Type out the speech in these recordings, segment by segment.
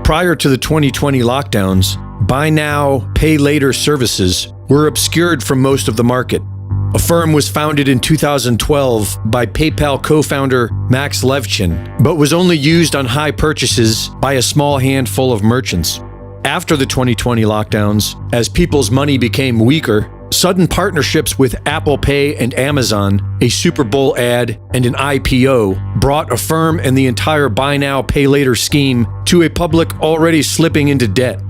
Prior to the 2020 lockdowns, buy now, pay later services were obscured from most of the market. Affirm was founded in 2012 by PayPal co-founder Max Levchin, but was only used on high purchases by a small handful of merchants. After the 2020 lockdowns, as people's money became weaker, sudden partnerships with Apple Pay and Amazon, a Super Bowl ad, and an IPO brought Affirm and the entire buy now, pay later scheme to a public already slipping into debt.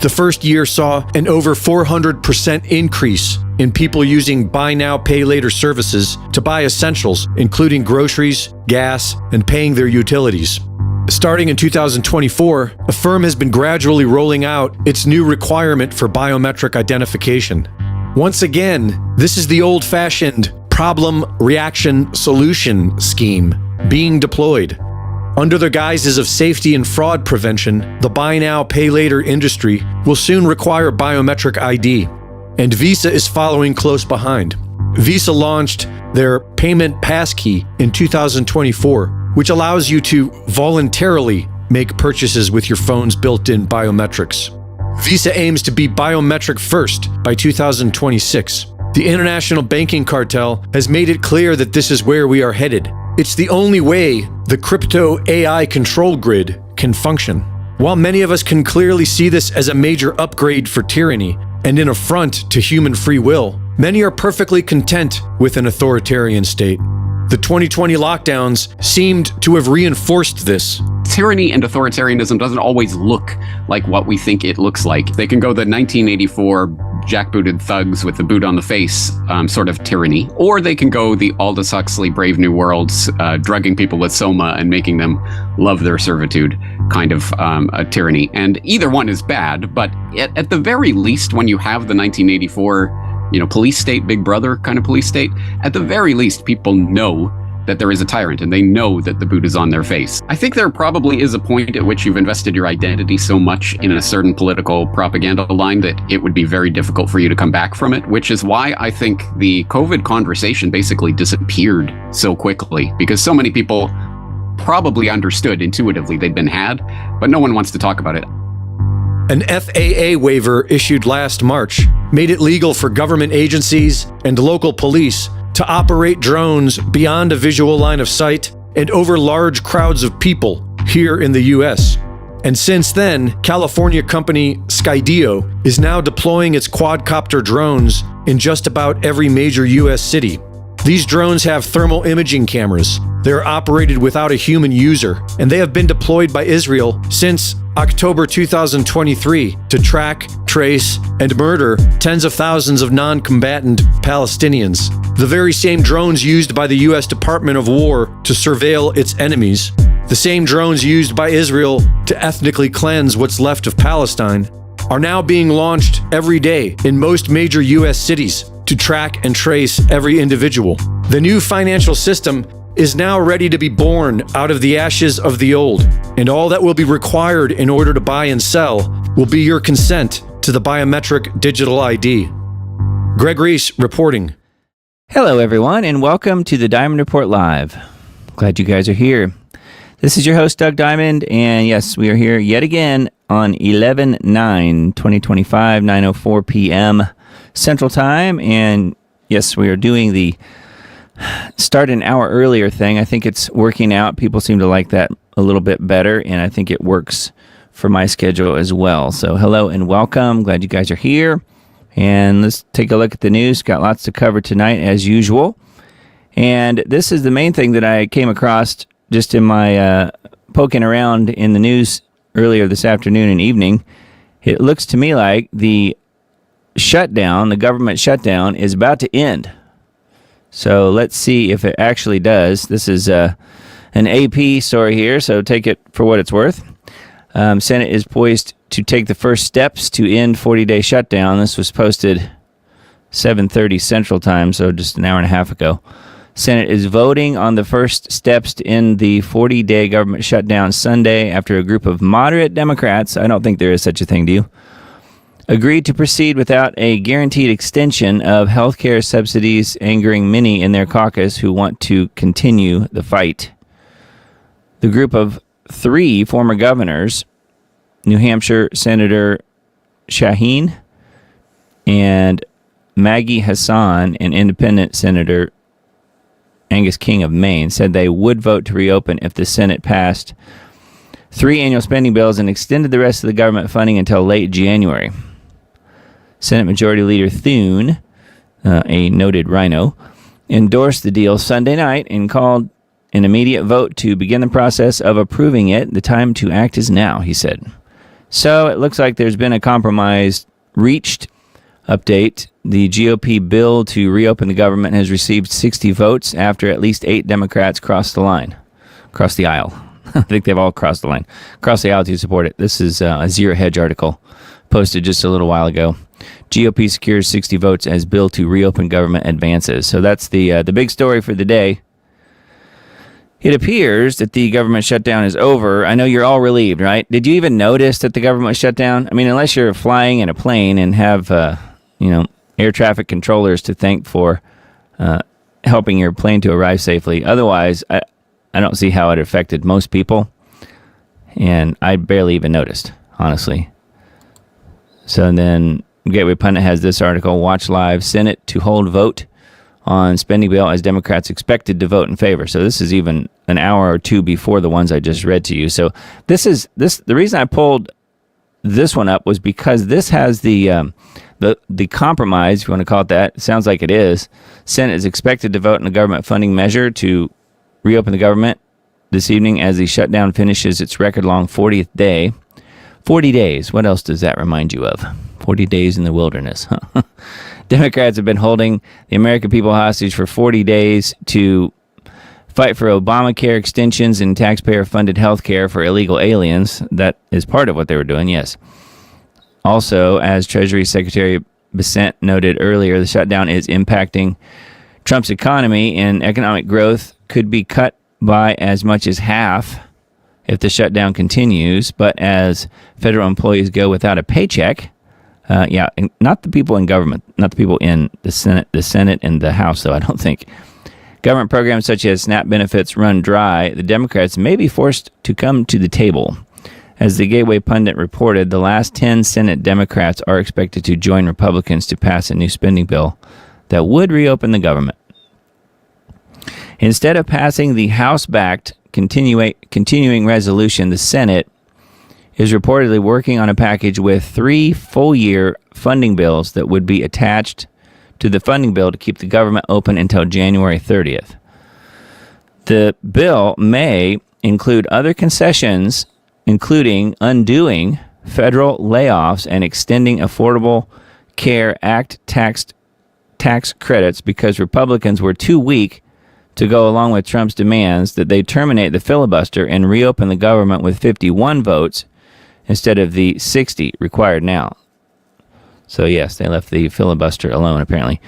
The first year saw an over 400% increase in people using buy now, pay later services to buy essentials, including groceries, gas, and paying their utilities. Starting in 2024, Affirm has been gradually rolling out its new requirement for biometric identification. Once again, this is the old-fashioned problem, reaction, solution scheme being deployed. Under the guises of safety and fraud prevention, the buy now, pay later industry will soon require biometric ID, and Visa is following close behind. Visa launched their payment passkey in 2024, which allows you to voluntarily make purchases with your phone's built-in biometrics. Visa aims to be biometric first by 2026. The international banking cartel has made it clear that this is where we are headed. It's the only way the crypto AI control grid can function. While many of us can clearly see this as a major upgrade for tyranny and an affront to human free will, many are perfectly content with an authoritarian state. The 2020 lockdowns seemed to have reinforced this. Tyranny and authoritarianism doesn't always look like what we think it looks like. They can go the 1984 jackbooted thugs with the boot on the face sort of tyranny, or they can go the Aldous Huxley Brave New Worlds, drugging people with soma and making them love their servitude kind of a tyranny. And either one is bad, but at the very least, when you have the 1984 police state, Big Brother kind of police state, at the very least, people know that there is a tyrant and they know that the boot is on their face. I think there probably is a point at which you've invested your identity so much in a certain political propaganda line that it would be very difficult for you to come back from it, which is why I think the COVID conversation basically disappeared so quickly, because so many people probably understood intuitively they'd been had, but no one wants to talk about it. An FAA waiver issued last March made it legal for government agencies and local police to operate drones beyond a visual line of sight and over large crowds of people here in the US. And since then, California company Skydio is now deploying its quadcopter drones in just about every major US city. These drones have thermal imaging cameras. They are operated without a human user, and they have been deployed by Israel since October 2023 to track, trace, and murder tens of thousands of non-combatant Palestinians. The very same drones used by the US Department of War to surveil its enemies, the same drones used by Israel to ethnically cleanse what's left of Palestine, are now being launched every day in most major US cities to track and trace every individual. The new financial system is now ready to be born out of the ashes of the old, and all that will be required in order to buy and sell will be your consent to the biometric digital ID. Greg Reese reporting. Hello, everyone, and welcome to the Diamond Report Live. Glad you guys are here. This is your host, Doug Diamond, and yes, we are here yet again on 11/9/2025, 9:04 p.m. Central Time, and yes, we are doing the start an hour earlier thing. I think it's working out. People seem to like that a little bit better, and I think it works for my schedule as well. So hello and welcome. Glad you guys are here. And let's take a look at the news. Got lots to cover tonight as usual. And this is the main thing that I came across just in my poking around in the news earlier this afternoon and evening. It looks to me like the shutdown, the government shutdown, is about to end. So let's see if it actually does. This is an AP story here, so take it for what it's worth. Senate is poised to take the first steps to end 40-day shutdown. This was posted 7:30 Central Time, so just an hour and a half ago. Senate is voting on the first steps to end the 40-day government shutdown Sunday after a group of moderate Democrats, I don't think there is such a thing, do you, agreed to proceed without a guaranteed extension of health care subsidies, angering many in their caucus who want to continue the fight. The group of 3 former governors New Hampshire Senator Shaheen and Maggie Hassan, and Independent Senator Angus King of Maine, said they would vote to reopen if the Senate passed 3 annual spending bills and extended the rest of the government funding until late January. Senate Majority Leader Thune, a noted rhino, endorsed the deal Sunday night and called an immediate vote to begin the process of approving it. The time to act is now, he said. So it looks like there's been a compromise reached. Update. The GOP bill to reopen the government has received 60 votes after at least 8 Democrats crossed the aisle. I think they've all crossed the line. Crossed the aisle to support it. This is a Zero Hedge article posted just a little while ago. GOP secures 60 votes as bill to reopen government advances. So that's the big story for the day. It appears that the government shutdown is over. I know you're all relieved, right? Did you even notice that the government was shut down? I mean, unless you're flying in a plane and have, air traffic controllers to thank for helping your plane to arrive safely. Otherwise, I don't see how it affected most people. And I barely even noticed, honestly. So then Gateway Pundit has this article, Watch Live, Senate to hold vote on spending bill as Democrats expected to vote in favor. So this is even an hour or two before the ones I just read to you. So the reason I pulled this one up was because this has the compromise, if you want to call it that. It sounds like it is. Senate is expected to vote on a government funding measure to reopen the government this evening as the shutdown finishes its record-long 40th day. 40 days. What else does that remind you of? 40 days in the wilderness. Democrats have been holding the American people hostage for 40 days to fight for Obamacare extensions and taxpayer-funded health care for illegal aliens. That is part of what they were doing, yes. Also, as Treasury Secretary Bessent noted earlier, the shutdown is impacting Trump's economy, and economic growth could be cut by as much as half if the shutdown continues. But as federal employees go without a paycheck, and not the people in government, not the people in the Senate and the House, though, I don't think. Government programs such as SNAP benefits run dry. The Democrats may be forced to come to the table. As the Gateway Pundit reported, the last 10 Senate Democrats are expected to join Republicans to pass a new spending bill that would reopen the government. Instead of passing the House-backed continuing resolution, the Senate is reportedly working on a package with 3 full-year funding bills that would be attached to the funding bill to keep the government open until January 30th. The bill may include other concessions, including undoing federal layoffs and extending Affordable Care Act tax credits because Republicans were too weak to go along with Trump's demands that they terminate the filibuster and reopen the government with 51 votes instead of the 60 required now. So yes, they left the filibuster alone, apparently.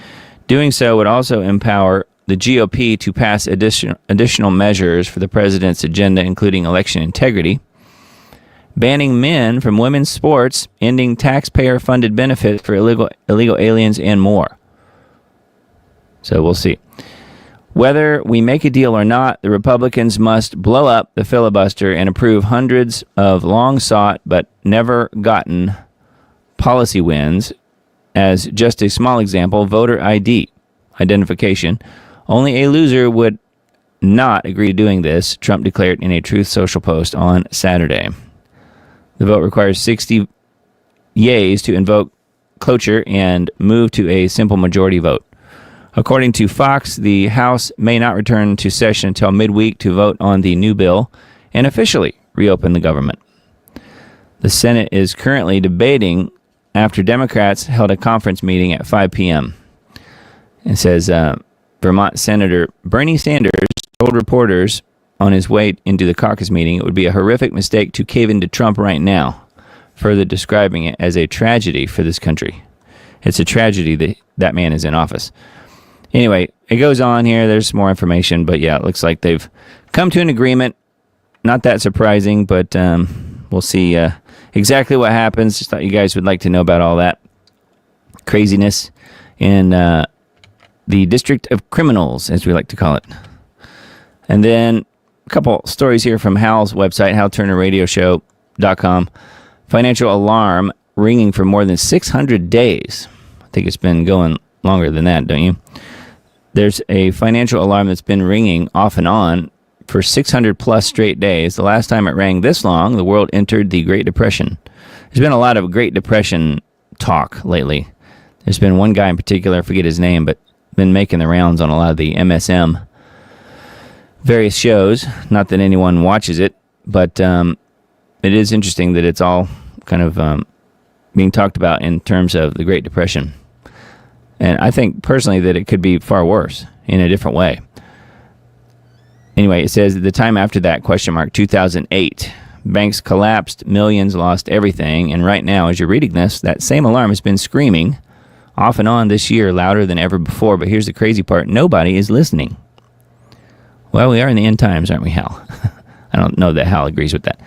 Doing so would also empower the GOP to pass additional measures for the president's agenda, including election integrity, banning men from women's sports, ending taxpayer-funded benefits for illegal aliens, and more. So we'll see. Whether we make a deal or not, the Republicans must blow up the filibuster and approve hundreds of long-sought but never-gotten policy wins. As just a small example, voter ID, identification. Only a loser would not agree to doing this, Trump declared in a Truth Social post on Saturday. The vote requires 60 yeas to invoke cloture and move to a simple majority vote. According to Fox, the House may not return to session until midweek to vote on the new bill and officially reopen the government. The Senate is currently debating after Democrats held a conference meeting at 5 p.m. It says Vermont Senator Bernie Sanders told reporters on his way into the caucus meeting it would be a horrific mistake to cave into Trump right now, further describing it as a tragedy for this country. It's a tragedy that that man is in office. Anyway, it goes on here. There's more information, but yeah, it looks like they've come to an agreement. Not that surprising, but we'll see exactly what happens. Just thought you guys would like to know about all that craziness in the District of Criminals, as we like to call it. And then a couple stories here from Hal's website, HalTurnerRadioShow.com. Financial alarm ringing for more than 600 days. I think it's been going longer than that, don't you? There's a financial alarm that's been ringing off and on for 600 plus straight days. The last time it rang this long, the world entered the Great Depression. There's been a lot of Great Depression talk lately. There's been one guy in particular, I forget his name, but been making the rounds on a lot of the MSM various shows. Not that anyone watches it, but it is interesting that it's all kind of being talked about in terms of the Great Depression. And I think personally that it could be far worse in a different way. Anyway, it says at the time after that, 2008, banks collapsed, millions lost everything. And right now, as you're reading this, that same alarm has been screaming off and on this year, louder than ever before. But here's the crazy part. Nobody is listening. Well, we are in the end times, aren't we, Hal? I don't know that Hal agrees with that.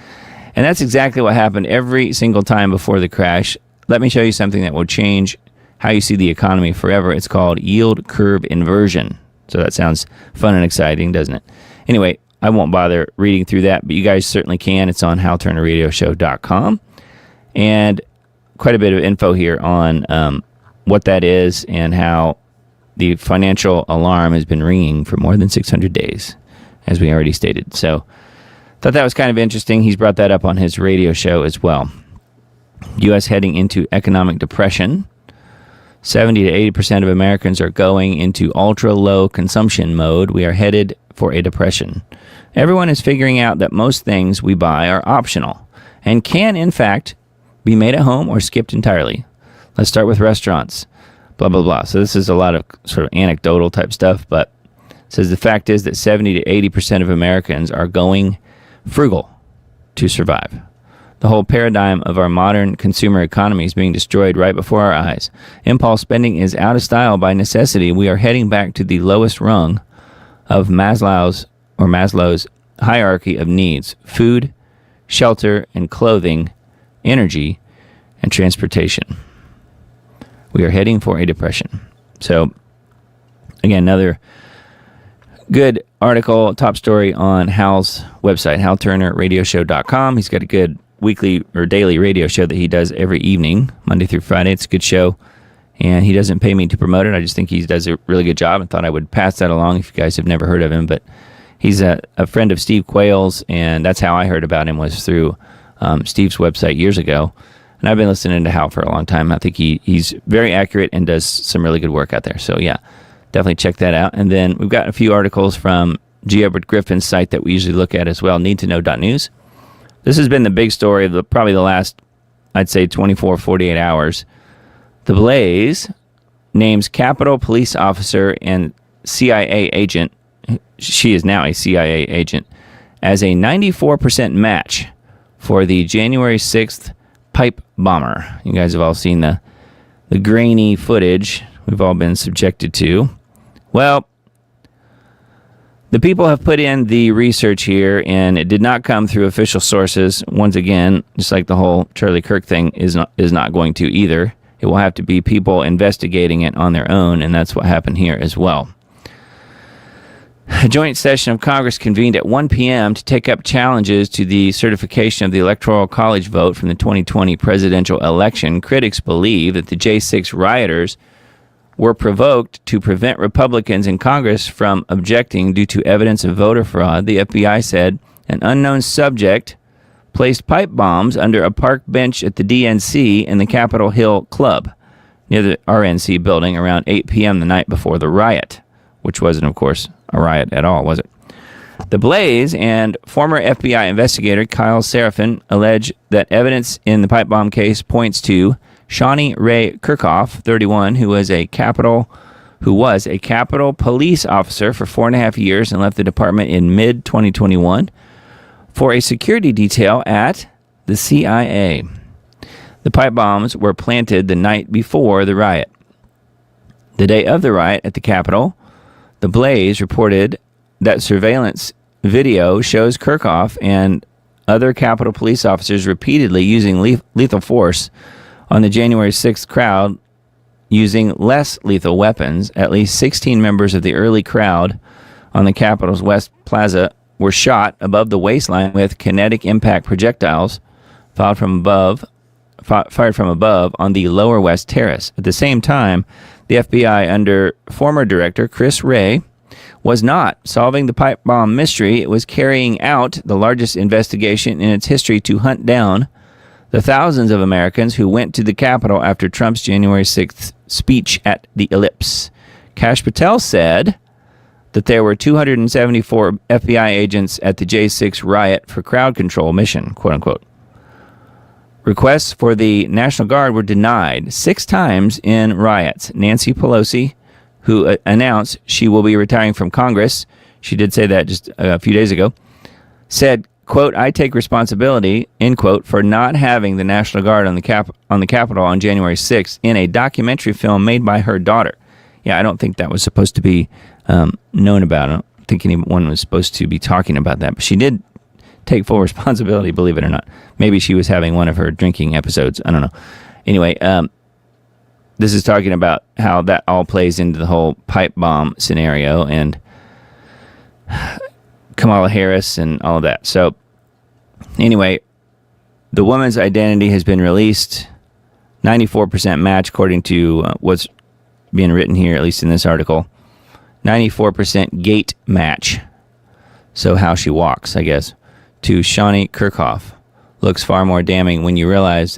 And that's exactly what happened every single time before the crash. Let me show you something that will change how you see the economy forever. It's called yield curve inversion. So that sounds fun and exciting, doesn't it? Anyway, I won't bother reading through that, but you guys certainly can. It's on halturnerradioshow.com. And quite a bit of info here on what that is and how the financial alarm has been ringing for more than 600 days, as we already stated. So thought that was kind of interesting. He's brought that up on his radio show as well. U.S. heading into economic depression. 70 to 80% of Americans are going into ultra-low consumption mode. We are headed for a depression. Everyone is figuring out that most things we buy are optional and can, in fact, be made at home or skipped entirely. Let's start with restaurants. Blah, blah, blah. So this is a lot of sort of anecdotal type stuff, but it says the fact is that 70 to 80% of Americans are going frugal to survive. The whole paradigm of our modern consumer economy is being destroyed right before our eyes. Impulse spending is out of style by necessity. We are heading back to the lowest rung of Maslow's hierarchy of needs: food, shelter, and clothing, energy, and transportation. We are heading for a depression. So, again, another good article, top story on Hal's website, halturnerradioshow.com. He's got a good weekly or daily radio show that he does every evening, Monday through Friday. It's a good show, and he doesn't pay me to promote it. I just think he does a really good job and thought I would pass that along if you guys have never heard of him. But he's a friend of Steve Quayle's, and that's how I heard about him, was through Steve's website years ago. And I've been listening to Hal for a long time. I think he's very accurate and does some really good work out there. So, yeah, definitely check that out. And then we've got a few articles from G. Edward Griffin's site that we usually look at as well, needtoknow.news. This has been the big story of probably the last, I'd say, 24, 48 hours. The Blaze names Capitol police officer and CIA agent, she is now a CIA agent, as a 94% match for the January 6th pipe bomber. You guys have all seen the grainy footage we've all been subjected to. Well, the people have put in the research here, and it did not come through official sources. Once again, just like the whole Charlie Kirk thing is not going to either. It will have to be people investigating it on their own, and that's what happened here as well. A joint session of Congress convened at 1 p.m. to take up challenges to the certification of the Electoral College vote from the 2020 presidential election. Critics believe that the J6 rioters were provoked to prevent Republicans in Congress from objecting due to evidence of voter fraud. The FBI said an unknown subject placed pipe bombs under a park bench at the DNC in the Capitol Hill Club near the RNC building around 8 p.m. the night before the riot, which wasn't, of course, a riot at all, was it? The Blaze and former FBI investigator Kyle Seraphin allege that evidence in the pipe bomb case points to Shawnee Ray Kirchhoff, 31, who was a Capitol police officer for 4.5 years and left the department in mid-2021 for a security detail at the CIA. The pipe bombs were planted the night before the riot. The day of the riot at the Capitol, the Blaze reported that surveillance video shows Kirchhoff and other Capitol police officers repeatedly using lethal force on the January 6th crowd, using less lethal weapons. At least 16 members of the early crowd on the Capitol's West Plaza were shot above the waistline with kinetic impact projectiles fired from above fired from above on the Lower West Terrace. At the same time, the FBI under former director Chris Wray was not solving the pipe bomb mystery. It was carrying out the largest investigation in its history to hunt down the thousands of Americans who went to the Capitol after Trump's January 6th speech at the Ellipse. Kash Patel said that there were 274 FBI agents at the J6 riot for crowd control mission, quote unquote. Requests for the National Guard were denied 6 times in riots. Nancy Pelosi, who announced she will be retiring from Congress, she did say that just a few days ago, said, quote, I take responsibility, end quote, for not having the National Guard on the Capitol on January 6th in a documentary film made by her daughter. Yeah, I don't think that was supposed to be known about. I don't think anyone was supposed to be talking about that. But she did take full responsibility, believe it or not. Maybe she was having one of her drinking episodes. I don't know. Anyway, this is talking about how that all plays into the whole pipe bomb scenario and Kamala Harris and all of that. So anyway, the woman's identity has been released. 94% match according to what's being written here, at least in this article. 94% gait match. So how she walks, I guess, to Shawnee Kirchhoff. Looks far more damning when you realize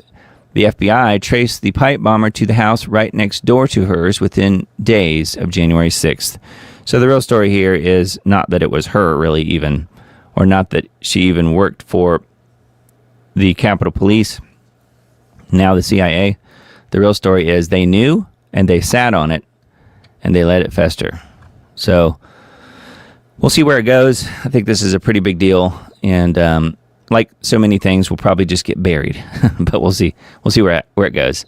the FBI traced the pipe bomber to the house right next door to hers within days of January 6th. So the real story here is not that it was her really even, or not that she even worked for the Capitol Police, now the CIA. The real story is they knew and they sat on it and they let it fester. So we'll see where it goes. I think this is a pretty big deal. And like so many things, will probably just get buried. But we'll see. We'll see where it goes.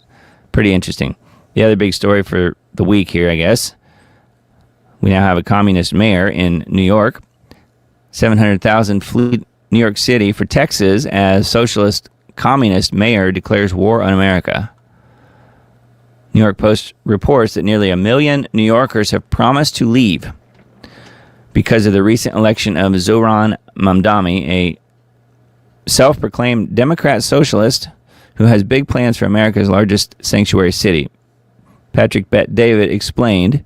Pretty interesting. The other big story for the week here, I guess, we now have a communist mayor in New York. 700,000 flee New York City for Texas as socialist communist mayor declares war on America. New York Post reports that nearly 1 million New Yorkers have promised to leave because of the recent election of Zohran Mamdani, a self-proclaimed Democrat socialist who has big plans for America's largest sanctuary city. Patrick Bet-David explained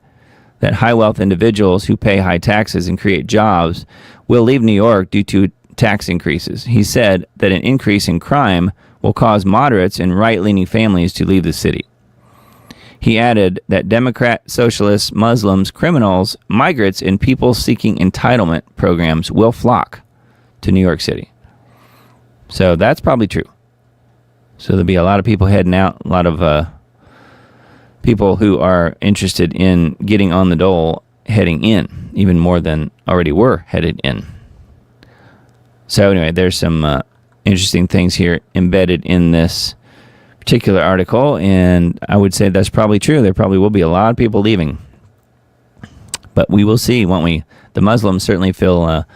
that high-wealth individuals who pay high taxes and create jobs will leave New York due to tax increases. He said that an increase in crime will cause moderates and right-leaning families to leave the city. He added that Democrat, socialists, Muslims, criminals, migrants, and people seeking entitlement programs will flock to New York City. So that's probably true. So there'll be a lot of people heading out, a lot of people who are interested in getting on the dole heading in, even more than already were headed in. So anyway, there's some interesting things here embedded in this particular article, and I would say that's probably true. There probably will be a lot of people leaving. But we will see, won't we? The Muslims certainly feel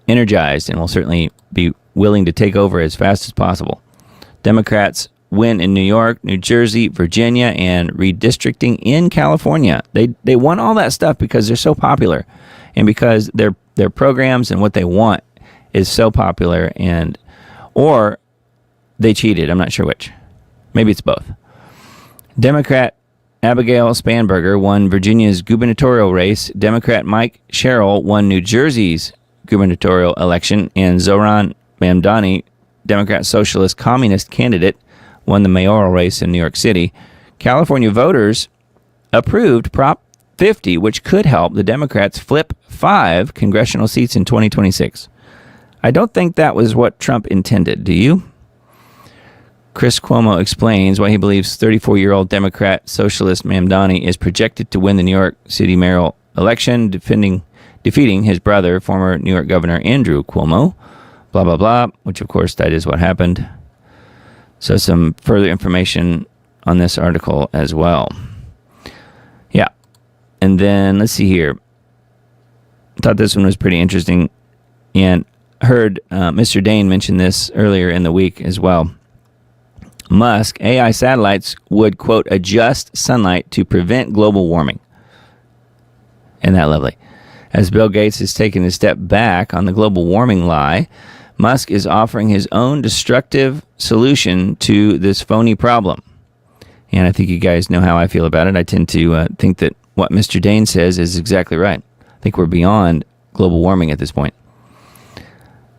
energized and will certainly be willing to take over as fast as possible. Democrats win in New York, New Jersey, Virginia, and redistricting in California. They won all that stuff because they're so popular and because their programs and what they want is so popular, and or they cheated. I'm not sure which. Maybe it's both. Democrat Abigail Spanberger won Virginia's gubernatorial race. Democrat Mike Sherrill won New Jersey's gubernatorial election. And Zohran Mamdani, Democrat Socialist Communist candidate, won the mayoral race in New York City. California voters approved Prop 50, which could help the Democrats flip 5 congressional seats in 2026. I don't think that was what Trump intended. Do you? Chris Cuomo explains why he believes 34-year-old Democrat socialist Mamdani is projected to win the New York City mayoral election, defeating his brother, former New York Governor Andrew Cuomo. Blah, blah, blah, which, of course, that is what happened. So some further information on this article as well. Yeah. And then, let's see here. I thought this one was pretty interesting, and heard Mr. Dane mention this earlier in the week as well. Musk, AI satellites would, quote, adjust sunlight to prevent global warming. Isn't that lovely? As Bill Gates has taken a step back on the global warming lie, Musk is offering his own destructive solution to this phony problem. And I think you guys know how I feel about it. I tend to think that what Mr. Dane says is exactly right. I think we're beyond global warming at this point.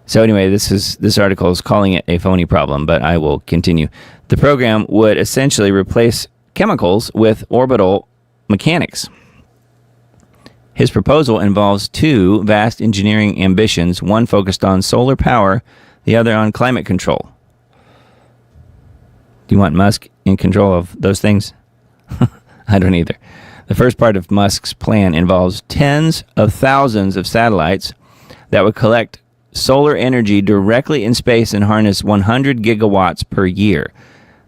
So anyway, this article is calling it a phony problem, but I will continue. The program would essentially replace chemicals with orbital mechanics. His proposal involves two vast engineering ambitions, one focused on solar power, the other on climate control. Do you want Musk in control of those things? I don't either. The first part of Musk's plan involves tens of thousands of satellites that would collect solar energy directly in space and harness 100 gigawatts per year.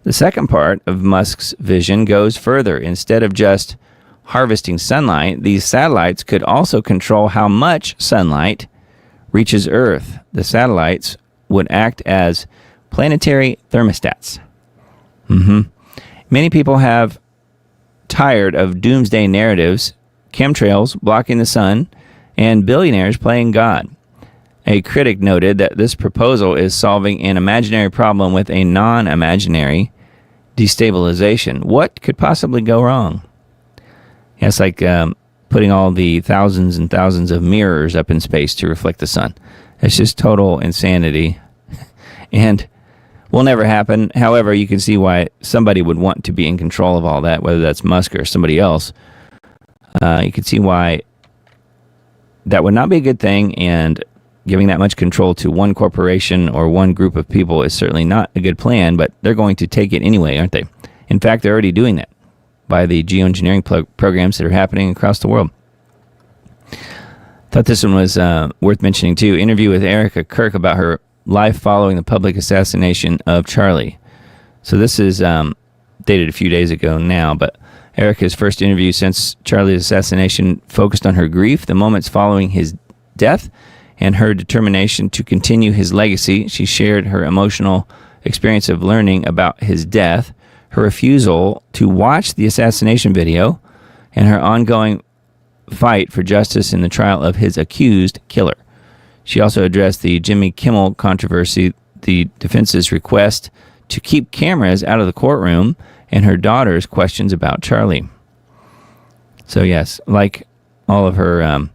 The second part of Musk's vision goes further. Instead of just harvesting sunlight, these satellites could also control how much sunlight reaches Earth. The satellites would act as planetary thermostats. Many people have tired of doomsday narratives, chemtrails blocking the sun, and billionaires playing God. A critic noted that this proposal is solving an imaginary problem with a non-imaginary destabilization. What could possibly go wrong? Yeah, it's like putting all the thousands and thousands of mirrors up in space to reflect the sun. It's just total insanity and will never happen. However, you can see why somebody would want to be in control of all that, whether that's Musk or somebody else. You can see why that would not be a good thing, and giving that much control to one corporation or one group of people is certainly not a good plan, but they're going to take it anyway, aren't they? In fact, they're already doing that by the geoengineering programs that are happening across the world. Thought this one was worth mentioning too. Interview with Erica Kirk about her life following the public assassination of Charlie. So this is dated a few days ago now, but Erica's first interview since Charlie's assassination focused on her grief, the moments following his death, and her determination to continue his legacy. She shared her emotional experience of learning about his death, her refusal to watch the assassination video, and her ongoing fight for justice in the trial of his accused killer. She also addressed the Jimmy Kimmel controversy, the defense's request to keep cameras out of the courtroom, and her daughter's questions about Charlie. So yes, like all of her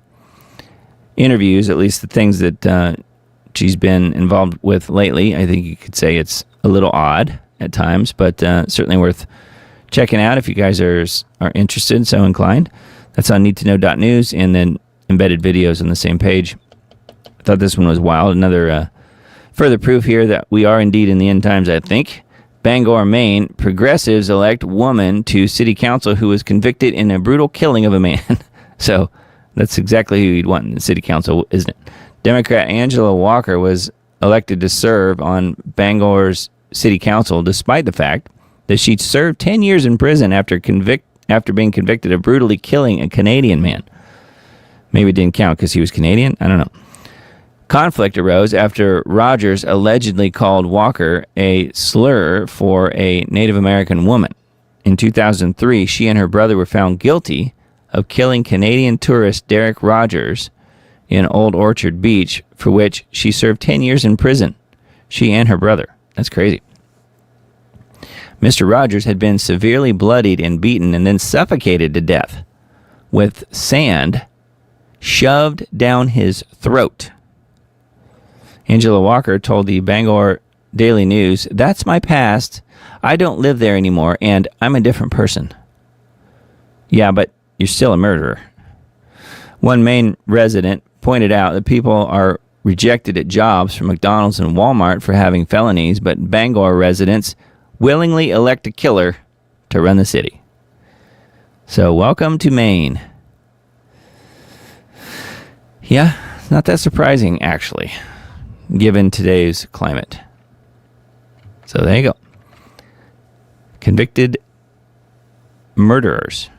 interviews, at least the things that she's been involved with lately, I think you could say it's a little odd at times, but certainly worth checking out if you guys are interested, so inclined. That's on needtoknow.news, and then embedded videos on the same page. I thought this one was wild. Another further proof here that we are indeed in the end times, I think. Bangor, Maine, progressives elect woman to city council who was convicted in a brutal killing of a man. So that's exactly who you'd want in the city council, isn't it? Democrat Angela Walker was elected to serve on Bangor's city council despite the fact that she'd served 10 years in prison after being convicted of brutally killing a Canadian man. Maybe it didn't count because he was Canadian. I don't know. Conflict arose after Rogers allegedly called Walker a slur for a Native American woman. In 2003, she and her brother were found guilty of killing Canadian tourist Derek Rogers in Old Orchard Beach, for which she served 10 years in prison. She and her brother. That's crazy. Mr. Rogers had been severely bloodied and beaten and then suffocated to death with sand shoved down his throat. Angela Walker told the Bangor Daily News, "That's my past. I don't live there anymore, and I'm a different person." Yeah, but you're still a murderer. One Maine resident pointed out that people are rejected at jobs from McDonald's and Walmart for having felonies, but Bangor residents willingly elect a killer to run the city. So welcome to Maine. Yeah, not that surprising, actually, given today's climate. So there you go. Convicted murderers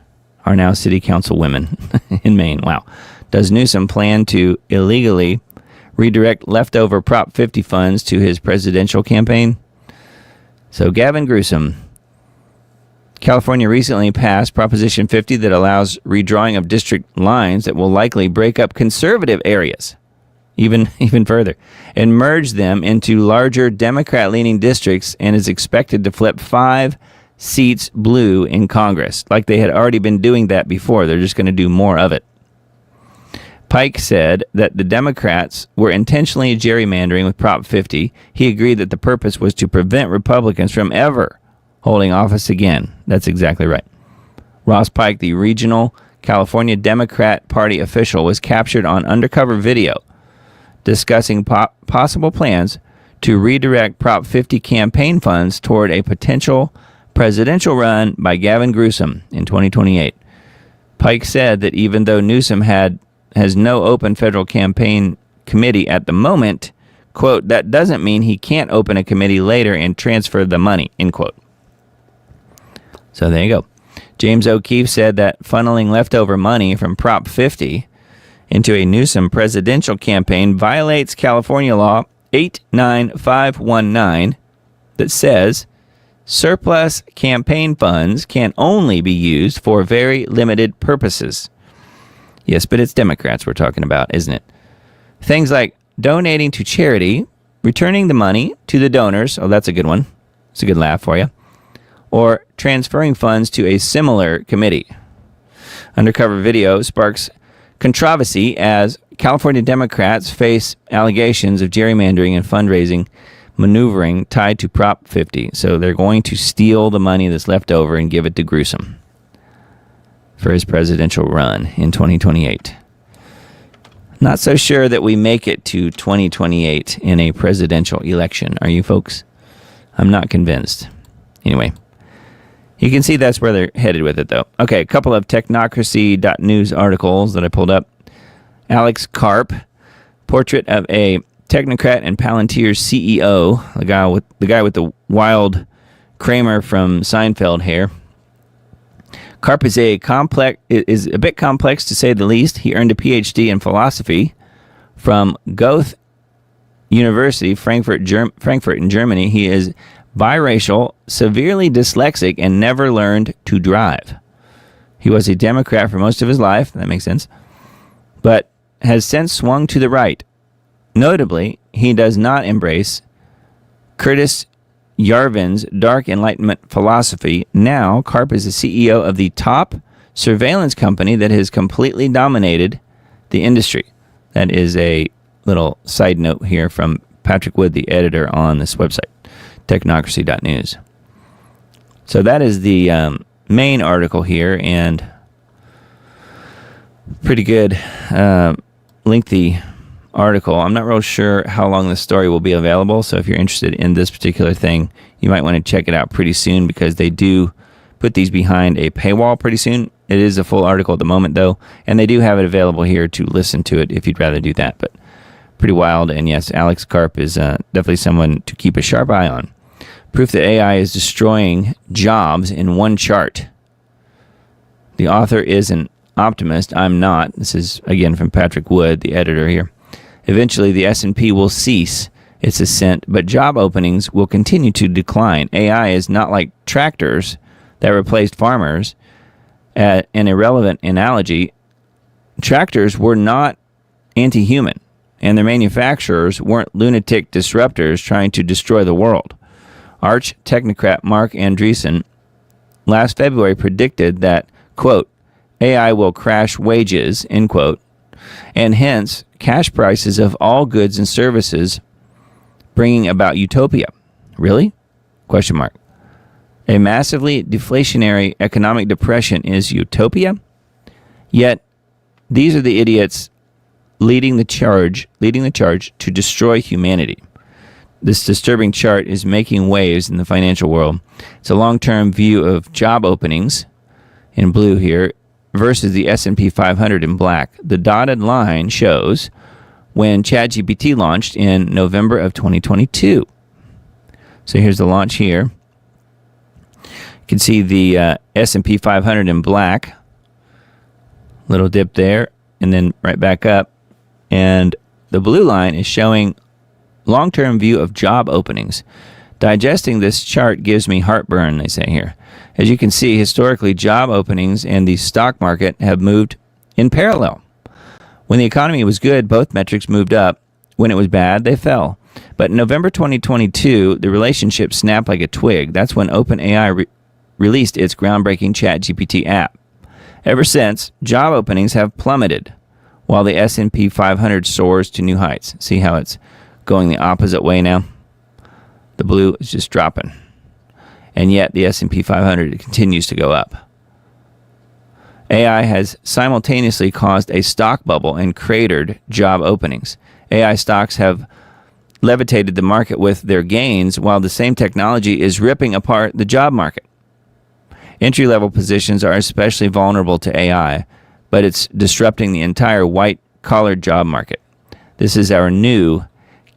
are now city council women in Maine. Wow. Does Newsom plan to illegally redirect leftover Prop 50 funds to his presidential campaign? So Gavin Newsom. California recently passed Proposition 50 that allows redrawing of district lines that will likely break up conservative areas even further, and merge them into larger Democrat-leaning districts, and is expected to flip 5 seats blue in Congress. Like they had already been doing that before. They're just going to do more of it. Pike said that the Democrats were intentionally gerrymandering with Prop 50. He agreed that the purpose was to prevent Republicans from ever holding office again. That's exactly right. Ross Pike, the regional California Democrat Party official, was captured on undercover video discussing possible plans to redirect Prop 50 campaign funds toward a potential presidential run by Gavin Newsom in 2028. Pike said that even though Newsom has no open federal campaign committee at the moment, quote, that doesn't mean he can't open a committee later and transfer the money, end quote. So there you go. James O'Keefe said that funneling leftover money from Prop 50 into a Newsom presidential campaign violates California Law 89519 that says surplus campaign funds can only be used for very limited purposes. Yes, but it's Democrats we're talking about, isn't it? Things like donating to charity, returning the money to the donors. Oh, that's a good one. It's a good laugh for you. Or transferring funds to a similar committee. Undercover video sparks controversy as California Democrats face allegations of gerrymandering and fundraising maneuvering tied to Prop 50. So they're going to steal the money that's left over and give it to Newsom for his presidential run in 2028. Not so sure that we make it to 2028 in a presidential election. Are you folks? I'm not convinced. Anyway, you can see that's where they're headed with it, though. Okay, a couple of technocracy.news articles that I pulled up. Alex Karp, portrait of a technocrat and Palantir CEO, the guy with the wild Kramer from Seinfeld hair. Karp is a bit complex to say the least. He earned a PhD in philosophy from Goethe University, Frankfurt in Germany. He is biracial, severely dyslexic, and never learned to drive. He was a Democrat for most of his life, that makes sense, but has since swung to the right. Notably, he does not embrace Curtis Yarvin's dark Enlightenment philosophy. Now, Karp is the CEO of the top surveillance company that has completely dominated the industry. That is a little side note here from Patrick Wood, the editor on this website, technocracy.news. So that is the main article here, and pretty good, lengthy article. I'm not real sure how long this story will be available, so if you're interested in this particular thing, you might want to check it out pretty soon, because they do put these behind a paywall pretty soon. It is a full article at the moment, though, and they do have it available here to listen to it if you'd rather do that. But pretty wild, and yes, Alex Karp is definitely someone to keep a sharp eye on. Proof that AI is destroying jobs in one chart. The author is an optimist. I'm not. This is, again, from Patrick Wood, the editor here. Eventually, the S&P will cease its ascent, but job openings will continue to decline. AI is not like tractors that replaced farmers. An irrelevant analogy, tractors were not anti-human, and their manufacturers weren't lunatic disruptors trying to destroy the world. Arch technocrat Mark Andreessen last February predicted that, quote, AI will crash wages, end quote, and hence cash prices of all goods and services, bringing about utopia. Really? Question mark. A massively deflationary economic depression is utopia? Yet, these are the idiots leading the charge to destroy humanity. This disturbing chart is making waves in the financial world. It's a long-term view of job openings in blue here versus the S&P 500 in black. The dotted line shows when ChatGPT launched in November of 2022. So here's the launch here. You can see the S&P 500 in black. Little dip there, and then right back up. And the blue line is showing long-term view of job openings. Digesting this chart gives me heartburn, they say here. As you can see, historically, job openings and the stock market have moved in parallel. When the economy was good, both metrics moved up. when it was bad, they fell. But in November 2022, the relationship snapped like a twig. That's when OpenAI released its groundbreaking ChatGPT app. Ever since, job openings have plummeted, while the S&P 500 soars to new heights. See how it's going the opposite way now? The blue is just dropping. And yet the S&P 500 continues to go up. AI has simultaneously caused a stock bubble and cratered job openings. AI stocks have levitated the market with their gains, while the same technology is ripping apart the job market. Entry-level positions are especially vulnerable to AI, but it's disrupting the entire white-collar job market. This is our new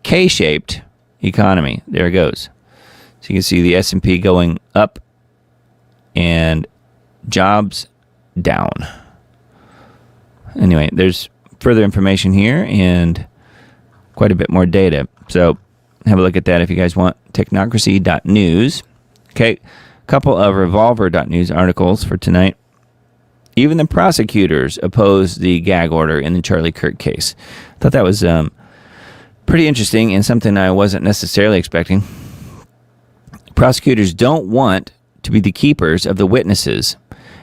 K-shaped economy. There it goes. So you can see the S&P going up and jobs down. Anyway, there's further information here and quite a bit more data. So have a look at that if you guys want. Technocracy.news. Okay, a couple of Revolver.news articles for tonight. Even the prosecutors opposed the gag order in the Charlie Kirk case. I thought that was pretty interesting and something I wasn't necessarily expecting. Prosecutors don't want to be the keepers of the witnesses.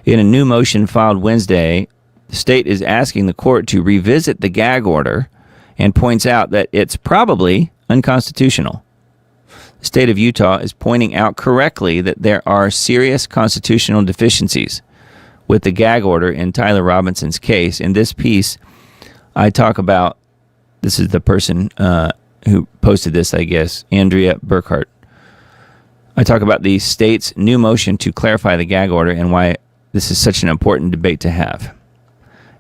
In a new motion filed Wednesday, the state is asking the court to revisit the gag order and points out that it's probably unconstitutional. The state of Utah is pointing out correctly that there are serious constitutional deficiencies with the gag order in Tyler Robinson's case. In this piece, I talk about, this is the person who posted this, I guess, Andrea Burkhart. I talk about the state's new motion to clarify the gag order and why this is such an important debate to have.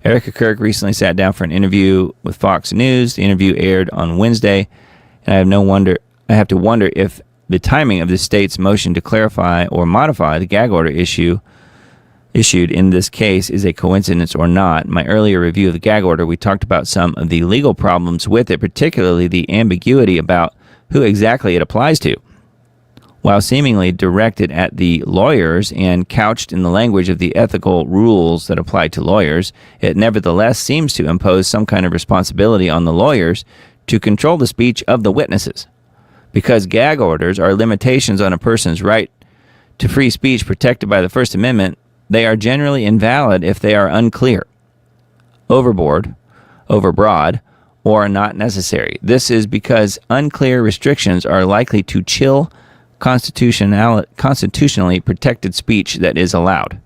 Erica Kirk recently sat down for an interview with Fox News. The interview aired on Wednesday, and I have to wonder if the timing of the state's motion to clarify or modify the gag order issued in this case is a coincidence or not. In my earlier review of the gag order, we talked about some of the legal problems with it, particularly the ambiguity about who exactly it applies to. While seemingly directed at the lawyers and couched in the language of the ethical rules that apply to lawyers, it nevertheless seems to impose some kind of responsibility on the lawyers to control the speech of the witnesses. Because gag orders are limitations on a person's right to free speech protected by the First Amendment, they are generally invalid if they are unclear, overboard, overbroad, or not necessary. This is because unclear restrictions are likely to chill constitutionally protected speech that is allowed,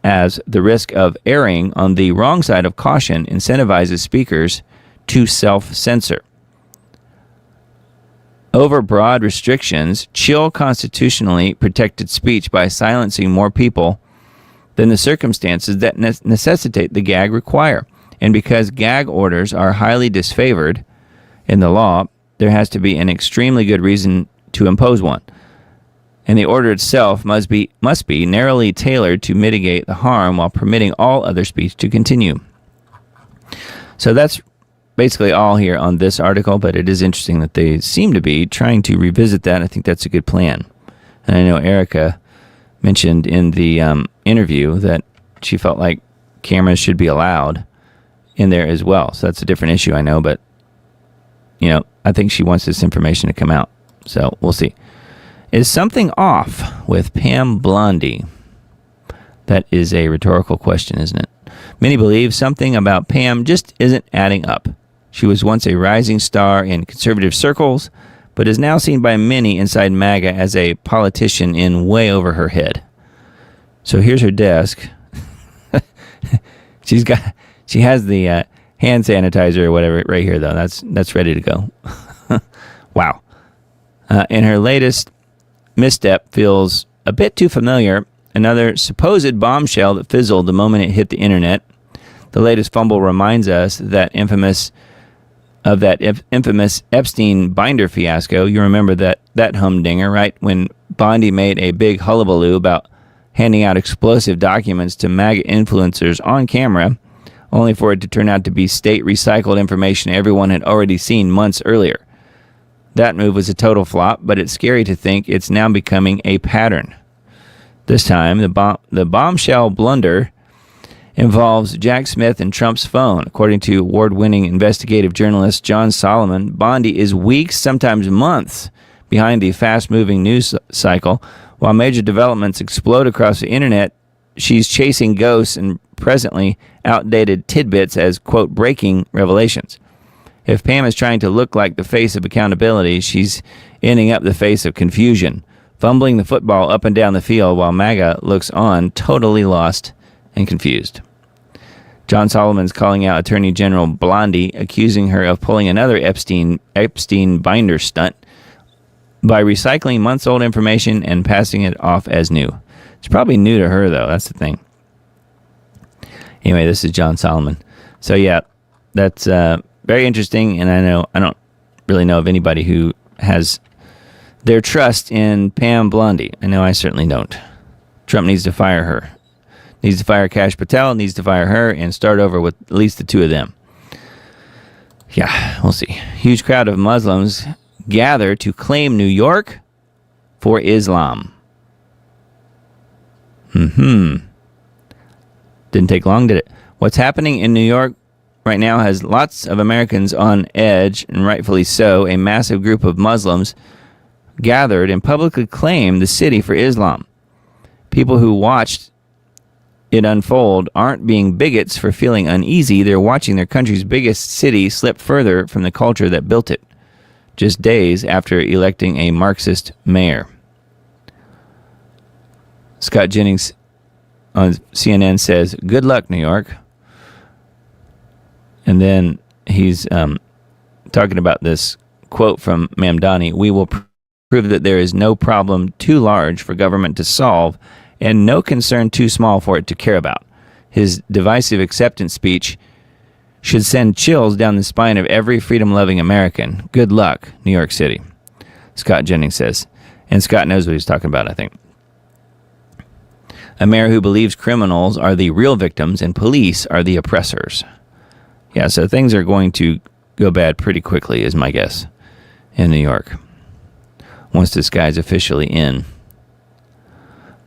as the risk of erring on the wrong side of caution incentivizes speakers to self-censor. Overbroad restrictions chill constitutionally protected speech by silencing more people than the circumstances that necessitate the gag require. And because gag orders are highly disfavored in the law, there has to be an extremely good reason to impose one. And the order itself must be narrowly tailored to mitigate the harm while permitting all other speech to continue. So that's basically all here on this article, but it is interesting that they seem to be trying to revisit that. I think that's a good plan. And I know Erica mentioned in the interview that she felt like cameras should be allowed in there as well. So that's a different issue, I know, but I think she wants this information to come out. So we'll see. Is something off with Pam Blondie? That is a rhetorical question, isn't it? Many believe something about Pam just isn't adding up. She was once a rising star in conservative circles, but is now seen by many inside MAGA as a politician in way over her head. So here's her desk. She has the hand sanitizer or whatever right here, though. That's ready to go. Wow. And her latest misstep feels a bit too familiar. Another supposed bombshell that fizzled the moment it hit the internet. The latest fumble reminds us that infamous Epstein binder fiasco. You remember that humdinger, right? When Bondi made a big hullabaloo about handing out explosive documents to MAGA influencers on camera, only for it to turn out to be state recycled information everyone had already seen months earlier. That move was a total flop, but it's scary to think it's now becoming a pattern. This time, the bombshell blunder involves Jack Smith and Trump's phone. According to award-winning investigative journalist John Solomon, Bondi is weeks, sometimes months, behind the fast-moving news cycle. While major developments explode across the internet, she's chasing ghosts and presently outdated tidbits as, quote, breaking revelations. If Pam is trying to look like the face of accountability, she's ending up the face of confusion, fumbling the football up and down the field while MAGA looks on, totally lost and confused. John Solomon's calling out Attorney General Blondie, accusing her of pulling another Epstein binder stunt by recycling months-old information and passing it off as new. It's probably new to her, though. That's the thing. Anyway, this is John Solomon. So, yeah, that's very interesting, and I don't really know of anybody who has their trust in Pam Blondie. I know I certainly don't. Trump needs to fire her. Needs to fire Kash Patel, needs to fire her, and start over with at least the two of them. Yeah, we'll see. Huge crowd of Muslims gather to claim New York for Islam. Didn't take long, did it? What's happening in New York right now has lots of Americans on edge, and rightfully so. A massive group of Muslims gathered and publicly claimed the city for Islam. People who watched it unfold aren't being bigots for feeling uneasy. They're watching their country's biggest city slip further from the culture that built it, just days after electing a Marxist mayor. Scott Jennings on CNN says, "Good luck, New York." And then he's talking about this quote from Mamdani: "We will prove that there is no problem too large for government to solve and no concern too small for it to care about." His divisive acceptance speech should send chills down the spine of every freedom-loving American. Good luck, New York City, Scott Jennings says. And Scott knows what he's talking about, I think. A mayor who believes criminals are the real victims and police are the oppressors. Yeah, so things are going to go bad pretty quickly, is my guess, in New York, once this guy's officially in.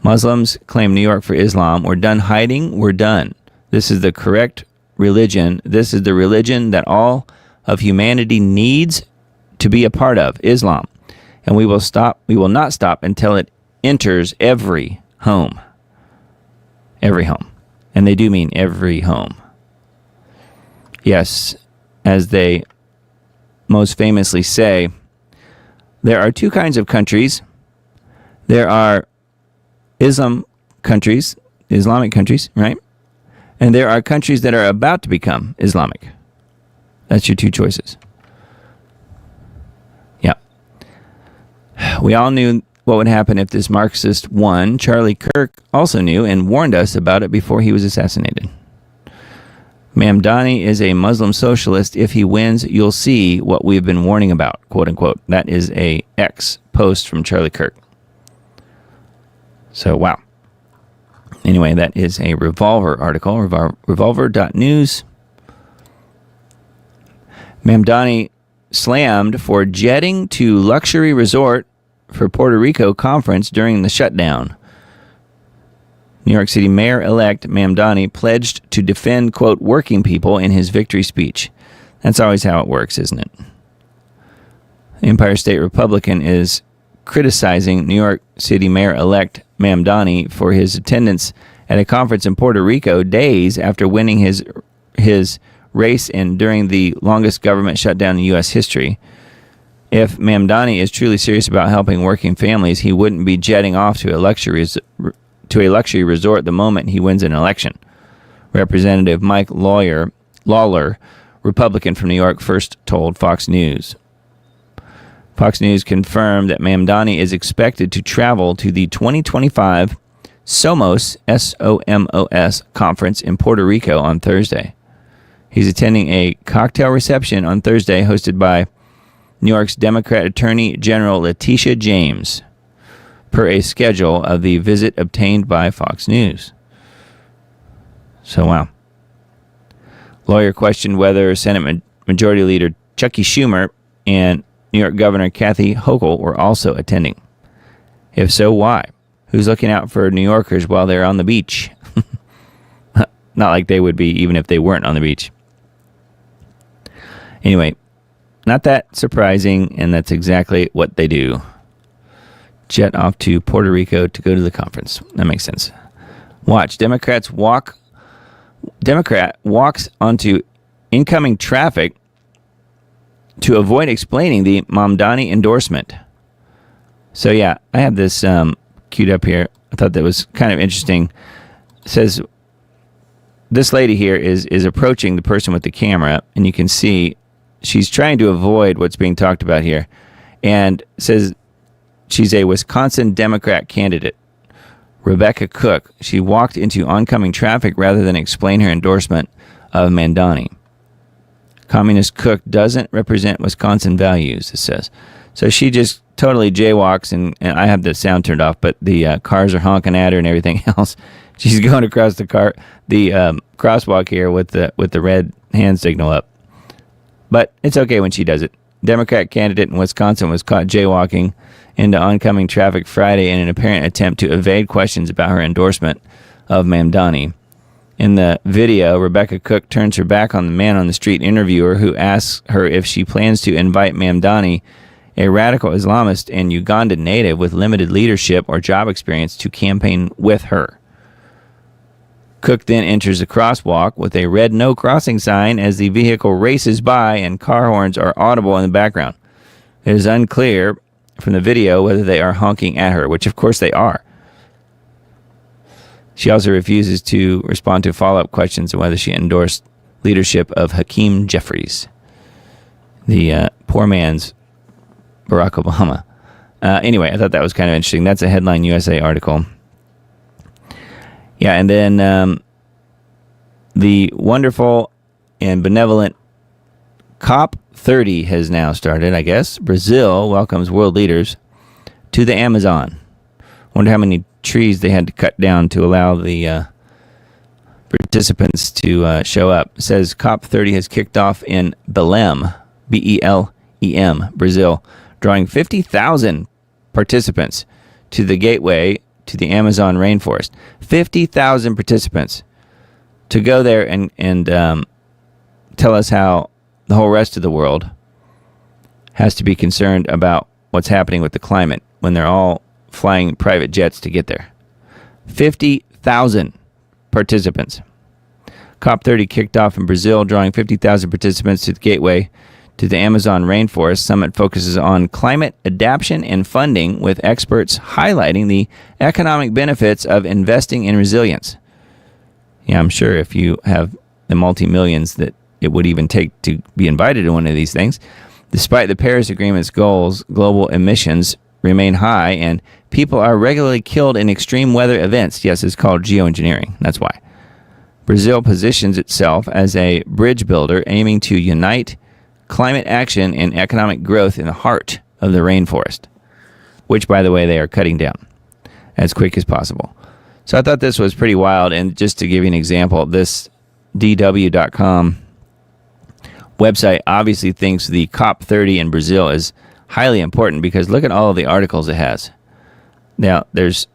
Muslims claim New York for Islam. We're done hiding. We're done. This is the correct religion. This is the religion that all of humanity needs to be a part of, Islam. And we will not stop until it enters every home. Every home. And they do mean every home. Yes, as they most famously say, there are two kinds of countries. There are Islamic countries, right? And there are countries that are about to become Islamic. That's your two choices. Yeah. We all knew what would happen if this Marxist won. Charlie Kirk also knew and warned us about it before he was assassinated. Mamdani is a Muslim socialist. If he wins, you'll see what we've been warning about, quote unquote. That is a X post from Charlie Kirk. So, wow. Anyway, that is a Revolver article, revolver.news. Mamdani slammed for jetting to luxury resort for Puerto Rico conference during the shutdown. New York City Mayor-elect Mamdani pledged to defend, quote, working people in his victory speech. That's always how it works, isn't it? Empire State Republican is criticizing New York City Mayor-elect Mamdani for his attendance at a conference in Puerto Rico days after winning his race and during the longest government shutdown in U.S. history. If Mamdani is truly serious about helping working families, he wouldn't be jetting off to a luxury resort the moment he wins an election. Representative Mike Lawler, Republican from New York, first told Fox News. Fox News confirmed that Mamdani is expected to travel to the 2025 SOMOS, S-O-M-O-S, conference in Puerto Rico on Thursday. He's attending a cocktail reception on Thursday hosted by New York's Democrat Attorney General Letitia James, per a schedule of the visit obtained by Fox News. So, wow. Lawyer questioned whether Senate Majority Leader Chuckie Schumer and New York Governor Kathy Hochul were also attending. If so, why? Who's looking out for New Yorkers while they're on the beach? Not like they would be even if they weren't on the beach. Anyway, not that surprising, and that's exactly what they do. Jet off to Puerto Rico to go to the conference. That makes sense. Watch. Democrat walks onto incoming traffic to avoid explaining the Mamdani endorsement. So yeah, I have this queued up here. I thought that was kind of interesting. It says this lady here is approaching the person with the camera, and you can see she's trying to avoid what's being talked about here, and says she's a Wisconsin Democrat candidate, Rebecca Cook. She walked into oncoming traffic rather than explain her endorsement of Mamdani. Communist Cook doesn't represent Wisconsin values, it says. So she just totally jaywalks, and I have the sound turned off, but the cars are honking at her and everything else. She's going across the crosswalk here with the red hand signal up. But it's okay when she does it. Democrat candidate in Wisconsin was caught jaywalking into oncoming traffic Friday in an apparent attempt to evade questions about her endorsement of Mamdani. In the video, Rebecca Cook turns her back on the man on the street interviewer who asks her if she plans to invite Mamdani, a radical Islamist and Ugandan native with limited leadership or job experience, to campaign with her. Cook then enters the crosswalk with a red no crossing sign as the vehicle races by and car horns are audible in the background. It is unclear from the video whether they are honking at her, which of course they are. She also refuses to respond to follow-up questions on whether she endorsed leadership of Hakeem Jeffries, the poor man's Barack Obama. Anyway, I thought that was kind of interesting. That's a Headline USA article. Yeah, and then the wonderful and benevolent COP30 has now started, I guess. Brazil welcomes world leaders to the Amazon. Wonder how many trees they had to cut down to allow the participants to show up. It says COP30 has kicked off in Belém, B-E-L-E-M, Brazil, drawing 50,000 participants to the gateway to the Amazon rainforest. 50,000 participants to go there and tell us how the whole rest of the world has to be concerned about what's happening with the climate when they're all flying private jets to get there. 50,000 participants. COP30 kicked off in Brazil, drawing 50,000 participants to the gateway to the Amazon rainforest. Summit focuses on climate adaptation and funding, with experts highlighting the economic benefits of investing in resilience. Yeah, I'm sure if you have the multi-millions that it would even take to be invited to one of these things. Despite the Paris Agreement's goals, global emissions remain high, and people are regularly killed in extreme weather events. Yes, it's called geoengineering. That's why. Brazil positions itself as a bridge builder, aiming to unite climate action and economic growth in the heart of the rainforest, which, by the way, they are cutting down as quick as possible. So I thought this was pretty wild. And just to give you an example, this DW.com website obviously thinks the COP30 in Brazil is highly important, because look at all of the articles it has. Now, there's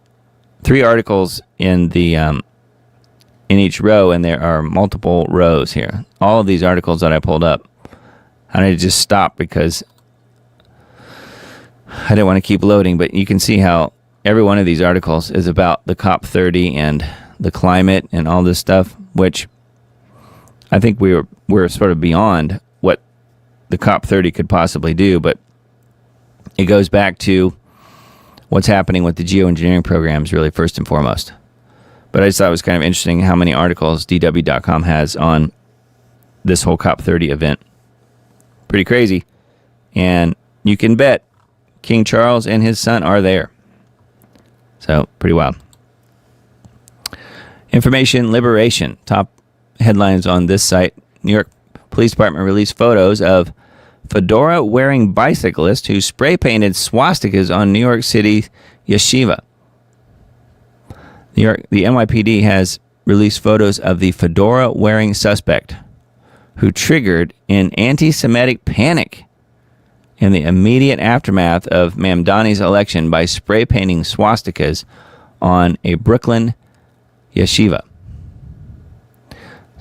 3 articles in the in each row, and there are multiple rows here. All of these articles that I pulled up, I need to just stop because I didn't want to keep loading, but you can see how every one of these articles is about the COP30 and the climate and all this stuff, which I think we're sort of beyond what the COP30 could possibly do, but it goes back to what's happening with the geoengineering programs, really, first and foremost. But I just thought it was kind of interesting how many articles DW.com has on this whole COP30 event. Pretty crazy. And you can bet King Charles and his son are there. So, pretty wild. Information liberation. Top headlines on this site. New York Police Department released photos of fedora-wearing bicyclist who spray-painted swastikas on New York City yeshiva. The NYPD has released photos of the fedora-wearing suspect who triggered an anti-Semitic panic in the immediate aftermath of Mamdani's election by spray-painting swastikas on a Brooklyn yeshiva.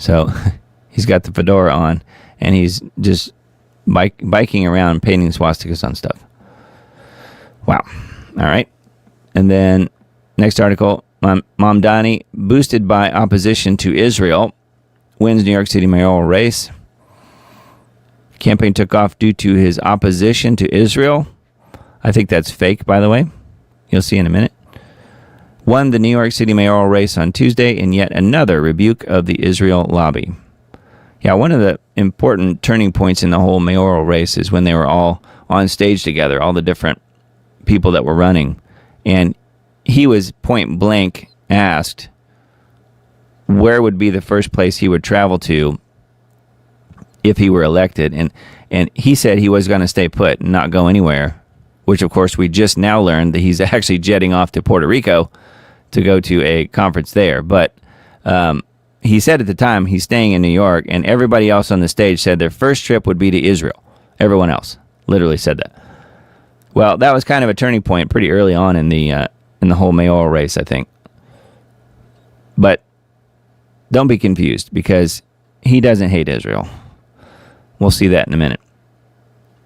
So he's got the fedora on, and he's just biking around painting swastikas on stuff. Wow. All right. And then next article, Mamdani, boosted by opposition to Israel, wins New York City mayoral race. Campaign took off due to his opposition to Israel. I think that's fake, by the way. You'll see in a minute. Won the New York City mayoral race on Tuesday in yet another rebuke of the Israel lobby. Yeah, one of the important turning points in the whole mayoral race is when they were all on stage together, all the different people that were running. And he was point blank asked where would be the first place he would travel to if he were elected. And he said he was going to stay put and not go anywhere, which, of course, we just now learned that he's actually jetting off to Puerto Rico to go to a conference there. But he said at the time he's staying in New York, and everybody else on the stage said their first trip would be to Israel. Everyone else literally said that. Well, that was kind of a turning point pretty early on in the whole mayoral race, I think. But don't be confused, because he doesn't hate Israel. We'll see that in a minute.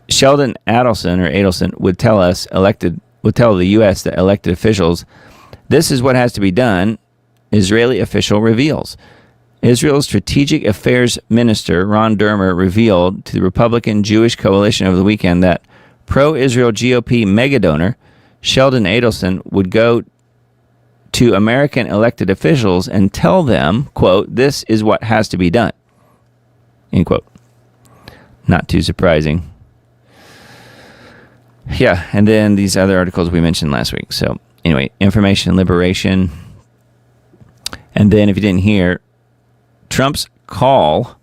Sheldon Adelson would tell the U.S. that elected officials, this is what has to be done. Israeli official reveals. Israel's Strategic Affairs Minister Ron Dermer revealed to the Republican Jewish Coalition over the weekend that pro-Israel GOP megadonor Sheldon Adelson would go to American elected officials and tell them, quote, this is what has to be done, end quote. Not too surprising. Yeah, and then these other articles we mentioned last week. So anyway, information liberation. And then if you didn't hear, Trump's call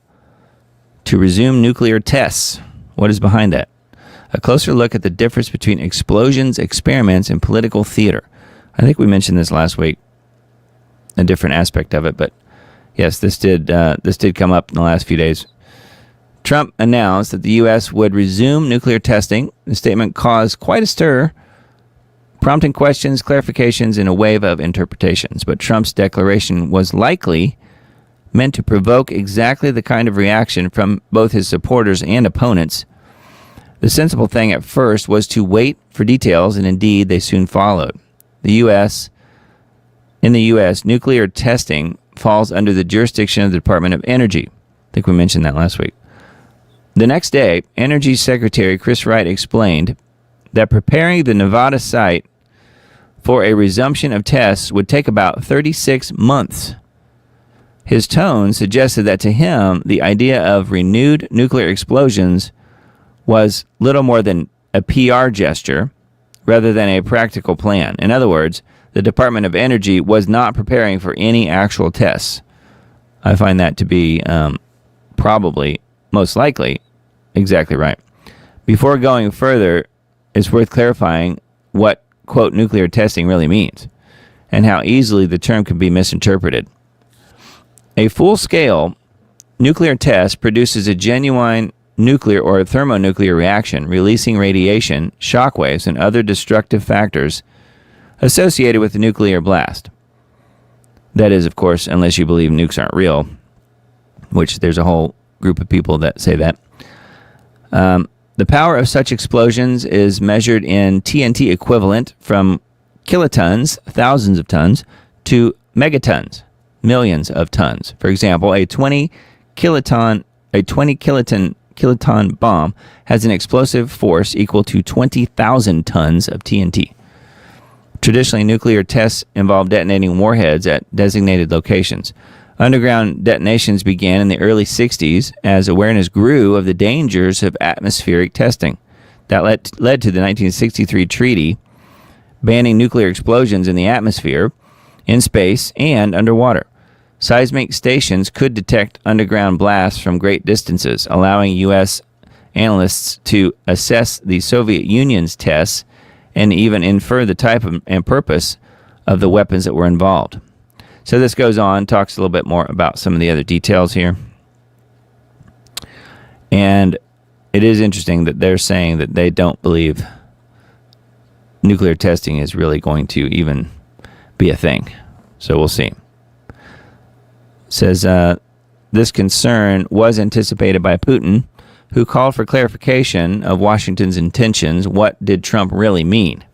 to resume nuclear tests. What is behind that? A closer look at the difference between explosions, experiments, and political theater. I think we mentioned this last week, a different aspect of it, but yes, this did come up in the last few days. Trump announced that the U.S. would resume nuclear testing. The statement caused quite a stir, prompting questions, clarifications, and a wave of interpretations. But Trump's declaration was likely meant to provoke exactly the kind of reaction from both his supporters and opponents. The sensible thing at first was to wait for details, and indeed they soon followed. In the U.S., nuclear testing falls under the jurisdiction of the Department of Energy. I think we mentioned that last week. The next day, Energy Secretary Chris Wright explained that preparing the Nevada site for a resumption of tests would take about 36 months. His tone suggested that to him, the idea of renewed nuclear explosions was little more than a PR gesture rather than a practical plan. In other words, the Department of Energy was not preparing for any actual tests. I find that to be probably, most likely, exactly right. Before going further, it's worth clarifying what, quote, nuclear testing really means and how easily the term can be misinterpreted. A full-scale nuclear test produces a genuine nuclear or thermonuclear reaction, releasing radiation, shock waves, and other destructive factors associated with the nuclear blast. That is, of course, unless you believe nukes aren't real, which there's a whole group of people that say that. The power of such explosions is measured in TNT equivalent from kilotons, thousands of tons, to megatons, millions of tons. For example, a 20 kiloton bomb has an explosive force equal to 20,000 tons of TNT. Traditionally, nuclear tests involve detonating warheads at designated locations. Underground detonations began in the early 60s as awareness grew of the dangers of atmospheric testing. That led to the 1963 treaty banning nuclear explosions in the atmosphere, in space, and underwater. Seismic stations could detect underground blasts from great distances, allowing U.S. analysts to assess the Soviet Union's tests and even infer the type and purpose of the weapons that were involved. So this goes on, talks a little bit more about some of the other details here. And it is interesting that they're saying that they don't believe nuclear testing is really going to even be a thing. So we'll see. It says, this concern was anticipated by Putin, who called for clarification of Washington's intentions. What did Trump really mean?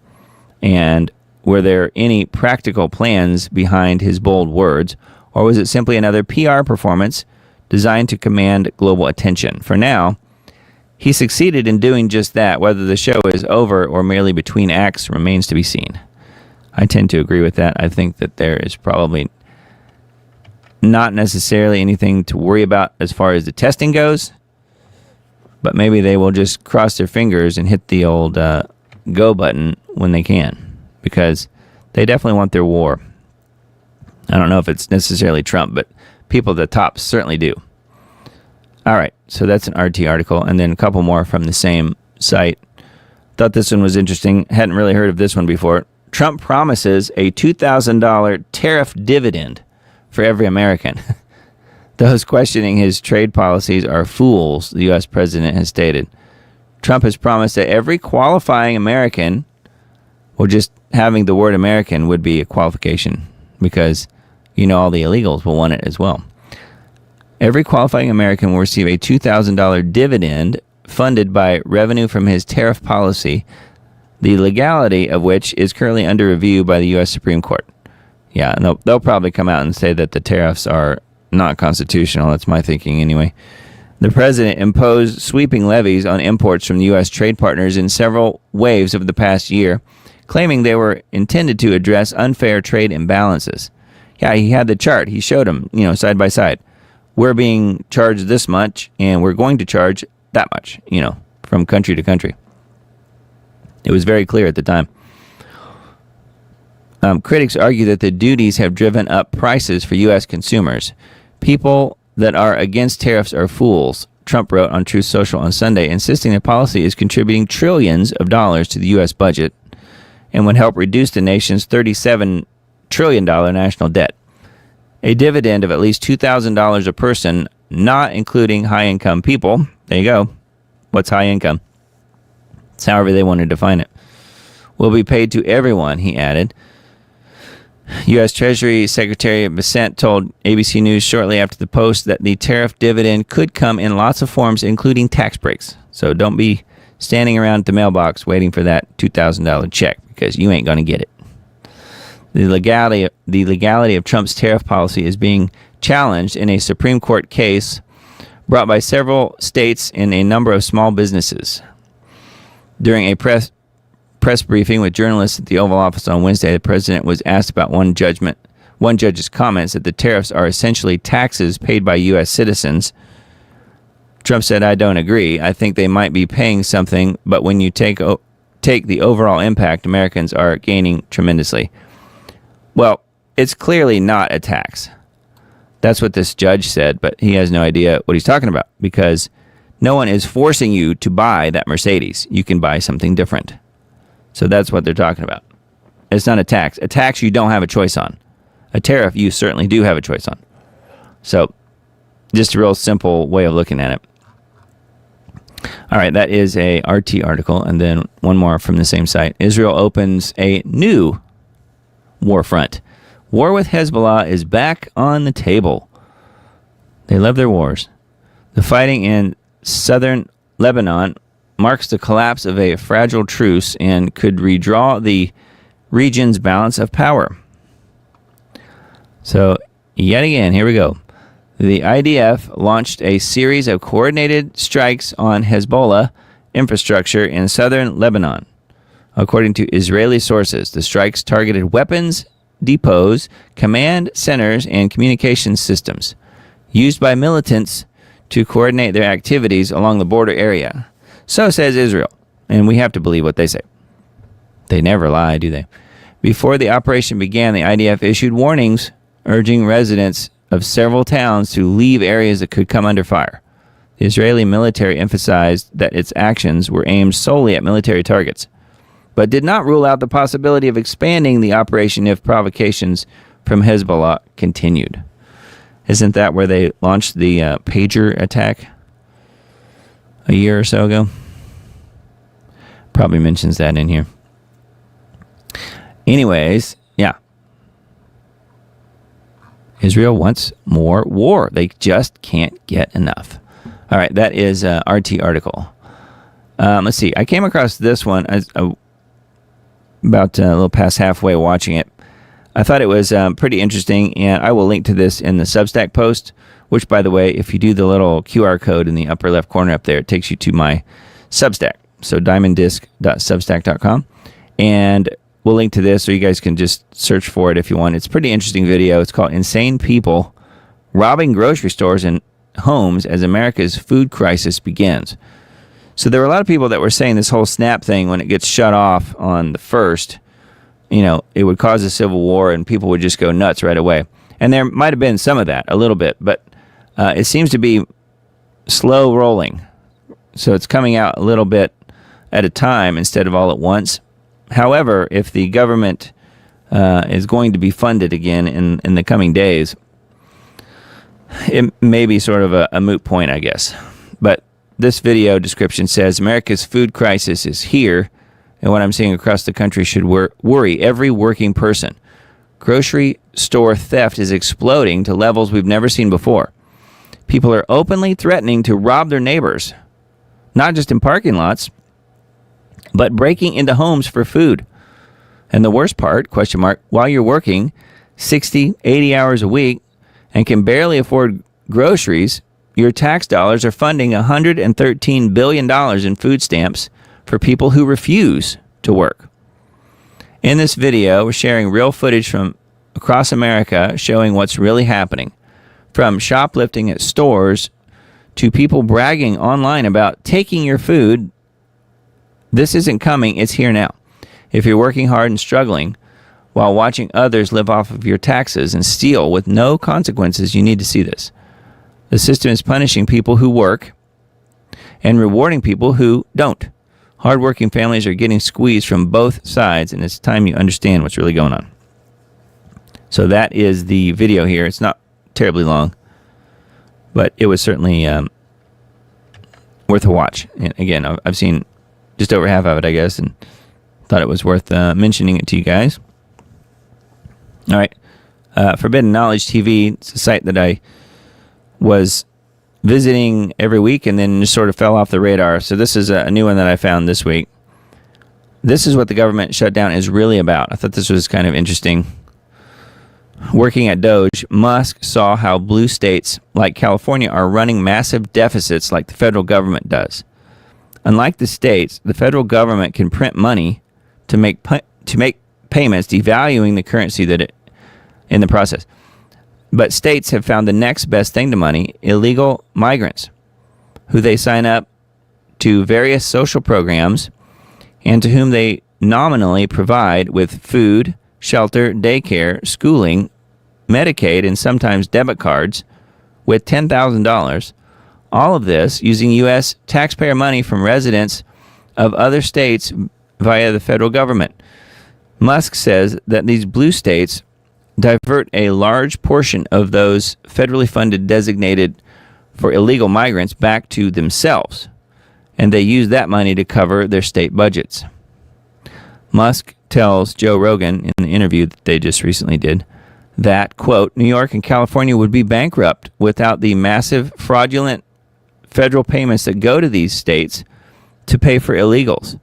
And were there any practical plans behind his bold words, or was it simply another PR performance designed to command global attention? For now, he succeeded in doing just that. Whether the show is over or merely between acts remains to be seen. I tend to agree with that. I think that there is probably not necessarily anything to worry about as far as the testing goes, but maybe they will just cross their fingers and hit the old go button when they can, because they definitely want their war. I don't know if it's necessarily Trump, but people at the top certainly do. All right, so that's an RT article, and then a couple more from the same site. Thought this one was interesting. Hadn't really heard of this one before. Trump promises a $2,000 tariff dividend for every American. Those questioning his trade policies are fools, the U.S. president has stated. Trump has promised that every qualifying American, well, just having the word American would be a qualification, because all the illegals will want it as well. Every qualifying American will receive a $2,000 dividend funded by revenue from his tariff policy, the legality of which is currently under review by the U.S. Supreme Court. Yeah, and they'll probably come out and say that the tariffs are not constitutional. That's my thinking anyway. The president imposed sweeping levies on imports from the U.S. trade partners in several waves over the past year, claiming they were intended to address unfair trade imbalances. Yeah, he had the chart. He showed them, side by side. We're being charged this much, and we're going to charge that much, from country to country. It was very clear at the time. Critics argue that the duties have driven up prices for U.S. consumers. People that are against tariffs are fools, Trump wrote on Truth Social on Sunday, insisting the policy is contributing trillions of dollars to the U.S. budget and would help reduce the nation's $37 trillion national debt. A dividend of at least $2,000 a person, not including high-income people. There you go. What's high income? It's however they want to define it. Will be paid to everyone, he added. U.S. Treasury Secretary Bessent told ABC News shortly after the post that the tariff dividend could come in lots of forms, including tax breaks. So don't be standing around at the mailbox waiting for that $2,000 check, because you ain't going to get it. The legality of Trump's tariff policy is being challenged in a Supreme Court case brought by several states and a number of small businesses. During a press briefing with journalists at the Oval Office on Wednesday, the president was asked about one judge's comments that the tariffs are essentially taxes paid by U.S. citizens. Trump said, "I don't agree. I think they might be paying something, but when you take the overall impact, Americans are gaining tremendously." Well, it's clearly not a tax. That's what this judge said, but he has no idea what he's talking about, because no one is forcing you to buy that Mercedes. You can buy something different. So that's what they're talking about. It's not a tax. A tax you don't have a choice on. A tariff you certainly do have a choice on. So just a real simple way of looking at it. All right, that is a RT article, and then one more from the same site. Israel opens a new war front. War with Hezbollah is back on the table. They love their wars. The fighting in southern Lebanon marks the collapse of a fragile truce and could redraw the region's balance of power. So, yet again, here we go. The IDF launched a series of coordinated strikes on Hezbollah infrastructure in southern Lebanon. According to Israeli sources, the strikes targeted weapons depots, command centers, and communication systems used by militants to coordinate their activities along the border area. So says Israel, and we have to believe what they say. They never lie, do they? Before the operation began, the IDF issued warnings urging residents of several towns to leave areas that could come under fire. The Israeli military emphasized that its actions were aimed solely at military targets, but did not rule out the possibility of expanding the operation if provocations from Hezbollah continued. Isn't that where they launched the pager attack a year or so ago? Probably mentions that in here. Anyways, yeah. Israel wants more war. They just can't get enough. All right, that is a RT article. Let's see. I came across this one about a little past halfway watching it. I thought it was pretty interesting, and I will link to this in the Substack post, which, by the way, if you do the little QR code in the upper left corner up there, it takes you to my Substack. So diamonddisc.substack.com. And we'll link to this so you guys can just search for it if you want. It's a pretty interesting video. It's called Insane People Robbing Grocery Stores and Homes as America's Food Crisis Begins. So there were a lot of people that were saying this whole SNAP thing, when it gets shut off on the 1st, it would cause a civil war and people would just go nuts right away. And there might have been some of that, a little bit, but it seems to be slow rolling. So it's coming out a little bit at a time instead of all at once. However, if the government is going to be funded again in the coming days, it may be sort of a moot point, I guess. But this video description says America's food crisis is here, and what I'm seeing across the country should worry every working person. Grocery store theft is exploding to levels we've never seen before. People are openly threatening to rob their neighbors, not just in parking lots, but breaking into homes for food. And the worst part, while you're working 60, 80 hours a week and can barely afford groceries, your tax dollars are funding $113 billion in food stamps for people who refuse to work. In this video, we're sharing real footage from across America showing what's really happening. From shoplifting at stores to people bragging online about taking your food. This isn't coming, it's here now. If you're working hard and struggling while watching others live off of your taxes and steal with no consequences, you need to see this. The system is punishing people who work and rewarding people who don't. Hardworking families are getting squeezed from both sides, and it's time you understand what's really going on. So that is the video here. It's not terribly long, but it was certainly worth a watch. And again, I've seen just over half of it, I guess, and thought it was worth mentioning it to you guys. All right. Forbidden Knowledge TV, it's a site that I was visiting every week and then just sort of fell off the radar. So this is a new one that I found this week. This is what the government shutdown is really about. I thought this was kind of interesting. Working at Doge, Musk saw how blue states like California are running massive deficits like the federal government does. Unlike the states, the federal government can print money to make payments, devaluing the currency in the process. But states have found the next best thing to money: illegal migrants, who they sign up to various social programs and to whom they nominally provide with food, shelter, daycare, schooling, Medicaid, and sometimes debit cards with $10,000. All of this using U.S. taxpayer money from residents of other states via the federal government. Musk says that these blue states divert a large portion of those federally funded designated for illegal migrants back to themselves, and they use that money to cover their state budgets. Musk tells Joe Rogan in the interview that they just recently did that, quote, New York and California would be bankrupt without the massive fraudulent federal payments that go to these states to pay for illegals,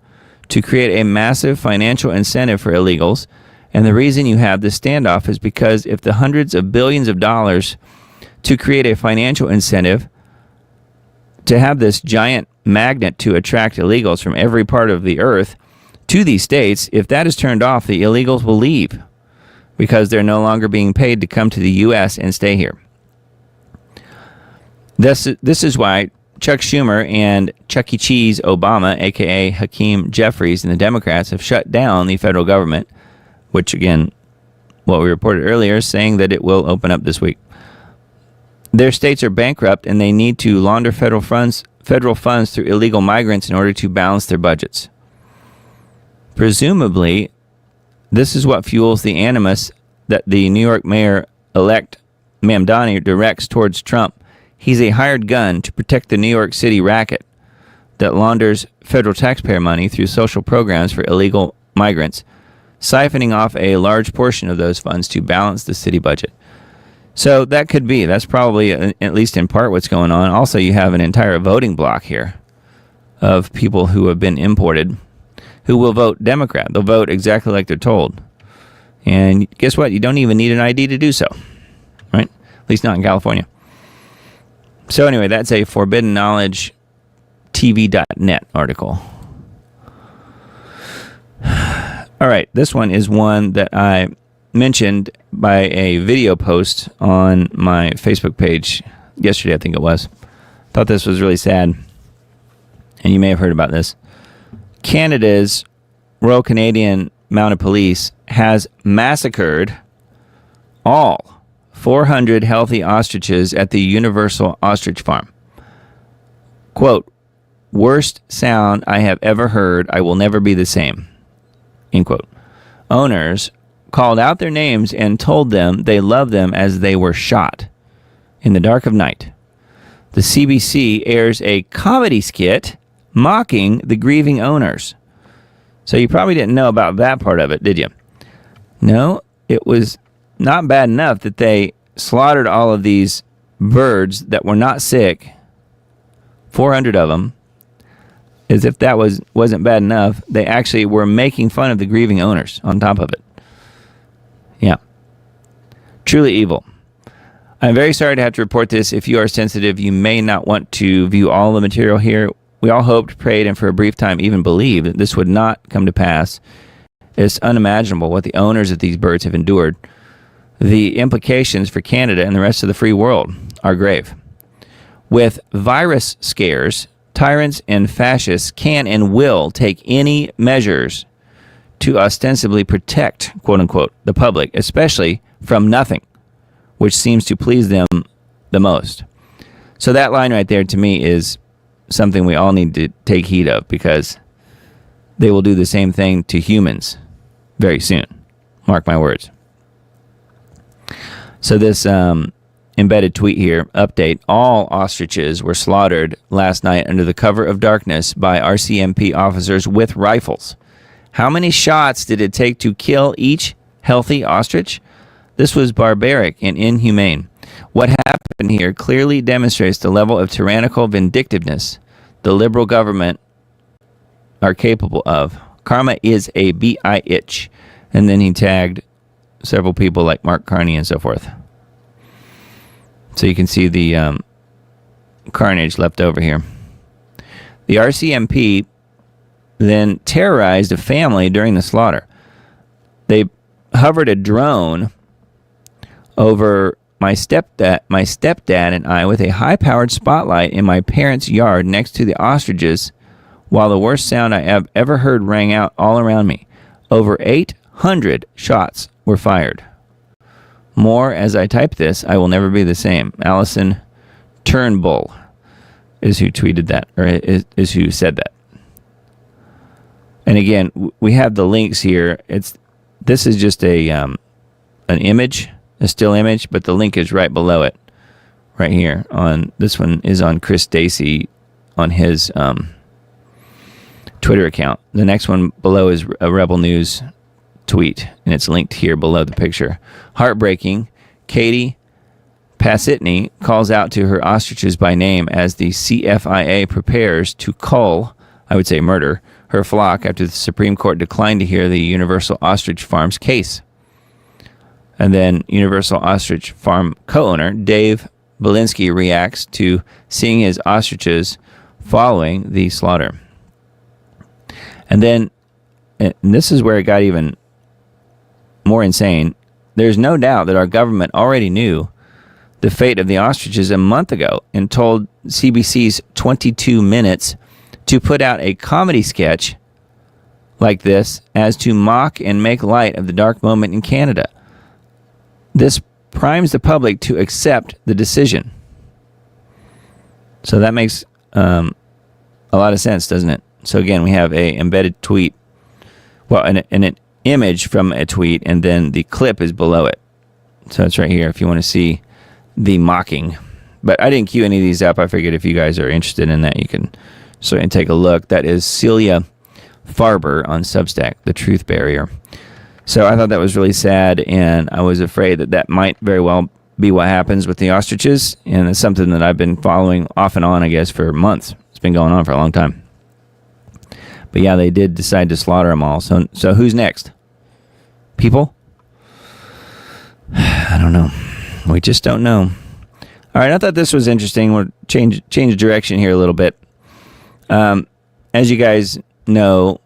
to create a massive financial incentive for illegals. And the reason you have this standoff is because if the hundreds of billions of dollars to create a financial incentive to have this giant magnet to attract illegals from every part of the earth to these states, if that is turned off, the illegals will leave because they're no longer being paid to come to the U.S. and stay here. This is why Chuck Schumer and Chuck E. Cheese Obama, a.k.a. Hakeem Jeffries, and the Democrats have shut down the federal government, which, again, what we reported earlier, is saying that it will open up this week. Their states are bankrupt, and they need to launder federal funds through illegal migrants in order to balance their budgets. Presumably, this is what fuels the animus that the New York mayor-elect Mamdani directs towards Trump. He's a hired gun to protect the New York City racket that launders federal taxpayer money through social programs for illegal migrants, siphoning off a large portion of those funds to balance the city budget. So that could be. That's probably, at least in part, what's going on. Also, you have an entire voting block here of people who have been imported who will vote Democrat. They'll vote exactly like they're told. And guess what? You don't even need an ID to do so, right? At least not in California. So anyway, that's a Forbidden Knowledge TV.net article. All right, this one is one that I mentioned by a video post on my Facebook page yesterday, I think it was. Thought this was really sad, and you may have heard about this. Canada's Royal Canadian Mounted Police has massacred all 400 healthy ostriches at the Universal Ostrich Farm. Quote, worst sound I have ever heard. I will never be the same. End quote. Owners called out their names and told them they loved them as they were shot in the dark of night. The CBC airs a comedy skit mocking the grieving owners. So you probably didn't know about that part of it, did you? No, it was not bad enough that they slaughtered all of these birds that were not sick, 400 of them. As if that wasn't bad enough, they actually were making fun of the grieving owners on top of it. Yeah. Truly evil. I'm very sorry to have to report this. If you are sensitive, you may not want to view all the material here. We all hoped, prayed, and for a brief time even believed that this would not come to pass. It's unimaginable what the owners of these birds have endured. The implications for Canada and the rest of the free world are grave. With virus scares, tyrants and fascists can and will take any measures to ostensibly protect, quote unquote, the public, especially from nothing, which seems to please them the most. So that line right there to me is something we all need to take heed of, because they will do the same thing to humans very soon. Mark my words. So this embedded tweet here, update, all ostriches were slaughtered last night under the cover of darkness by RCMP officers with rifles. How many shots did it take to kill each healthy ostrich? This was barbaric and inhumane. What happened here clearly demonstrates the level of tyrannical vindictiveness the liberal government are capable of. Karma is a bitch. And then he tagged several people like Mark Carney and so forth. So you can see the carnage left over here. The RCMP then terrorized a family during the slaughter. They hovered a drone over my stepdad and I with a high-powered spotlight in my parents' yard next to the ostriches, while the worst sound I have ever heard rang out all around me. Over 800 shots were fired. More as I type this, I will never be the same. Allison Turnbull is who tweeted that, or is who said that. And again, we have the links here. This is just an image, a still image, but the link is right below it, right here. On this one is on Chris Dacey on his Twitter account. The next one below is a Rebel News tweet, and it's linked here below the picture. Heartbreaking. Katie Pasitny calls out to her ostriches by name as the CFIA prepares to cull, I would say murder, her flock after the Supreme Court declined to hear the Universal Ostrich Farm's case. And then Universal Ostrich Farm co-owner Dave Belinsky reacts to seeing his ostriches following the slaughter. And then, and this is where it got even more insane, there's no doubt that our government already knew the fate of the ostriches a month ago and told CBC's 22 Minutes to put out a comedy sketch like this as to mock and make light of the dark moment in Canada. This primes the public to accept the decision. So that makes a lot of sense, doesn't it? So again, we have a embedded tweet, well, an image from a tweet, and then the clip is below it. So it's right here if you want to see the mocking. But I didn't queue any of these up. I figured if you guys are interested in that, you can certainly take a look. That is Celia Farber on Substack, The Truth Barrier. So I thought that was really sad, and I was afraid that that might very well be what happens with the ostriches, and it's something that I've been following off and on, I guess, for months. It's been going on for a long time. But yeah, they did decide to slaughter them all. So who's next? People? I don't know. We just don't know. All right, I thought this was interesting. We'll change direction here a little bit. As you guys know,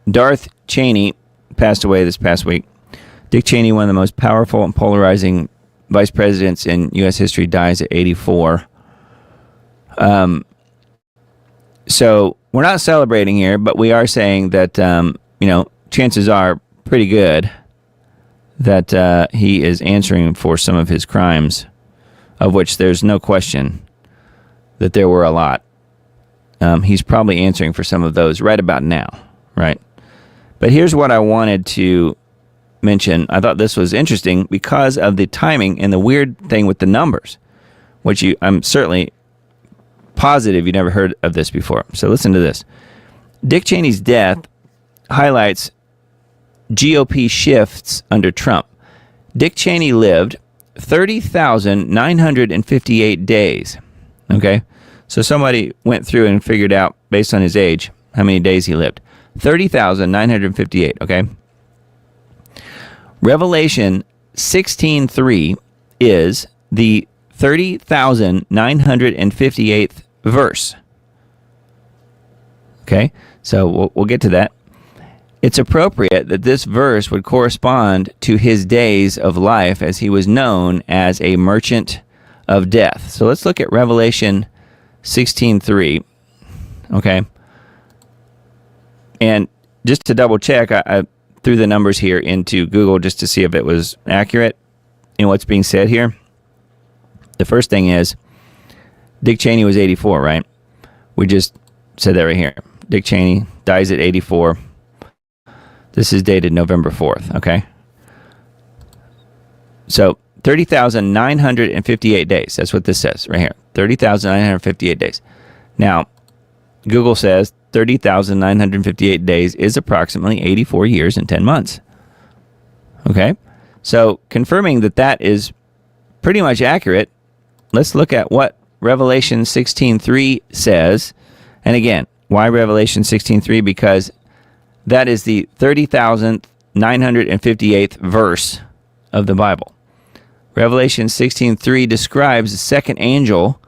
Darth Cheney passed away this past week. Dick Cheney, one of the most powerful and polarizing vice presidents in U.S. history, dies at 84. So we're not celebrating here, but we are saying that, chances are pretty good that he is answering for some of his crimes, of which there's no question that there were a lot. He's probably answering for some of those right about now, right? But here's what I wanted to mention. I thought this was interesting because of the timing and the weird thing with the numbers, which I'm certainly positive you never heard of this before. So listen to this. Dick Cheney's death highlights GOP shifts under Trump. Dick Cheney lived 30,958 days. Okay? So somebody went through and figured out, based on his age, how many days he lived. 30,958, okay? Revelation 16:3 is the 30,958th verse. Okay? So we'll get to that. It's appropriate that this verse would correspond to his days of life as he was known as a merchant of death. So let's look at Revelation 16:3. Okay? And just to double check, I threw the numbers here into Google just to see if it was accurate in what's being said here. The first thing is, Dick Cheney was 84, right? We just said that right here. Dick Cheney dies at 84. This is dated November 4th, okay? So 30,958 days. That's what this says right here. 30,958 days. Now, Google says 30,958 days is approximately 84 years and 10 months. Okay? So, confirming that that is pretty much accurate, let's look at what Revelation 16:3 says. And again, why Revelation 16:3? Because that is the 30,958th verse of the Bible. Revelation 16:3 describes the second angel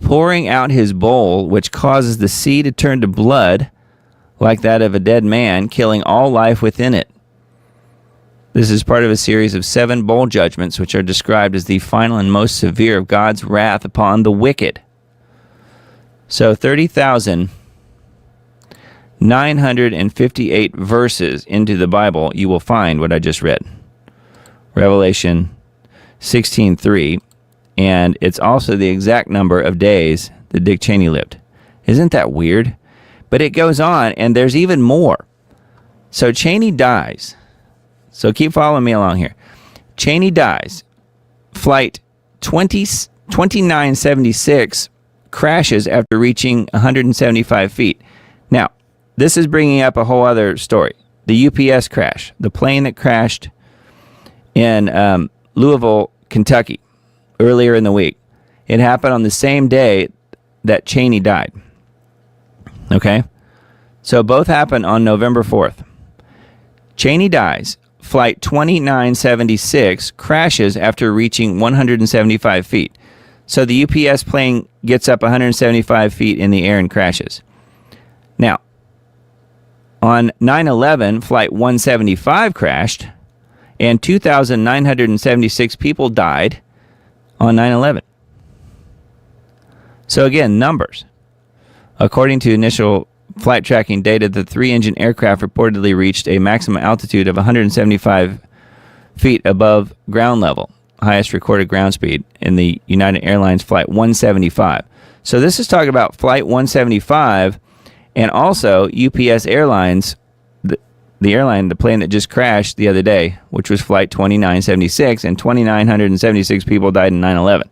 pouring out his bowl, which causes the sea to turn to blood like that of a dead man, killing all life within it. This is part of a series of 7 bowl judgments, which are described as the final and most severe of God's wrath upon the wicked. So 30,958 verses into the Bible, you will find what I just read. Revelation 16:3. And it's also the exact number of days that Dick Cheney lived. Isn't that weird? But it goes on, and there's even more. So Cheney dies. So keep following me along here. Cheney dies. Flight 2976 crashes after reaching 175 feet. Now, this is bringing up a whole other story. The UPS crash. The plane that crashed in Louisville, Kentucky, earlier in the week. It happened on the same day that Cheney died. Okay? So both happened on November 4th. Cheney dies. Flight 2976 crashes after reaching 175 feet. So the UPS plane gets up 175 feet in the air and crashes. Now, on 9/11, Flight 175 crashed, and 2,976 people died on 9/11. So again, numbers. According to initial flight tracking data, the 3-engine aircraft reportedly reached a maximum altitude of 175 feet above ground level, highest recorded ground speed in the United Airlines Flight 175. So this is talking about Flight 175, and also UPS Airlines, the plane that just crashed the other day, which was Flight 2976, and 2,976 people died in 9/11,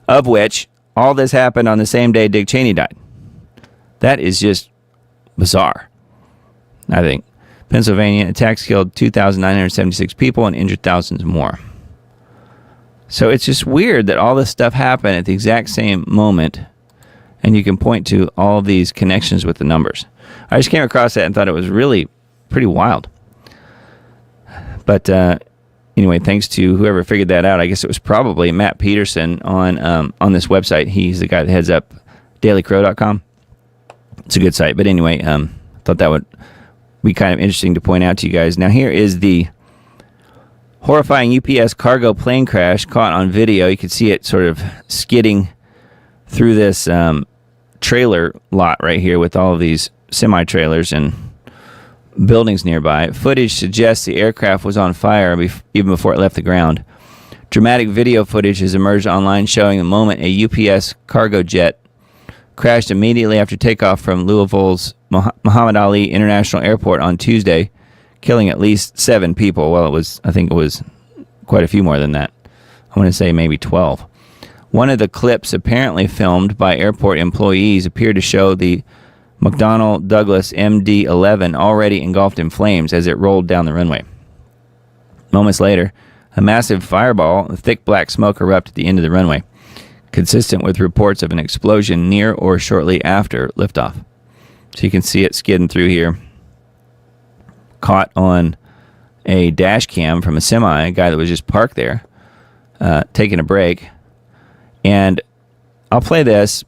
of which all this happened on the same day Dick Cheney died. That is just bizarre, I think. Pennsylvania. Attacks killed 2,976 people and injured thousands more. So it's just weird that all this stuff happened at the exact same moment, and you can point to all of these connections with the numbers. I just came across that and thought it was really pretty wild. But anyway, thanks to whoever figured that out. I guess it was probably Matt Peterson on this website. He's the guy that heads up dailycrow.com. It's a good site. But anyway, thought that would be kind of interesting to point out to you guys. Now, here is the horrifying UPS cargo plane crash caught on video. You can see it sort of skidding through this trailer lot right here with all of these semi-trailers and buildings nearby. Footage suggests the aircraft was on fire even before it left the ground. Dramatic video footage has emerged online showing the moment a UPS cargo jet crashed immediately after takeoff from Louisville's Muhammad Ali International Airport on Tuesday, killing at least 7 people. Well, I think it was quite a few more than that. I want to say maybe 12. One of the clips apparently filmed by airport employees appeared to show the McDonnell Douglas MD-11 already engulfed in flames as it rolled down the runway. Moments later, a massive fireball of thick black smoke erupted at the end of the runway, consistent with reports of an explosion near or shortly after liftoff. So you can see it skidding through here, caught on a dash cam from a semi, a guy that was just parked there, taking a break. And I'll play this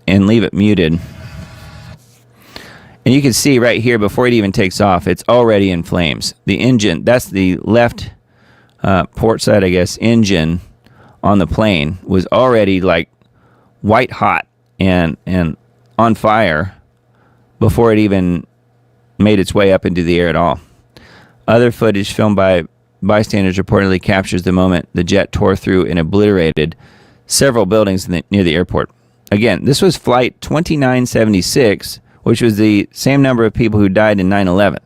and leave it muted. And you can see right here, before it even takes off, it's already in flames. The engine, that's the left port side, I guess, engine on the plane was already like white hot and on fire before it even made its way up into the air at all. Other footage filmed by bystanders reportedly captures the moment the jet tore through and obliterated several buildings near the airport. Again, this was Flight 2976, which was the same number of people who died in 9/11.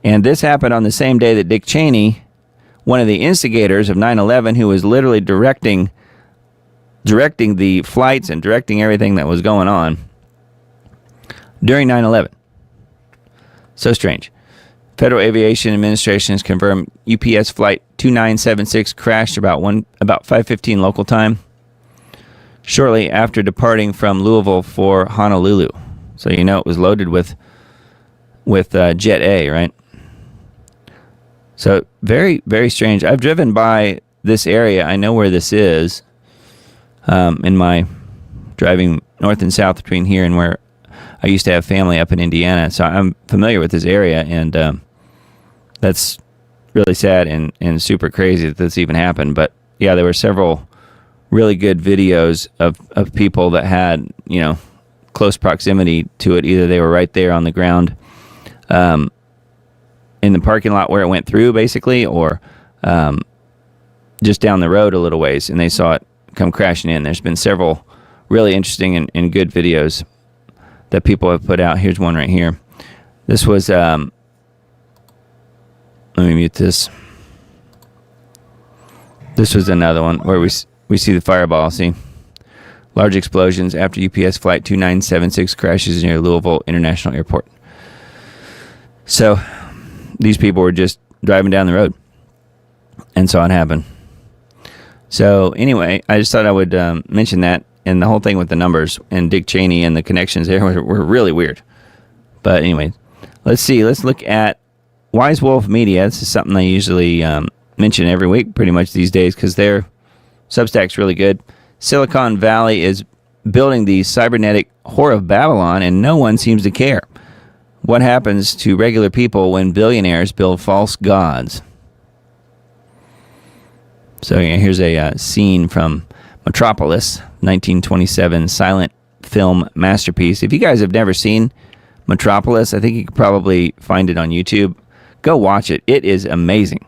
And this happened on the same day that Dick Cheney, one of the instigators of 9/11, who was literally directing the flights and directing everything that was going on during 9/11. So strange. Federal Aviation Administration has confirmed UPS Flight 2976 crashed about 5:15 local time, shortly after departing from Louisville for Honolulu. So you know it was loaded with Jet A, right? So very, very strange. I've driven by this area. I know where this is in my driving north and south between here and where I used to have family up in Indiana. So I'm familiar with this area, and that's really sad and super crazy that this even happened. But yeah, there were several really good videos of people that had, close proximity to it. Either they were right there on the ground in the parking lot where it went through, basically, or just down the road a little ways, and they saw it come crashing in. There's been several really interesting and good videos that people have put out. Here's one right here. This was, let me mute this. This was another one where we see the fireball, see? Large explosions after UPS Flight 2976 crashes near Louisville International Airport. So these people were just driving down the road and saw it happen. So anyway, I just thought I would mention that, and the whole thing with the numbers and Dick Cheney and the connections there were really weird. But anyway, let's see. Let's look at Wise Wolf Media. This is something I usually mention every week pretty much these days because their Substack's really good. Silicon Valley is building the cybernetic whore of Babylon, and no one seems to care. What happens to regular people when billionaires build false gods? So here's a scene from Metropolis, 1927 silent film masterpiece. If you guys have never seen Metropolis, I think you could probably find it on YouTube. Go watch it. It is amazing,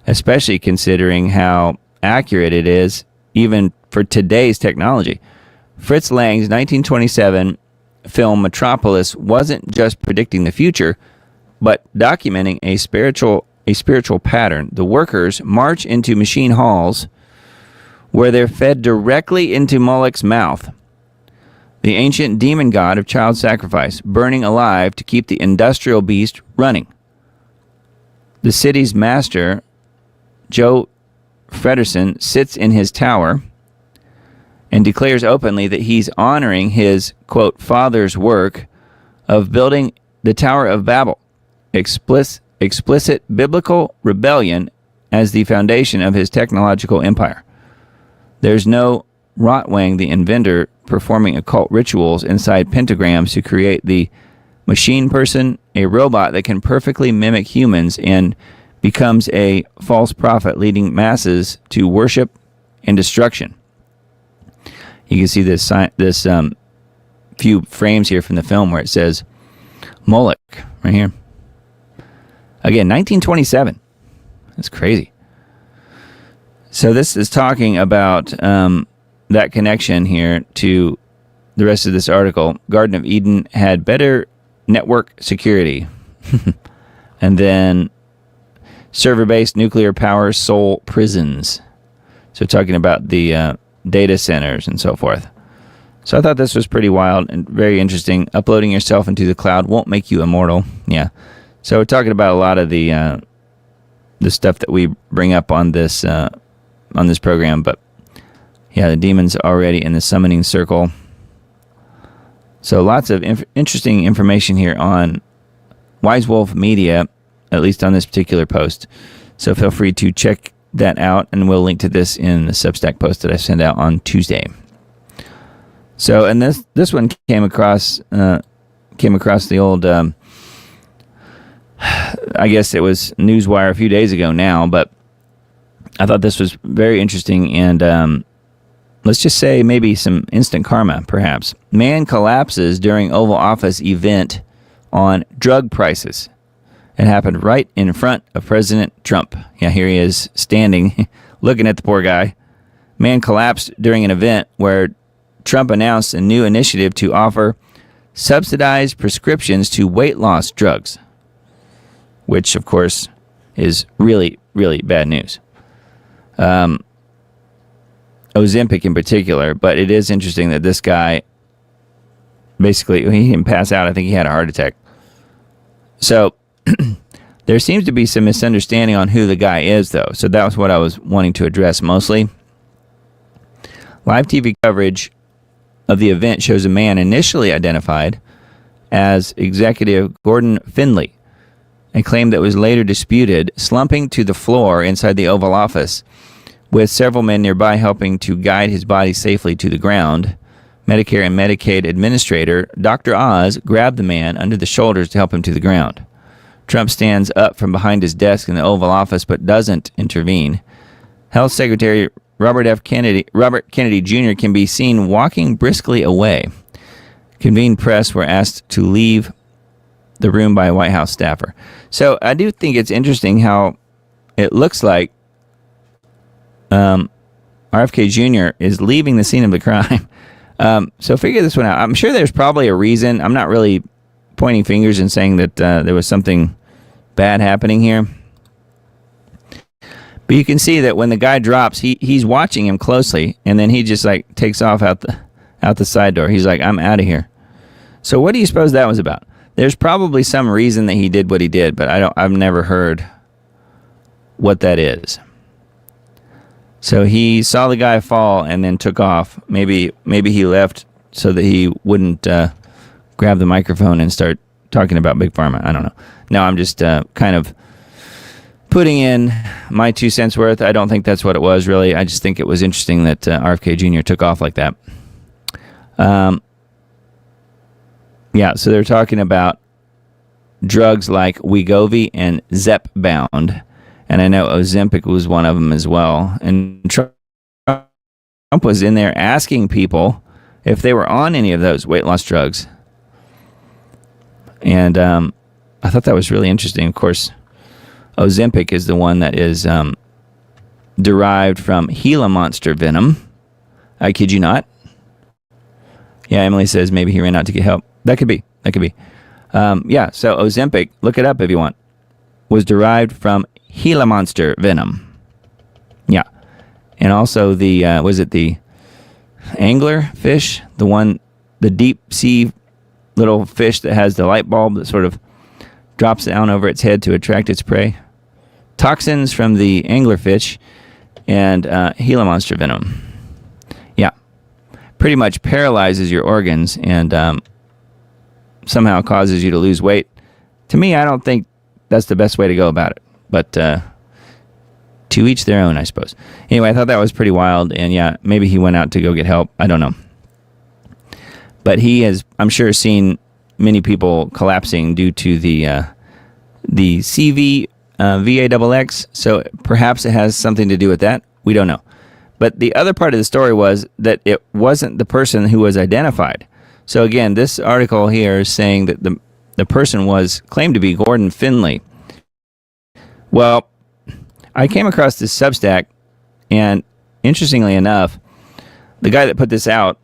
especially considering how accurate it is, even for today's technology. Fritz Lang's 1927 film Metropolis wasn't just predicting the future, but documenting a spiritual pattern. The workers march into machine halls where they're fed directly into Moloch's mouth. the ancient demon god of child sacrifice, burning alive to keep the industrial beast running. The city's master, Joe Fredersen, sits in his tower and declares openly that he's honoring his, quote, father's work of building the Tower of Babel, explicit biblical rebellion as the foundation of his technological empire. There's no Rotwang, the inventor, performing occult rituals inside pentagrams to create the machine person, a robot that can perfectly mimic humans and becomes a false prophet leading masses to worship and destruction. You can see this few frames here from the film where it says Moloch right here. Again, 1927. That's crazy. So this is talking about that connection here to the rest of this article. Garden of Eden had better network security. And then server-based nuclear power Seoul prisons. So talking about the data centers and so forth. So I thought this was pretty wild and very interesting. Uploading yourself into the cloud won't make you immortal. Yeah. So we're talking about a lot of the stuff that we bring up on this program. But yeah, the demon's already in the summoning circle. So lots of interesting information here on Wise Wolf Media, at least on this particular post. So feel free to check that out, and we'll link to this in the Substack post that I send out on Tuesday. So, and this one came across the old, I guess it was Newswire a few days ago now, but I thought this was very interesting, and let's just say maybe some instant karma, perhaps. Man collapses during Oval Office event on drug prices. It happened right in front of President Trump. Yeah, here he is standing, looking at the poor guy. Man collapsed during an event where Trump announced a new initiative to offer subsidized prescriptions to weight loss drugs, which, of course, is really, really bad news. Ozempic in particular, but it is interesting that this guy, basically, he didn't pass out. I think he had a heart attack. So there seems to be some misunderstanding on who the guy is, though. So that was what I was wanting to address mostly. Live TV coverage of the event shows a man initially identified as Executive Gordon Findlay, a claim that was later disputed, slumping to the floor inside the Oval Office, with several men nearby helping to guide his body safely to the ground. Medicare and Medicaid Administrator Dr. Oz grabbed the man under the shoulders to help him to the ground. Trump stands up from behind his desk in the Oval Office but doesn't intervene. Health Secretary Robert Kennedy Jr. can be seen walking briskly away. Convened press were asked to leave the room by a White House staffer. So I do think it's interesting how it looks like RFK Jr. is leaving the scene of the crime. So figure this one out. I'm sure there's probably a reason. I'm not really pointing fingers and saying that there was something bad happening here. But you can see that when the guy drops, he's watching him closely, and then he just like takes off out the side door. He's like, I'm out of here. So what do you suppose that was about? There's probably some reason that he did what he did, but I've never heard what that is. So he saw the guy fall and then took off. Maybe he left so that he wouldn't grab the microphone and start talking about Big Pharma. I don't know. No, I'm just kind of putting in my 2 cents worth. I don't think that's what it was, really. I just think it was interesting that RFK Jr. took off like that. Yeah, so they're talking about drugs like Wegovy and Zepbound. And I know Ozempic was one of them as well. And Trump was in there asking people if they were on any of those weight loss drugs. And I thought that was really interesting. Of course, Ozempic is the one that is derived from Gila monster venom. I kid you not. Yeah, Emily says maybe he ran out to get help. That could be. Yeah, so Ozempic, look it up if you want, was derived from Gila monster venom. Yeah. And also the, was it the angler fish? The one the deep sea little fish that has the light bulb that sort of drops down over its head to attract its prey. Toxins from the anglerfish and Gila monster venom. Yeah, pretty much paralyzes your organs and somehow causes you to lose weight. To me, I don't think that's the best way to go about it. But to each their own, I suppose. Anyway, I thought that was pretty wild. And yeah, maybe he went out to go get help. I don't know. But he has, I'm sure, seen many people collapsing due to the CV VAXX. So perhaps it has something to do with that. We don't know. But the other part of the story was that it wasn't the person who was identified. So again, this article here is saying that the person was claimed to be Gordon Finley. Well, I came across this Substack, and interestingly enough, the guy that put this out,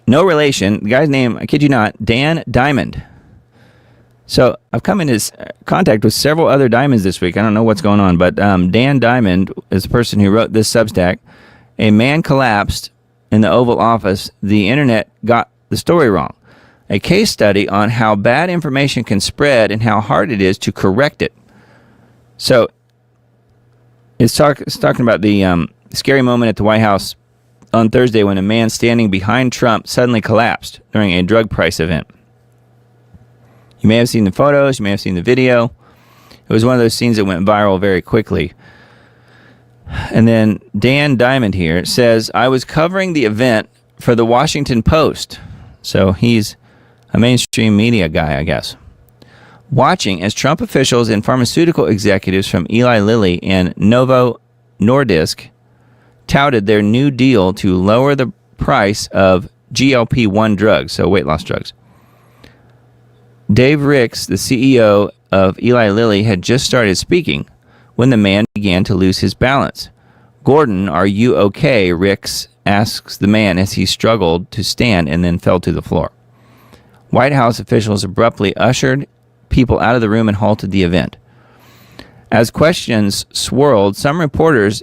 no relation, the guy's name, I kid you not, Dan Diamond. So I've come into contact with several other Diamonds this week. I don't know what's going on, but Dan Diamond is the person who wrote this Substack. A man collapsed in the Oval Office. The internet got the story wrong. A case study on how bad information can spread and how hard it is to correct it. So it's talking about the scary moment at the White House on Thursday when a man standing behind Trump suddenly collapsed during a drug price event. You may have seen the photos, you may have seen the video. It was one of those scenes that went viral very quickly. And then Dan Diamond here says, I was covering the event for the Washington Post. So he's a mainstream media guy, I guess. Watching as Trump officials and pharmaceutical executives from Eli Lilly and Novo Nordisk touted their new deal to lower the price of GLP-1 drugs, so weight loss drugs. Dave Ricks, the CEO of Eli Lilly, had just started speaking when the man began to lose his balance. Gordon, are you okay? Ricks asks the man as he struggled to stand and then fell to the floor. White House officials abruptly ushered people out of the room and halted the event. As questions swirled, some reporters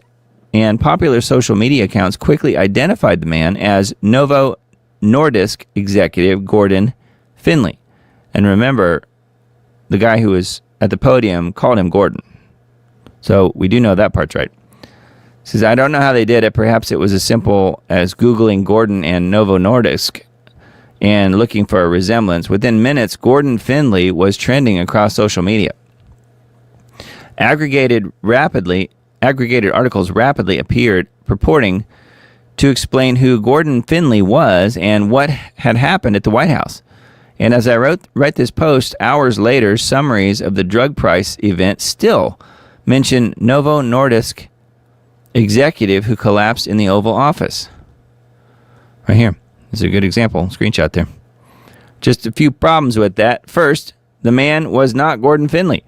and popular social media accounts quickly identified the man as Novo Nordisk executive Gordon Finley. And remember, the guy who was at the podium called him Gordon. So we do know that part's right. Says, I don't know how they did it. Perhaps it was as simple as Googling Gordon and Novo Nordisk and looking for a resemblance. Within minutes, Gordon Finley was trending across social media. Aggregated articles rapidly appeared purporting to explain who Gordon Finley was and what had happened at the White House. And as I write this post, hours later, summaries of the drug price event still mention Novo Nordisk executive who collapsed in the Oval Office. Right here. This is a good example. Screenshot there. Just a few problems with that. First, the man was not Gordon Finley,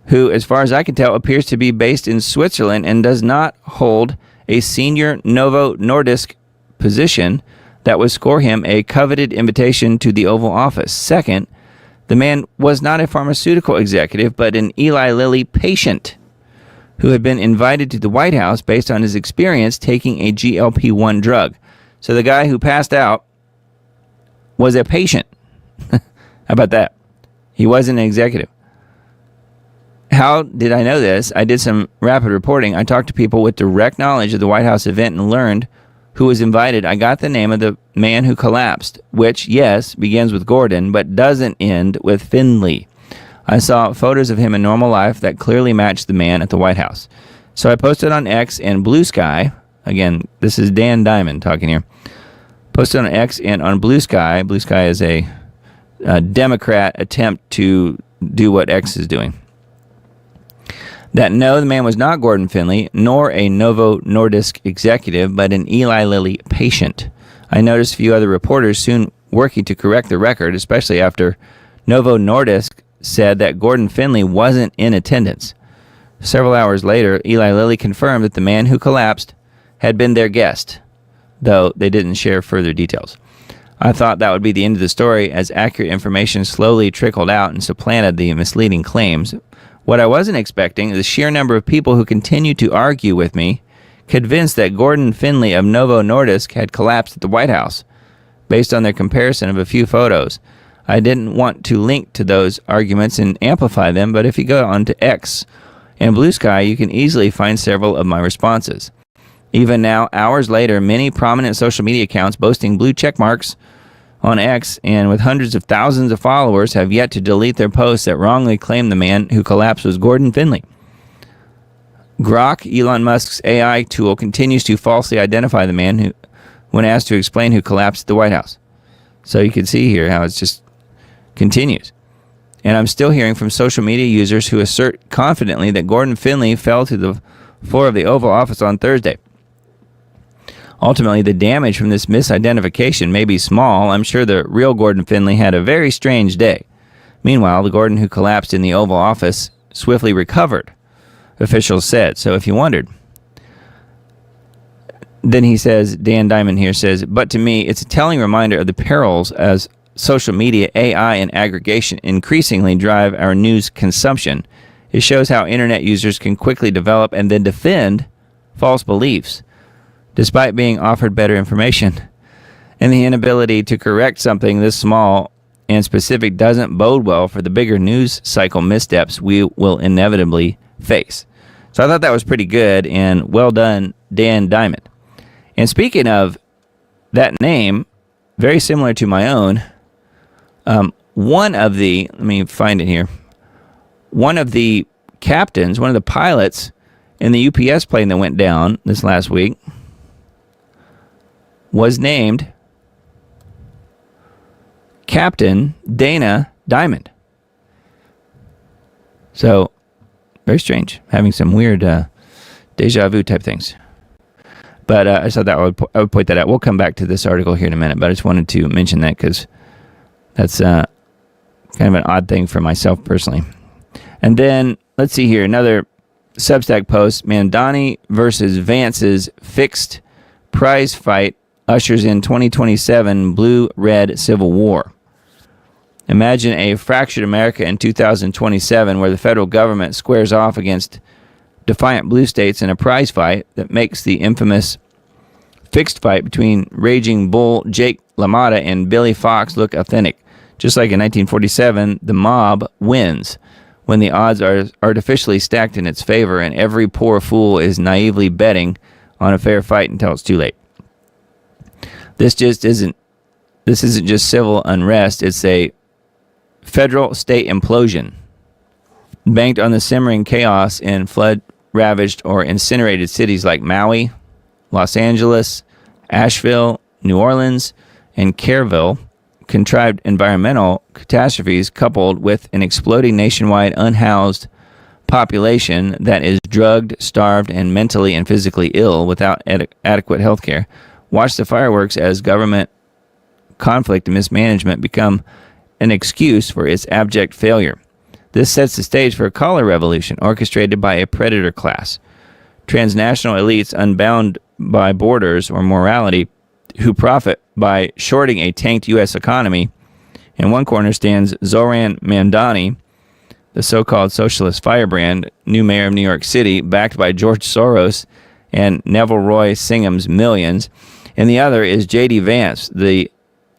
who, as far as I can tell, appears to be based in Switzerland and does not hold a senior Novo Nordisk position that would score him a coveted invitation to the Oval Office. Second, the man was not a pharmaceutical executive, but an Eli Lilly patient who had been invited to the White House based on his experience taking a GLP-1 drug. So the guy who passed out was a patient. How about that? He wasn't an executive. How did I know this? I did some rapid reporting. I talked to people with direct knowledge of the White House event and learned who was invited. I got the name of the man who collapsed, which, yes, begins with Gordon, but doesn't end with Finley. I saw photos of him in normal life that clearly matched the man at the White House. So I posted on X and Blue Sky. Again, this is Dan Diamond talking here. Posted on X and on Blue Sky. Blue Sky is a Democrat attempt to do what X is doing. That no, the man was not Gordon Finley, nor a Novo Nordisk executive, but an Eli Lilly patient. I noticed a few other reporters soon working to correct the record, especially after Novo Nordisk said that Gordon Finley wasn't in attendance. Several hours later, Eli Lilly confirmed that the man who collapsed had been their guest, though they didn't share further details. I thought that would be the end of the story as accurate information slowly trickled out and supplanted the misleading claims. What I wasn't expecting is the sheer number of people who continued to argue with me, convinced that Gordon Finley of Novo Nordisk had collapsed at the White House. based on their comparison of a few photos. I didn't want to link to those arguments and amplify them, but if you go on to X and Blue Sky, you can easily find several of my responses. Even now, hours later, many prominent social media accounts boasting blue check marks on X and with hundreds of thousands of followers have yet to delete their posts that wrongly claim the man who collapsed was Gordon Findlay. Grok, Elon Musk's AI tool, continues to falsely identify the man who, when asked to explain who collapsed at the White House. So you can see here how it just continues. And I'm still hearing from social media users who assert confidently that Gordon Findlay fell to the floor of the Oval Office on Thursday. Ultimately, the damage from this misidentification may be small. I'm sure the real Gordon Findlay had a very strange day. Meanwhile, the Gordon who collapsed in the Oval Office swiftly recovered, officials said. So if you wondered. Then he says, Dan Diamond here says, but to me, it's a telling reminder of the perils as social media, AI, and aggregation increasingly drive our news consumption. It shows how internet users can quickly develop and then defend false beliefs, despite being offered better information. And the inability to correct something this small and specific doesn't bode well for the bigger news cycle missteps we will inevitably face. So I thought that was pretty good, and well done, Dan Diamond. And speaking of that name, very similar to my own, let me find it here. One of the captains, one of the pilots in the UPS plane that went down this last week was named Captain Dana Diamond. So, very strange. Having some weird deja vu type things. But I thought that I would point that out. We'll come back to this article here in a minute, but I just wanted to mention that because that's kind of an odd thing for myself personally. And then, let's see here, another Substack post. Mamdani versus Vance's fixed prize fight ushers in 2027 blue-red civil war. Imagine a fractured America in 2027 where the federal government squares off against defiant blue states in a prize fight that makes the infamous fixed fight between Raging Bull Jake LaMotta and Billy Fox look authentic. Just like in 1947, the mob wins when the odds are artificially stacked in its favor and every poor fool is naively betting on a fair fight until it's too late. This isn't just civil unrest, it's a federal state implosion banked on the simmering chaos in flood-ravaged or incinerated cities like Maui, Los Angeles, Asheville, New Orleans, and Kerrville. Contrived environmental catastrophes coupled with an exploding nationwide unhoused population that is drugged, starved, and mentally and physically ill without adequate health care. Watch the fireworks as government conflict and mismanagement become an excuse for its abject failure. This sets the stage for a color revolution orchestrated by a predator class. Transnational elites unbound by borders or morality who profit by shorting a tanked U.S. economy. In one corner stands Zoran Mamdani, the so-called socialist firebrand, new mayor of New York City, backed by George Soros and Neville Roy Singham's millions. And the other is J.D. Vance, the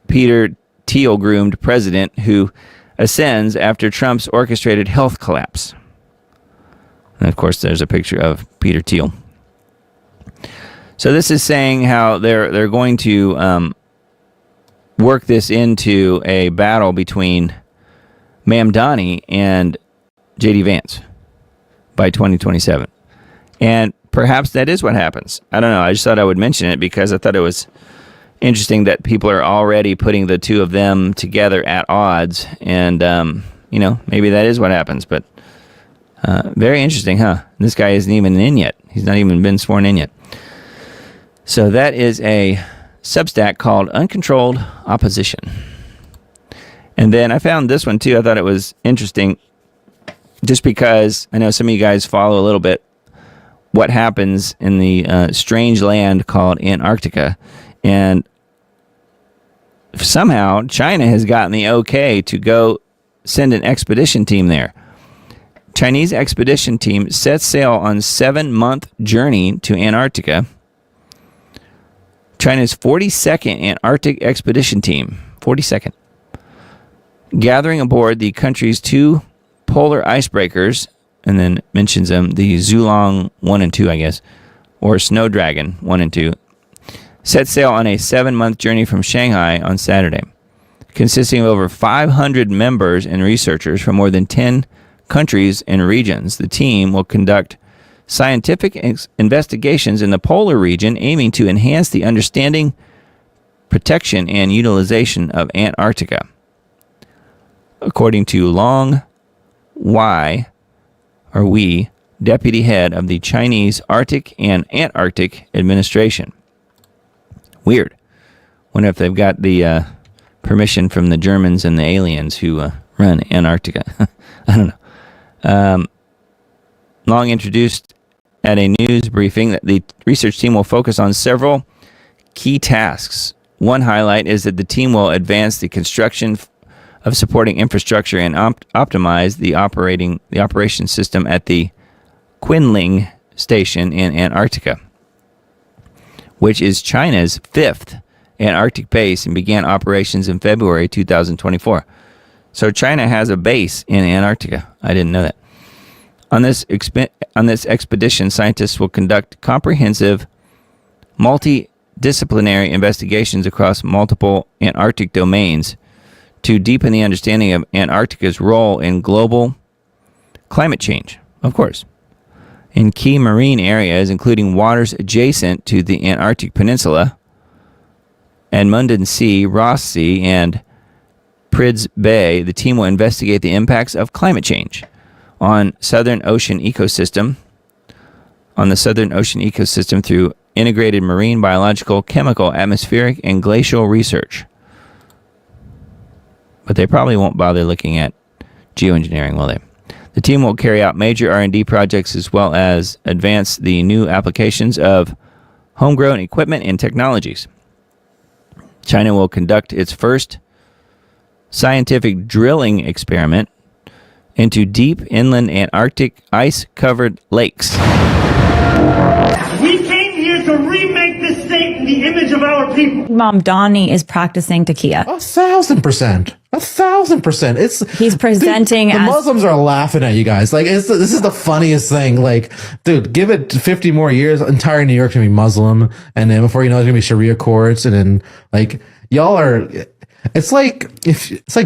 Peter Thiel-groomed president who ascends after Trump's orchestrated health collapse. And of course, there's a picture of Peter Thiel. So this is saying how they're going to work this into a battle between Mamdani and J.D. Vance by 2027. And perhaps that is what happens. I don't know. I just thought I would mention it because I thought it was interesting that people are already putting the two of them together at odds. And, maybe that is what happens. But very interesting, huh? This guy isn't even in yet. He's not even been sworn in yet. So that is a Substack called Uncontrolled Opposition. And then I found this one too. I thought it was interesting just because I know some of you guys follow a little bit what happens in the strange land called Antarctica. And somehow China has gotten the okay to go send an expedition team there. Chinese expedition team sets sail on 7-month journey to Antarctica China's 42nd Antarctic expedition team, 42nd, gathering aboard the country's 2 polar icebreakers, and then mentions them, the Zhulong 1 and 2, I guess, or Snow Dragon 1 and 2, set sail on a 7-month journey from Shanghai on Saturday. Consisting of over 500 members and researchers from more than 10 countries and regions, the team will conduct scientific investigations in the polar region, aiming to enhance the understanding, protection, and utilization of Antarctica. According to Long Wei, deputy head of the Chinese Arctic and Antarctic Administration. Weird. Wonder if they've got the permission from the Germans and the aliens who run Antarctica. I don't know. Long introduced at a news briefing that the research team will focus on several key tasks. One highlight is that the team will advance the construction of supporting infrastructure and optimize the operation system at the Qinling Station in Antarctica, which is China's 5th Antarctic base and began operations in February 2024. So China has a base in Antarctica. I didn't know that. On this expedition, scientists will conduct comprehensive, multidisciplinary investigations across multiple Antarctic domains to deepen the understanding of Antarctica's role in global climate change, of course, in key marine areas, including waters adjacent to the Antarctic Peninsula, Edmundton Sea, Ross Sea, and Prids Bay. The team will investigate the impacts of climate change on the Southern Ocean ecosystem through integrated marine, biological, chemical, atmospheric, and glacial research. But they probably won't bother looking at geoengineering, will they? The team will carry out major R&D projects as well as advance the new applications of homegrown equipment and technologies. China will conduct its first scientific drilling experiment into deep inland Antarctic ice-covered lakes. We came here to remake this state in the image of our people. Mom Donnie is practicing takia. 1,000%. 1,000%. He's presenting the as Muslims are laughing at you guys. Like, this is the funniest thing. Like, dude, give it 50 more years, entire New York's gonna be Muslim, and then before you know, it's gonna be Sharia courts, and then like y'all are. It's like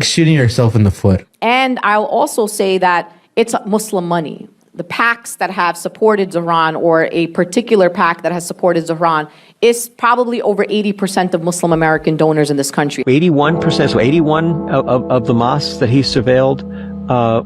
shooting yourself in the foot. And I'll also say that it's Muslim money. The PACs that have supported Iran, or a particular PAC that has supported Iran, is probably over 80% of Muslim American donors in this country. 81%, so 81 of the mosques that he surveilled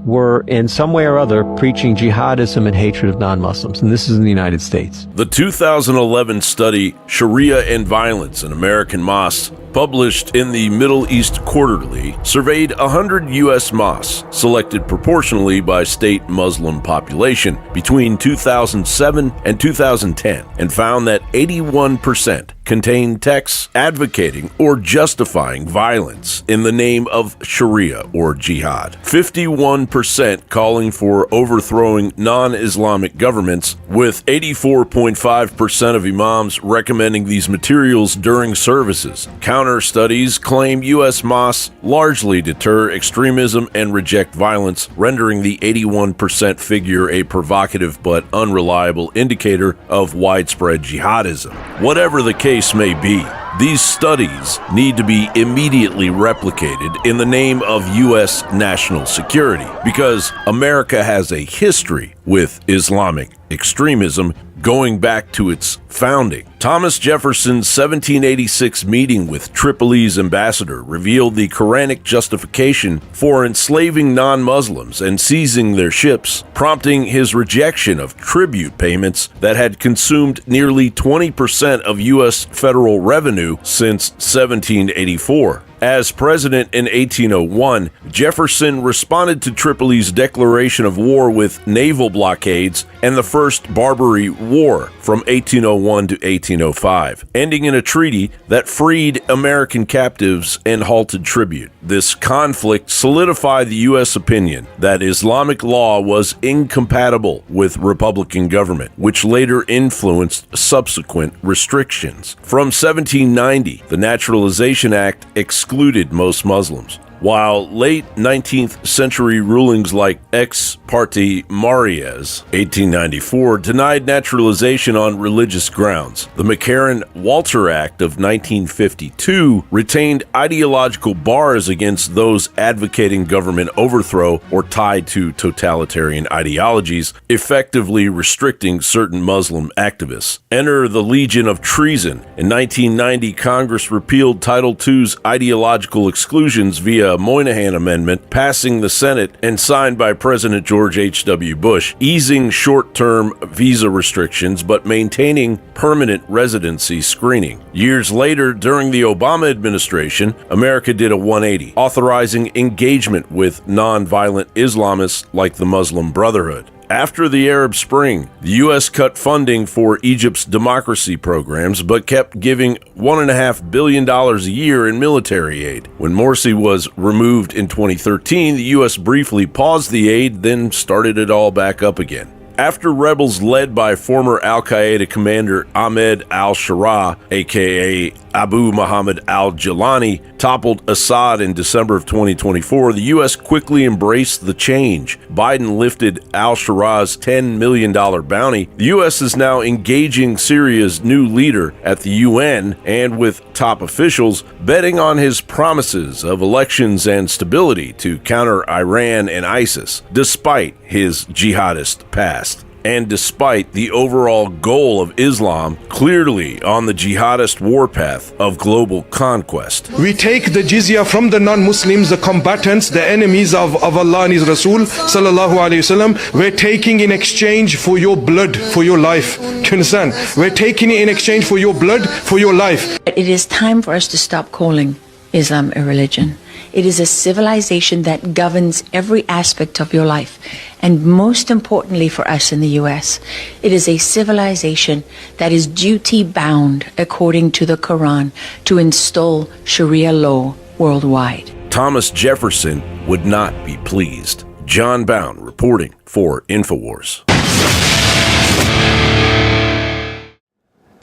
were in some way or other preaching jihadism and hatred of non-Muslims, and this is in the United States. The 2011 study, Sharia and Violence in American Mosques, published in the Middle East Quarterly, surveyed 100 U.S. mosques selected proportionally by state Muslim population between 2007 and 2010, and found that 81% contained texts advocating or justifying violence in the name of Sharia or jihad. 51% calling for overthrowing non-Islamic governments, with 84.5% of imams recommending these materials during services. Counter studies claim U.S. mosques largely deter extremism and reject violence, rendering the 81% figure a provocative but unreliable indicator of widespread jihadism. Whatever the case may be, these studies need to be immediately replicated in the name of U.S. national security, because America has a history with Islamic extremism going back to its founding. Thomas Jefferson's 1786 meeting with Tripoli's ambassador revealed the Quranic justification for enslaving non-Muslims and seizing their ships, prompting his rejection of tribute payments that had consumed nearly 20% of U.S. federal revenue since 1784. As president in 1801, Jefferson responded to Tripoli's declaration of war with naval blockades and the First Barbary War from 1801 to 1805, ending in a treaty that freed American captives and halted tribute. This conflict solidified the U.S. opinion that Islamic law was incompatible with Republican government, which later influenced subsequent restrictions. From 1790, the Naturalization Act excluded most Muslims, while late 19th century rulings like Ex parte Marias, 1894, denied naturalization on religious grounds. The McCarran-Walter Act of 1952 retained ideological bars against those advocating government overthrow or tied to totalitarian ideologies, effectively restricting certain Muslim activists. Enter the Legion of Treason. In 1990, Congress repealed Title II's ideological exclusions via Moynihan Amendment, passing the Senate and signed by President George H.W. Bush, easing short-term visa restrictions but maintaining permanent residency screening. Years later, during the Obama administration, America did a 180, authorizing engagement with non-violent Islamists like the Muslim Brotherhood. After the Arab Spring, the U.S. cut funding for Egypt's democracy programs, but kept giving $1.5 billion a year in military aid. When Morsi was removed in 2013, the U.S. briefly paused the aid, then started it all back up again. After rebels led by former al-Qaeda commander Ahmed al-Sharaa, aka Abu Muhammad al-Jilani, toppled Assad in December of 2024, the U.S. quickly embraced the change. Biden lifted al-Sharaa's $10 million bounty. The U.S. is now engaging Syria's new leader at the UN and with top officials, betting on his promises of elections and stability to counter Iran and ISIS, despite his jihadist past. And despite the overall goal of Islam clearly on the jihadist warpath of global conquest. We take the jizya from the non-Muslims, the combatants, the enemies of Allah and His Rasul, sallallahu alayhi wasallam. We're taking in exchange for your blood, for your life. Do you understand? We're taking it in exchange for your blood, for your life. It is time for us to stop calling Islam a religion. It is a civilization that governs every aspect of your life. And most importantly for us in the U.S., it is a civilization that is duty-bound, according to the Quran, to install Sharia law worldwide. Thomas Jefferson would not be pleased. John Bound reporting for InfoWars.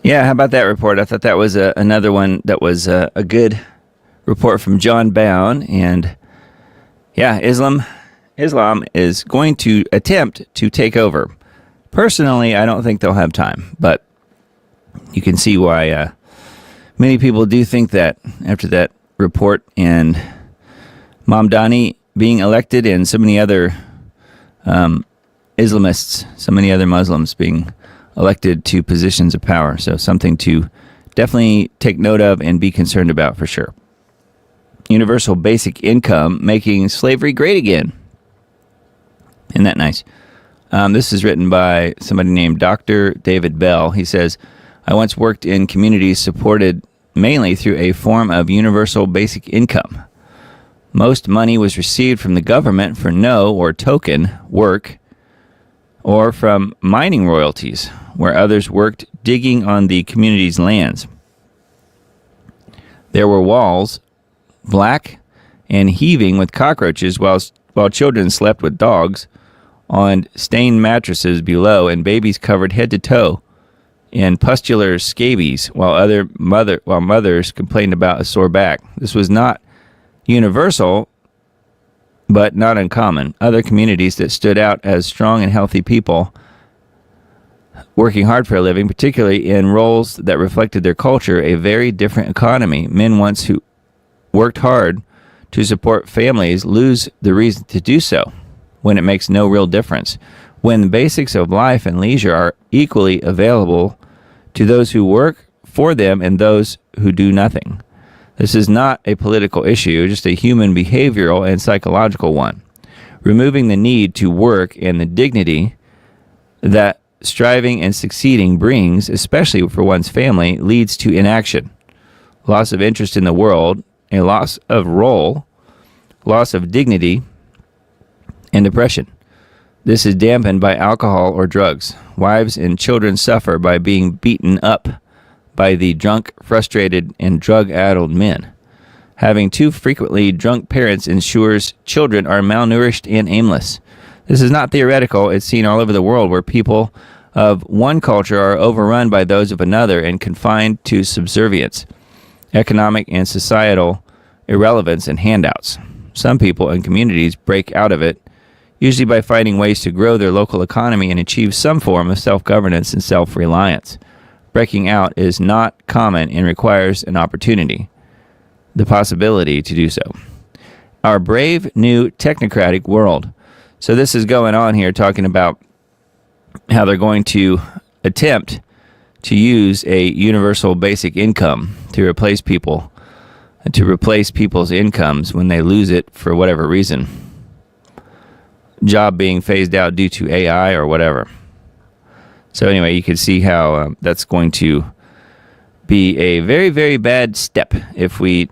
Yeah, how about that report? I thought that was another one that was a good report from John Bound. And yeah, Islam is going to attempt to take over. Personally, I don't think they'll have time, but you can see why many people do think that after that report and Mamdani being elected and so many other Islamists, so many other Muslims being elected to positions of power. So something to definitely take note of and be concerned about for sure. Universal basic income making slavery great again. Isn't that nice? This is written by somebody named Dr. David Bell. He says, I once worked in communities supported mainly through a form of universal basic income. Most money was received from the government for no or token work or from mining royalties, where others worked digging on the community's lands. There were walls black and heaving with cockroaches while children slept with dogs on stained mattresses below and babies covered head to toe in pustular scabies while mothers complained about a sore back. This was not universal, but not uncommon. Other communities that stood out as strong and healthy people working hard for a living, particularly in roles that reflected their culture, a very different economy. Men once who worked hard to support families lose the reason to do so when it makes no real difference. When the basics of life and leisure are equally available to those who work for them and those who do nothing. This is not a political issue, just a human behavioral and psychological one. Removing the need to work and the dignity that striving and succeeding brings, especially for one's family, leads to inaction, loss of interest in the world, a loss of role, loss of dignity, and depression. This is dampened by alcohol or drugs. Wives and children suffer by being beaten up by the drunk, frustrated, and drug-addled men. Having too frequently drunk parents ensures children are malnourished and aimless. This is not theoretical. It's seen all over the world where people of one culture are overrun by those of another and confined to subservience, economic and societal irrelevance, and handouts. Some people and communities break out of it, usually by finding ways to grow their local economy and achieve some form of self-governance and self-reliance. Breaking out is not common and requires an opportunity, the possibility to do so. Our brave new technocratic world. So this is going on here, talking about how they're going to attempt to use a universal basic income to replace people, to replace people's incomes when they lose it for whatever reason. Job being phased out due to AI or whatever. So anyway, you can see how that's going to be a very, very bad step if we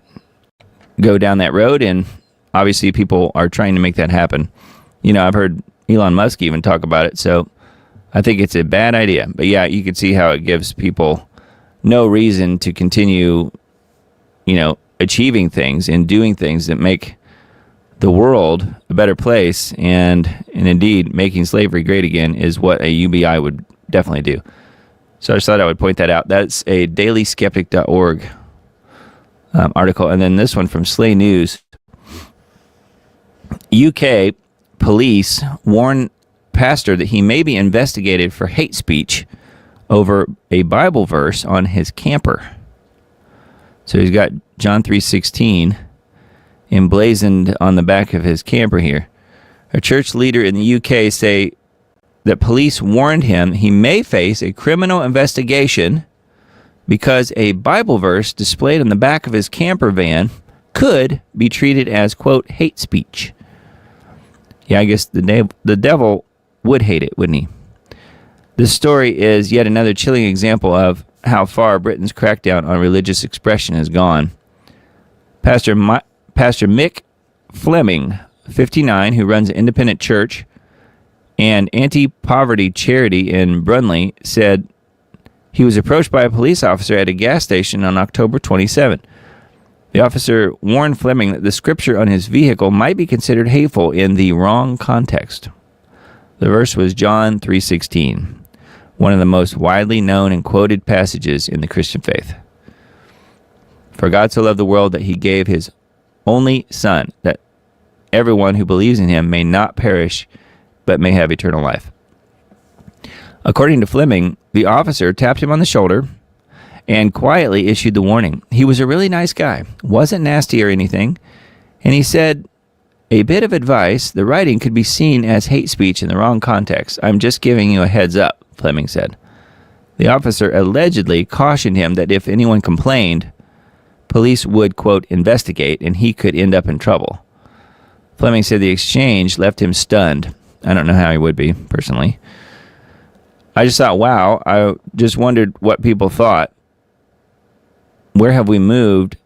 go down that road, and obviously people are trying to make that happen. You know, I've heard Elon Musk even talk about it, so I think it's a bad idea. But yeah, you can see how it gives people no reason to continue, you know, achieving things and doing things that make the world a better place, and indeed making slavery great again is what a UBI would definitely do. So I just thought I would point that out. That's a dailyskeptic.org article. And then this one from Slay News. UK police warn pastor that he may be investigated for hate speech over a Bible verse on his camper. So he's got John 3:16 emblazoned on the back of his camper here. A church leader in the UK say that police warned him he may face a criminal investigation because a Bible verse displayed on the back of his camper van could be treated as, quote, hate speech. Yeah, I guess the devil would hate it, wouldn't he? This story is yet another chilling example of how far Britain's crackdown on religious expression has gone. Pastor Mick Fleming, 59, who runs an independent church and anti-poverty charity in Brunley, said he was approached by a police officer at a gas station on October 27. The officer warned Fleming that the scripture on his vehicle might be considered hateful in the wrong context. The verse was John 3:16, one of the most widely known and quoted passages in the Christian faith. For God so loved the world that he gave his only Son, that everyone who believes in him may not perish, but may have eternal life. According to Fleming, the officer tapped him on the shoulder and quietly issued the warning. He was a really nice guy, wasn't nasty or anything, and he said, a bit of advice, the writing could be seen as hate speech in the wrong context. I'm just giving you a heads up, Fleming said. The officer allegedly cautioned him that if anyone complained, police would, quote, investigate, and he could end up in trouble. Fleming said the exchange left him stunned. I don't know how he would be, personally. I just thought, wow, I just wondered what people thought. Where have we moved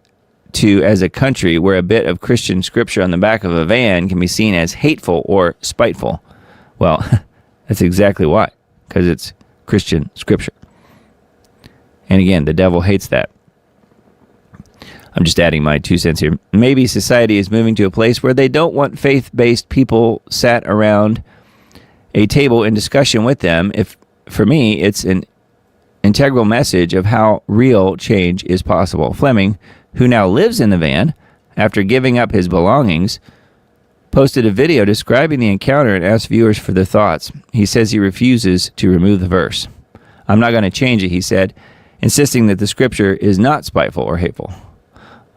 to as a country where a bit of Christian scripture on the back of a van can be seen as hateful or spiteful? Well, that's exactly why, because it's Christian scripture. And again, the devil hates that. I'm just adding my 2 cents here. Maybe society is moving to a place where they don't want faith-based people sat around a table in discussion with them. If, for me, it's an integral message of how real change is possible. Fleming, who now lives in the van after giving up his belongings, posted a video describing the encounter and asked viewers for their thoughts. He says he refuses to remove the verse. I'm not going to change it, he said, insisting that the scripture is not spiteful or hateful.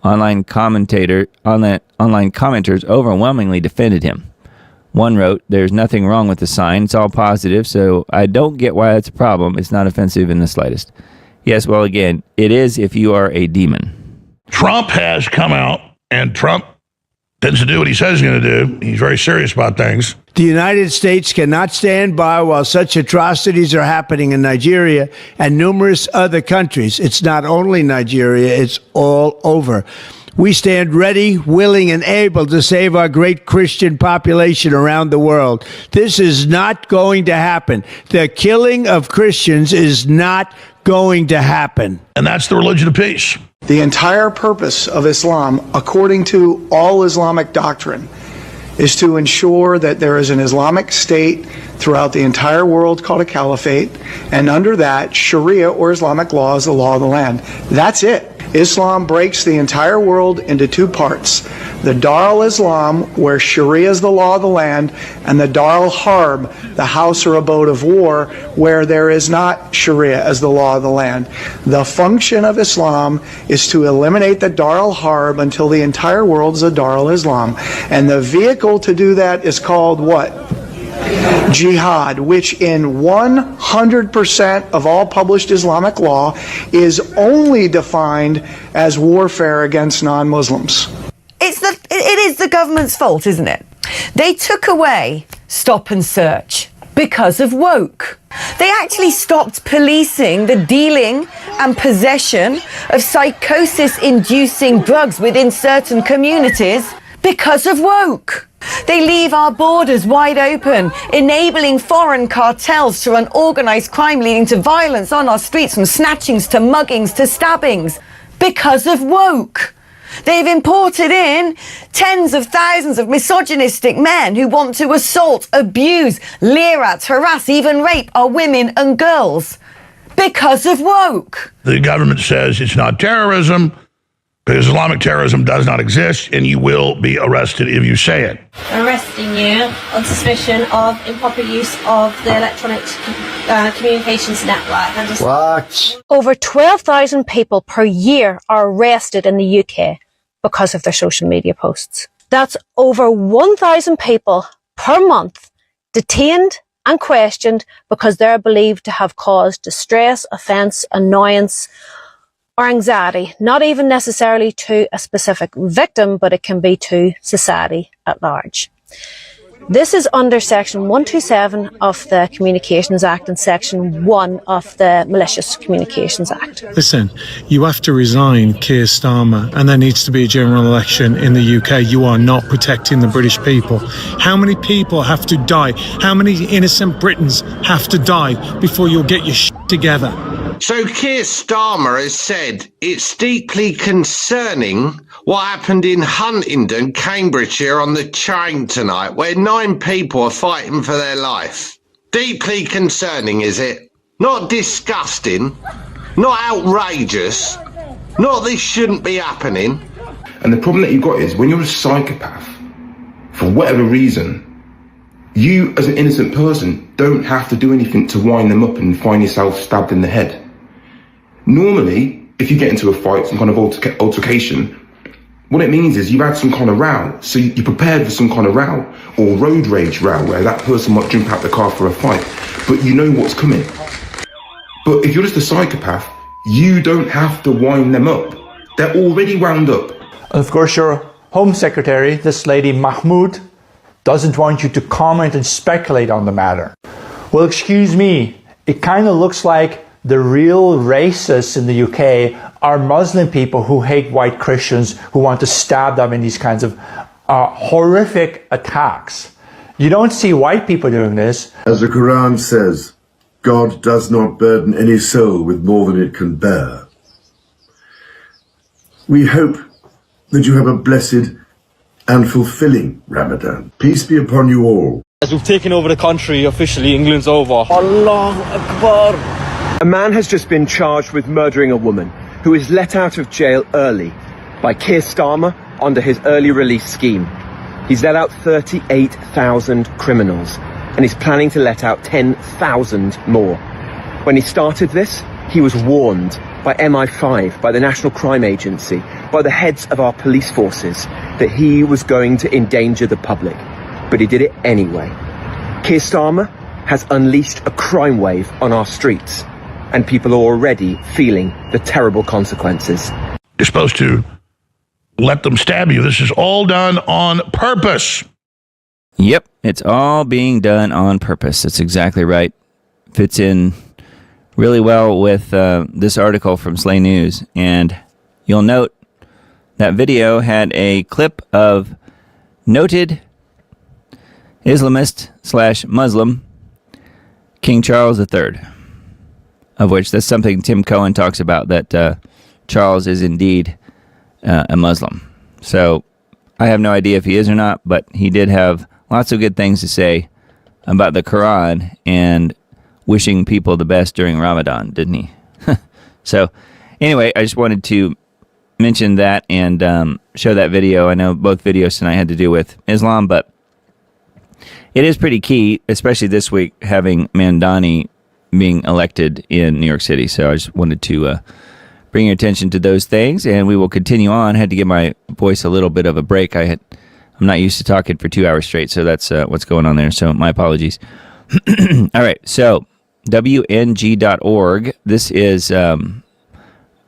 Online commenters overwhelmingly defended him. One wrote, there's nothing wrong with the sign. It's all positive, so I don't get why that's a problem. It's not offensive in the slightest. Yes, well, again, it is if you are a demon. Trump has come out, and Trump tends to do what he says he's going to do. He's very serious about things. The United States cannot stand by while such atrocities are happening in Nigeria and numerous other countries. It's not only Nigeria, it's all over. We stand ready, willing, and able to save our great Christian population around the world. This is not going to happen. The killing of Christians is not going to happen. And that's the religion of peace. The entire purpose of Islam, according to all Islamic doctrine, is to ensure that there is an Islamic state throughout the entire world called a caliphate, and under that, Sharia or Islamic law is the law of the land. That's it. Islam breaks the entire world into two parts. The Dar al-Islam, where Sharia is the law of the land, and the Dar al-Harb, the house or abode of war, where there is not Sharia as the law of the land. The function of Islam is to eliminate the Dar al-Harb until the entire world is a Dar al-Islam. And the vehicle to do that is called what? Jihad, which in 100% of all published Islamic law is only defined as warfare against non-Muslims. It is the government's fault, isn't it? They took away stop and search because of woke. They actually stopped policing the dealing and possession of psychosis-inducing drugs within certain communities because of woke. They leave our borders wide open, enabling foreign cartels to run organised crime leading to violence on our streets, from snatchings to muggings to stabbings, because of woke. They've imported in tens of thousands of misogynistic men who want to assault, abuse, leer at, harass, even rape our women and girls, because of woke. The government says it's not terrorism, because Islamic terrorism does not exist, and you will be arrested if you say it. Arresting you on suspicion of improper use of the electronic communications network. What? Over 12,000 people per year are arrested in the UK because of their social media posts. That's over 1,000 people per month detained and questioned because they're believed to have caused distress, offence, annoyance, or anxiety, not even necessarily to a specific victim, but it can be to society at large. This is under Section 127 of the Communications Act and Section 1 of the Malicious Communications Act. Listen, you have to resign, Keir Starmer, and there needs to be a general election in the UK. You are not protecting the British people. How many people have to die? How many innocent Britons have to die before you'll get your shit together? So Keir Starmer has said it's deeply concerning what happened in Huntingdon, Cambridgeshire on the train tonight, where 9 people are fighting for their life. Deeply concerning, is it? Not disgusting, not outrageous, not this shouldn't be happening. And the problem that you've got is when you're a psychopath, for whatever reason, you as an innocent person don't have to do anything to wind them up and find yourself stabbed in the head. Normally, if you get into a fight, some kind of altercation, what it means is you've had some kind of row. So you're prepared for some kind of row, or road rage row, where that person might jump out the car for a fight, but you know what's coming. But if you're just a psychopath, you don't have to wind them up. They're already wound up. Of course, your Home Secretary, this lady Mahmoud, doesn't want you to comment and speculate on the matter. Well, excuse me, it kind of looks like the real racists in the UK are Muslim people who hate white Christians, who want to stab them in these kinds of horrific attacks. You don't see white people doing this. As the Quran says, God does not burden any soul with more than it can bear. We hope that you have a blessed and fulfilling Ramadan. Peace be upon you all. As we've taken over the country, officially England's over. Allahu Akbar. A man has just been charged with murdering a woman who is let out of jail early by Keir Starmer under his early release scheme. He's let out 38,000 criminals and he's planning to let out 10,000 more. When he started this, he was warned by MI5, by the National Crime Agency, by the heads of our police forces that he was going to endanger the public. But he did it anyway. Keir Starmer has unleashed a crime wave on our streets, and people are already feeling the terrible consequences. You're supposed to let them stab you. This is all done on purpose. Yep, it's all being done on purpose. That's exactly right. Fits in really well with this article from Slay News. And you'll note That video had a clip of noted Islamist/Muslim King Charles III, of which that's something Tim Cohen talks about, that Charles is indeed a Muslim. So I have no idea if he is or not, but he did have lots of good things to say about the Quran and wishing people the best during Ramadan, didn't he? So anyway, I just wanted to mention that and show that video. I know both videos tonight had to do with Islam, but it is pretty key, especially this week, having Mandani being elected in New York City. So I just wanted to bring your attention to those things, and we will continue on. I had to give my voice a little bit of a break. I'm not used to talking for 2 hours straight, so that's what's going on there. So my apologies. All right, so WNG.org. This is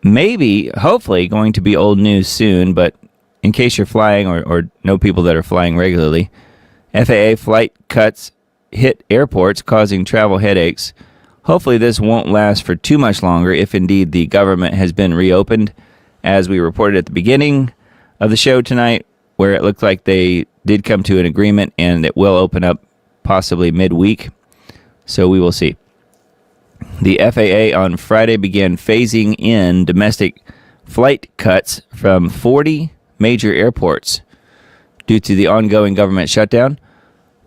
maybe, hopefully, going to be old news soon, but in case you're flying or know people that are flying regularly, FAA flight cuts hit airports, causing travel headaches. Hopefully this won't last for too much longer, if indeed the government has been reopened, as we reported at the beginning of the show tonight, where it looked like they did come to an agreement and it will open up possibly midweek. So we will see. The FAA on Friday began phasing in domestic flight cuts from 40 major airports due to the ongoing government shutdown.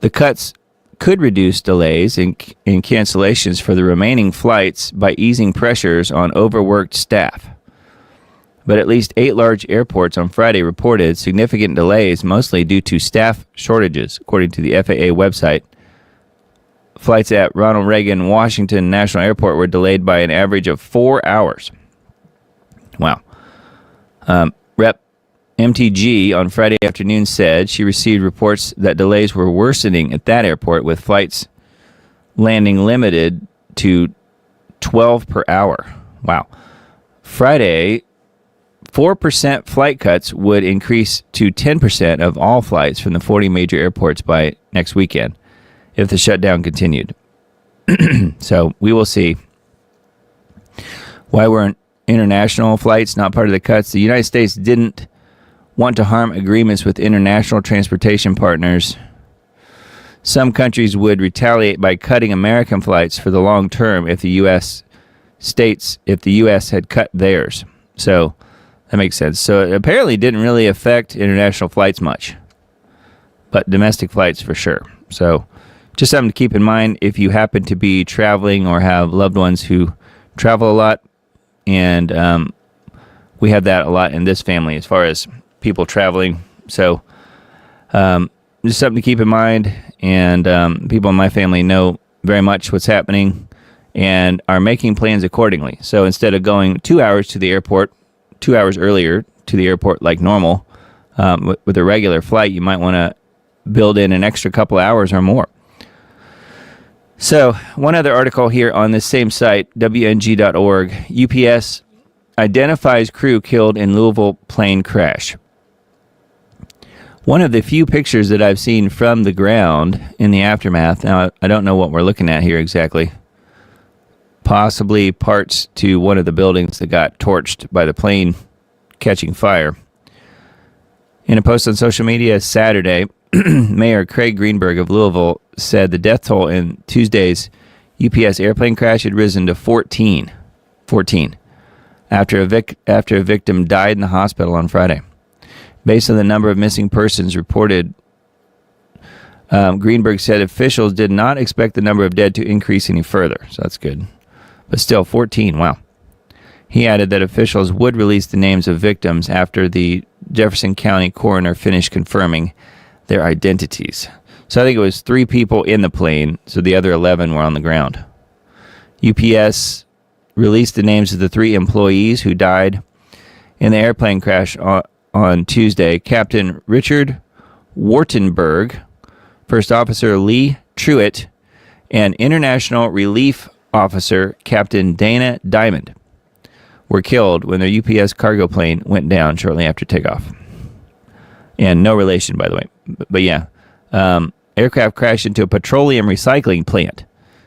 The cuts could reduce delays and cancellations for the remaining flights by easing pressures on overworked staff. But at least 8 large airports on Friday reported significant delays, mostly due to staff shortages, according to the FAA website. Flights at Ronald Reagan Washington National Airport were delayed by an average of 4 hours. Wow. Rep. MTG on Friday afternoon said she received reports that delays were worsening at that airport, with flights landing limited to 12 per hour. Wow. Friday, 4% flight cuts would increase to 10% of all flights from the 40 major airports by next weekend if the shutdown continued. So we will see. Why were international flights not part of the cuts? The United States didn't want to harm agreements with international transportation partners. Some countries would retaliate by cutting American flights for the long term if the U.S. had cut theirs. So that makes sense. So it apparently didn't really affect international flights much, but domestic flights for sure. So just something to keep in mind if you happen to be traveling or have loved ones who travel a lot. And we have that a lot in this family as far as people traveling. So just something to keep in mind. And people in my family know very much what's happening and are making plans accordingly. So instead of going 2 hours to the airport, 2 hours earlier to the airport like normal, with a regular flight, you might want to build in an extra couple hours or more. So one other article here on this same site, WNG.org. UPS identifies crew killed in Louisville plane crash. One of the few pictures that I've seen from the ground in the aftermath. Now, I don't know what we're looking at here exactly. Possibly parts to one of the buildings that got torched by the plane catching fire. In a post on social media Saturday, Mayor Craig Greenberg of Louisville said the death toll in Tuesday's UPS airplane crash had risen to 14 after a victim died in the hospital on Friday. Based on the number of missing persons reported, Greenberg said officials did not expect the number of dead to increase any further. So that's good. But still, 14, wow. He added that officials would release the names of victims after the Jefferson County coroner finished confirming their identities. So I think it was 3 people in the plane, so the other 11 were on the ground. UPS released the names of the 3 employees who died in the airplane crash on Tuesday. Captain Richard Wartenberg, First Officer Lee Truitt, and International Relief Officer Captain Dana Diamond were killed when their UPS cargo plane went down shortly after takeoff. And no relation, by the way. But yeah, aircraft crashed into a petroleum recycling plant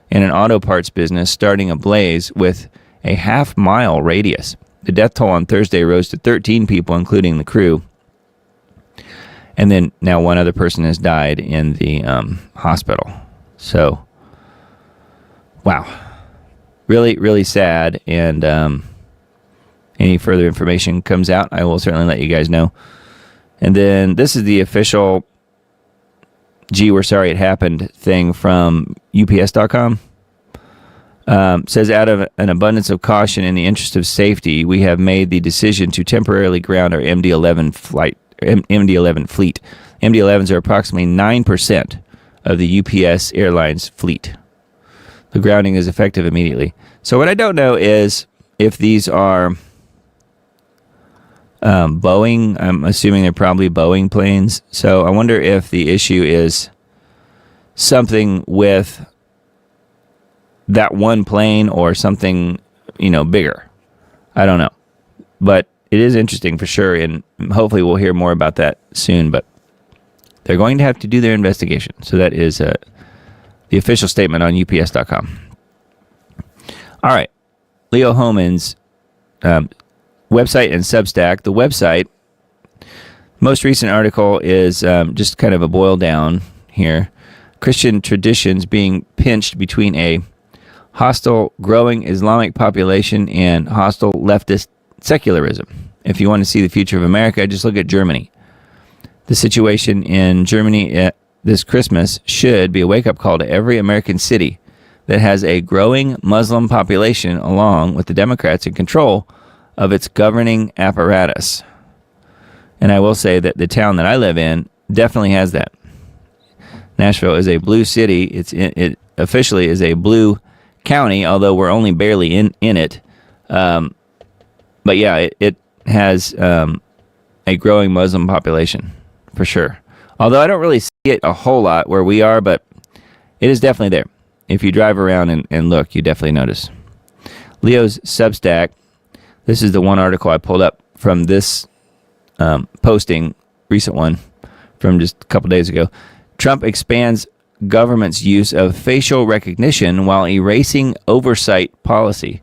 and an auto parts business, starting a blaze with a half-mile radius. The death toll on Thursday rose to 13 people, including the crew. And then now one other person has died in the hospital. So, wow. Really, really sad. And any further information comes out, I will certainly let you guys know. And then this is the official, gee, we're sorry it happened thing from UPS.com. Says, out of an abundance of caution in the interest of safety, we have made the decision to temporarily ground our MD-11 fleet. MD-11s are approximately 9% of the UPS Airlines fleet. The grounding is effective immediately. So what I don't know is if these are Boeing. I'm assuming they're probably Boeing planes. So I wonder if the issue is something with that one plane or something, bigger. I don't know. But it is interesting for sure, and hopefully we'll hear more about that soon. But they're going to have to do their investigation. So that is the official statement on UPS.com. All right. Leo Hohmann's website and Substack. The website, most recent article is just kind of a boil down here. Christian traditions being pinched between a hostile growing Islamic population and hostile leftist secularism. If you want to see the future of America, just look at Germany. The situation in Germany this Christmas should be a wake-up call to every American city that has a growing Muslim population, along with the Democrats in control of its governing apparatus. And I will say that the town that I live in definitely has that. Nashville is a blue city. It officially is a blue county, although we're only barely in it. But yeah, it has a growing Muslim population, for sure. Although I don't really see it a whole lot where we are, but it is definitely there. If you drive around and look, you definitely notice. Leo's Substack, this is the one article I pulled up from this posting, recent one from just a couple days ago. Trump expands government's use of facial recognition while erasing oversight policy.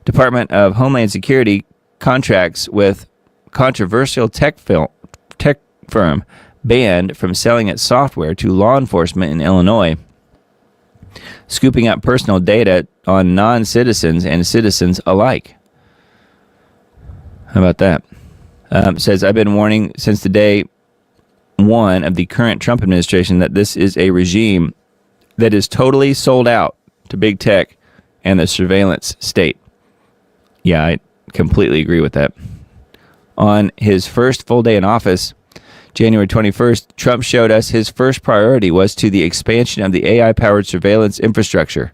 Department of Homeland Security contracts with controversial tech firm banned from selling its software to law enforcement in Illinois, scooping up personal data on non-citizens and citizens alike. How about that? Says, I've been warning since the day one of the current Trump administration that this is a regime that is totally sold out to big tech and the surveillance state. Yeah, I completely agree with that. On his first full day in office, January 21st, Trump showed us his first priority was to the expansion of the AI-powered surveillance infrastructure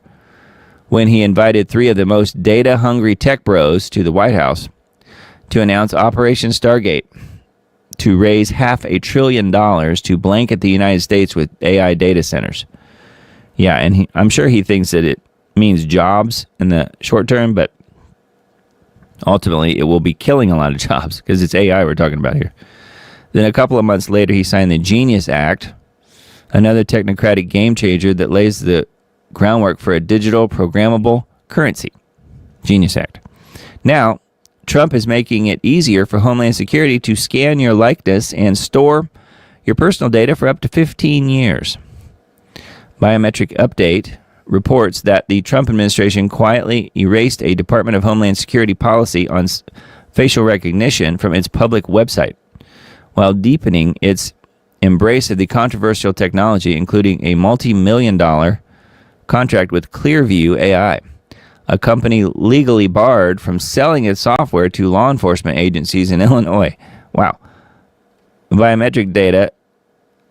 when he invited three of the most data-hungry tech bros to the White House to announce Operation Stargate, to raise $500 billion to blanket the United States with AI data centers. Yeah, and I'm sure he thinks that it means jobs in the short term, but ultimately it will be killing a lot of jobs because it's AI we're talking about here. Then a couple of months later, he signed the Genius Act, another technocratic game changer that lays the groundwork for a digital programmable currency. Genius Act. Now, Trump is making it easier for Homeland Security to scan your likeness and store your personal data for up to 15 years. Biometric Update reports that the Trump administration quietly erased a Department of Homeland Security policy on facial recognition from its public website, while deepening its embrace of the controversial technology, including a multi-million-dollar contract with Clearview AI, a company legally barred from selling its software to law enforcement agencies in Illinois. Wow. Biometric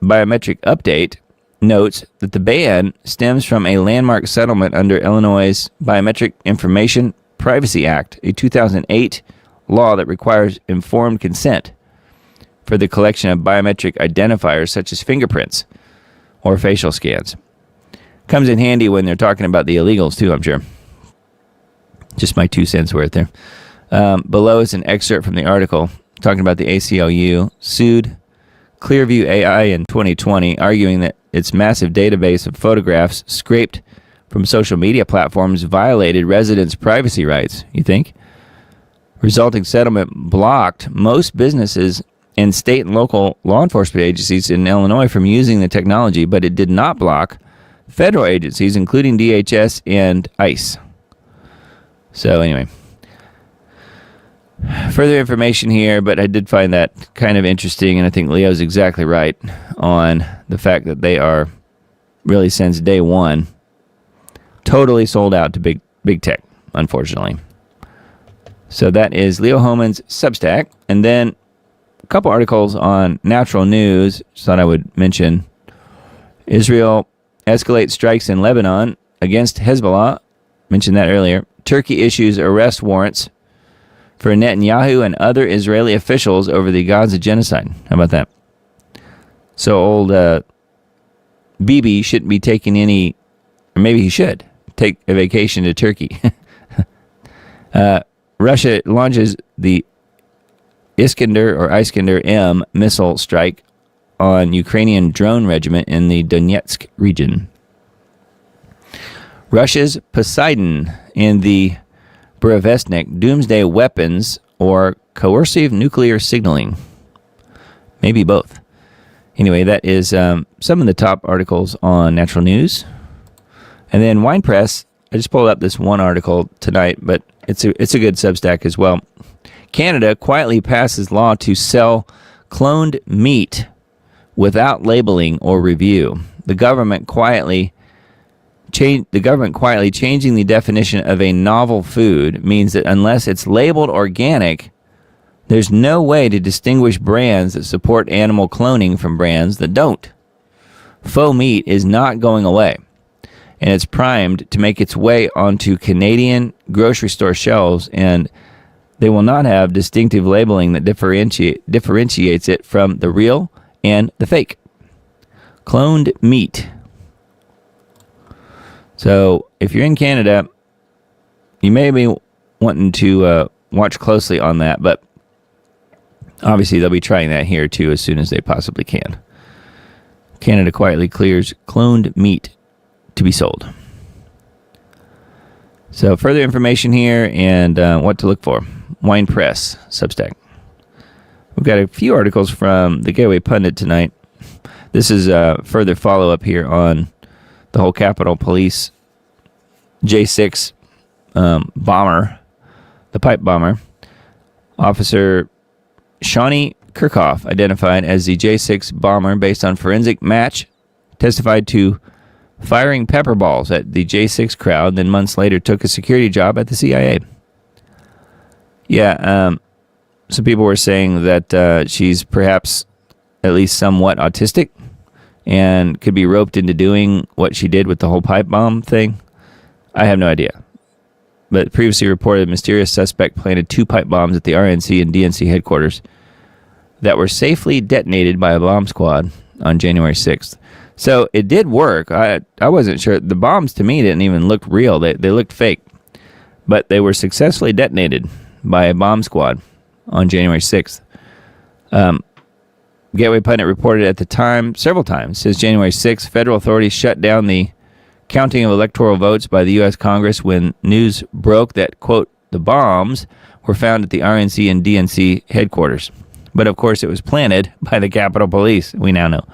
Update notes that the ban stems from a landmark settlement under Illinois' Biometric Information Privacy Act, a 2008 law that requires informed consent for the collection of biometric identifiers such as fingerprints or facial scans. Comes in handy when they're talking about the illegals too, I'm sure. Just my 2 cents worth there. Below is an excerpt from the article talking about the ACLU sued Clearview AI in 2020, arguing that its massive database of photographs scraped from social media platforms violated residents' privacy rights. You think? resulting settlement blocked most businesses and state and local law enforcement agencies in Illinois from using the technology, but it did not block federal agencies, including DHS and ICE. So anyway, further information here, but I did find that kind of interesting, and I think Leo's exactly right on the fact that they are really, since day one, totally sold out to big tech, unfortunately. So that is Leo Hohmann's Substack. And then a couple articles on Natural News. Just thought I would mention Israel escalates strikes in Lebanon against Hezbollah. Mentioned that earlier. Turkey issues arrest warrants for Netanyahu and other Israeli officials over the Gaza genocide. How about that? So old Bibi shouldn't be taking any, or maybe he should take a vacation to Turkey. Russia launches the Iskander-M missile strike on Ukrainian drone regiment in the Donetsk region. Russia's Poseidon in the Burevestnik doomsday weapons or coercive nuclear signaling. Maybe both. Anyway, that is some of the top articles on Natural News. And then Wine Press, I just pulled up this one article tonight, but it's a good Substack as well. Canada quietly passes law to sell cloned meat without labeling or review. The government quietly changing the definition of a novel food means that unless it's labeled organic, there's no way to distinguish brands that support animal cloning from brands that don't. Faux meat is not going away, and it's primed to make its way onto Canadian grocery store shelves, and they will not have distinctive labeling that differentiates it from the real and the fake. Cloned meat. So if you're in Canada, you may be wanting to watch closely on that, but obviously they'll be trying that here too as soon as they possibly can. Canada quietly clears cloned meat to be sold. So further information here and what to look for. Wine Press, Substack. We've got a few articles from the Gateway Pundit tonight. This is a further follow-up here on the whole Capitol Police J6 bomber, the pipe bomber. Officer Shawnee Kirchhoff, identified as the J6 bomber based on forensic match, testified to firing pepper balls at the J6 crowd, then months later took a security job at the CIA. Yeah, some people were saying that she's perhaps at least somewhat autistic and could be roped into doing what she did with the whole pipe bomb thing. I have no idea. But previously reported a mysterious suspect planted 2 pipe bombs at the RNC and DNC headquarters that were safely detonated by a bomb squad on January 6th. So it did work. I wasn't sure. The bombs to me didn't even look real. They looked fake. But they were successfully detonated by a bomb squad on January 6th. Gateway Pundit reported at the time, several times, since January 6th, federal authorities shut down the counting of electoral votes by the U.S. Congress when news broke that, quote, the bombs were found at the RNC and DNC headquarters. But of course it was planted by the Capitol Police, we now know.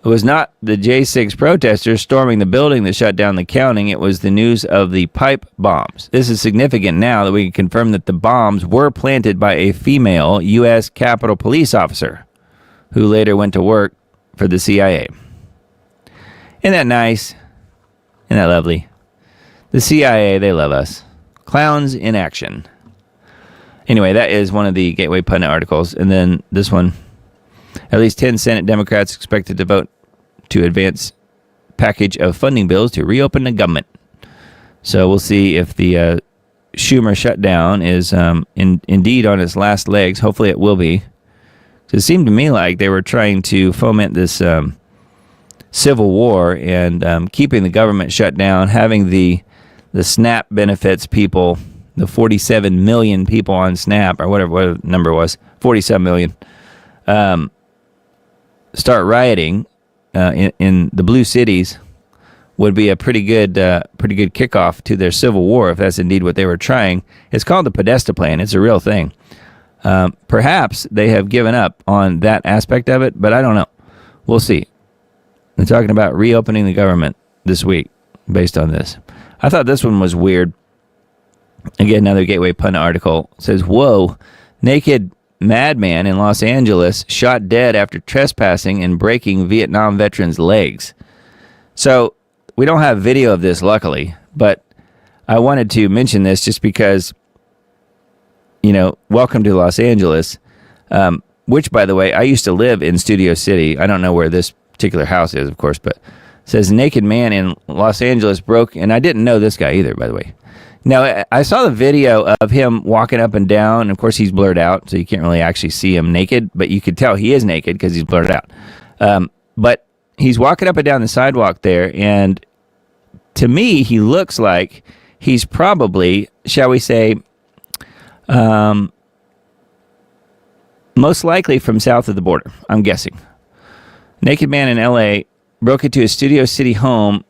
It was not the J6 protesters storming the building that shut down the counting. It was the news of the pipe bombs. This is significant now that we can confirm that the bombs were planted by a female U.S. Capitol Police officer who later went to work for the CIA. Isn't that nice? Isn't that lovely? The CIA, they love us. Clowns in action. Anyway, that is one of the Gateway Pundit articles. And then this one. At least 10 Senate Democrats expected to vote to advance package of funding bills to reopen the government. So we'll see if the Schumer shutdown is indeed on its last legs. Hopefully it will be. So it seemed to me like they were trying to foment this civil war and keeping the government shut down, having the SNAP benefits people, the 47 million people on SNAP, or whatever the number was, 47 million, start rioting in the blue cities would be a pretty good kickoff to their civil war if that's indeed what they were trying. It's called the Podesta Plan. It's a real thing. Perhaps they have given up on that aspect of it, but I don't know. We'll see. They're talking about reopening the government this week based on this. I thought this one was weird. Again, another Gateway Pundit article says, whoa, naked madman in Los Angeles shot dead after trespassing and breaking Vietnam veteran's legs. So we don't have video of this, luckily, but I wanted to mention this just because, welcome to Los Angeles, which, by the way, I used to live in Studio City. I don't know where this particular house is, of course, but it says naked man in Los Angeles broke, and I didn't know this guy either, by the way. Now, I saw the video of him walking up and down, and of course he's blurred out, so you can't really actually see him naked, but you could tell he is naked because he's blurred out. But he's walking up and down the sidewalk there, and to me, he looks like he's probably, shall we say, most likely from south of the border, I'm guessing. Naked man in L.A. broke into his Studio City home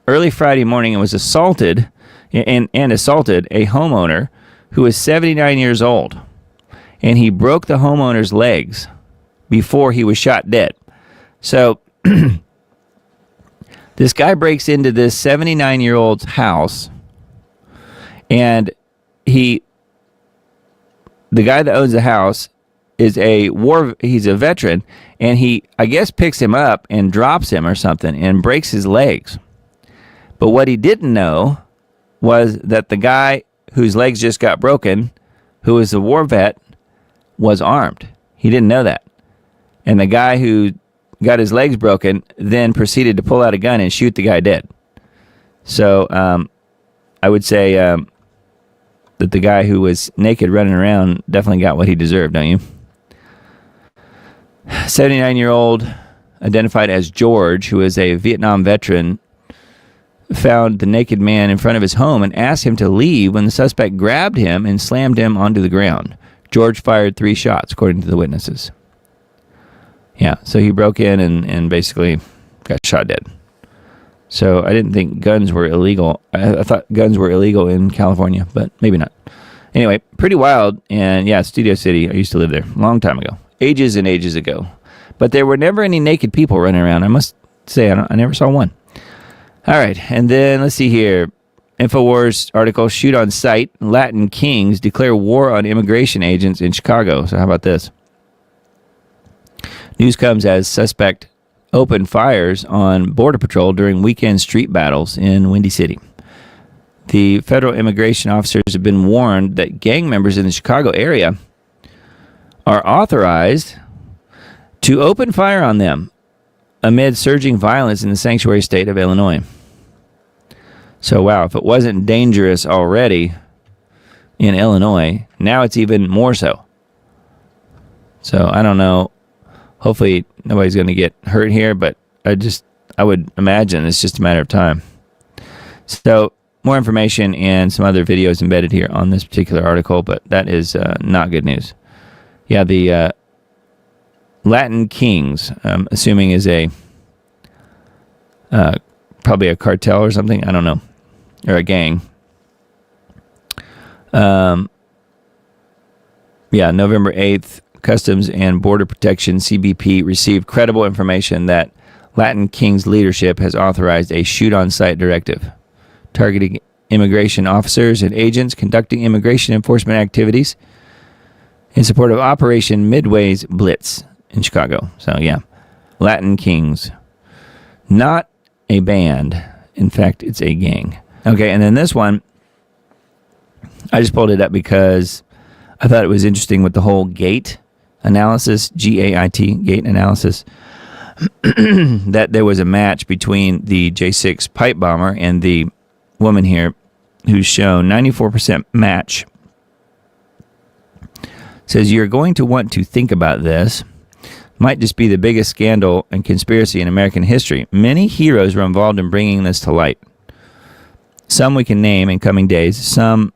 early Friday morning and was assaulted a homeowner who was 79 years old. And he broke the homeowner's legs before he was shot dead. So this guy breaks into this 79-year-old's house, and the guy that owns the house is he's a veteran, and he, I guess, picks him up and drops him or something and breaks his legs. But what he didn't know was that the guy whose legs just got broken, who was a war vet, was armed. He didn't know that. And the guy who got his legs broken then proceeded to pull out a gun and shoot the guy dead. So I would say that the guy who was naked running around definitely got what he deserved, don't you? 79-year-old, identified as George, who is a Vietnam veteran, found the naked man in front of his home and asked him to leave when the suspect grabbed him and slammed him onto the ground. George fired 3 shots, according to the witnesses. Yeah, so he broke in and basically got shot dead. So I didn't think guns were illegal. I thought guns were illegal in California, but maybe not. Anyway, pretty wild. And yeah, Studio City, I used to live there a long time ago. Ages and ages ago. But there were never any naked people running around. I must say, I never saw one. All right, and then let's see here. InfoWars article, shoot on sight. Latin kings declare war on immigration agents in Chicago. So how about this? News comes as suspect opened fires on Border Patrol during weekend street battles in Windy City. The federal immigration officers have been warned that gang members in the Chicago area are authorized to open fire on them amid surging violence in the sanctuary state of Illinois. So, wow, if it wasn't dangerous already in Illinois, now it's even more so. So, I don't know. Hopefully, nobody's going to get hurt here, but I would imagine it's just a matter of time. So, more information and some other videos embedded here on this particular article, but that is not good news. Yeah, the Latin Kings, assuming is probably a cartel or something. I don't know. Or a gang. Yeah, November 8th, Customs and Border Protection, CBP, received credible information that Latin Kings leadership has authorized a shoot-on-sight directive targeting immigration officers and agents conducting immigration enforcement activities in support of Operation Midway's Blitz in Chicago. So, yeah, Latin Kings. Not a band. In fact, it's a gang. Okay, and then this one, I just pulled it up because I thought it was interesting with the whole gate analysis, G-A-I-T, gate analysis, that there was a match between the J-6 pipe bomber and the woman here who's shown 94% match. Says, you're going to want to think about this. Might just be the biggest scandal and conspiracy in American history. Many heroes were involved in bringing this to light. Some we can name in coming days, some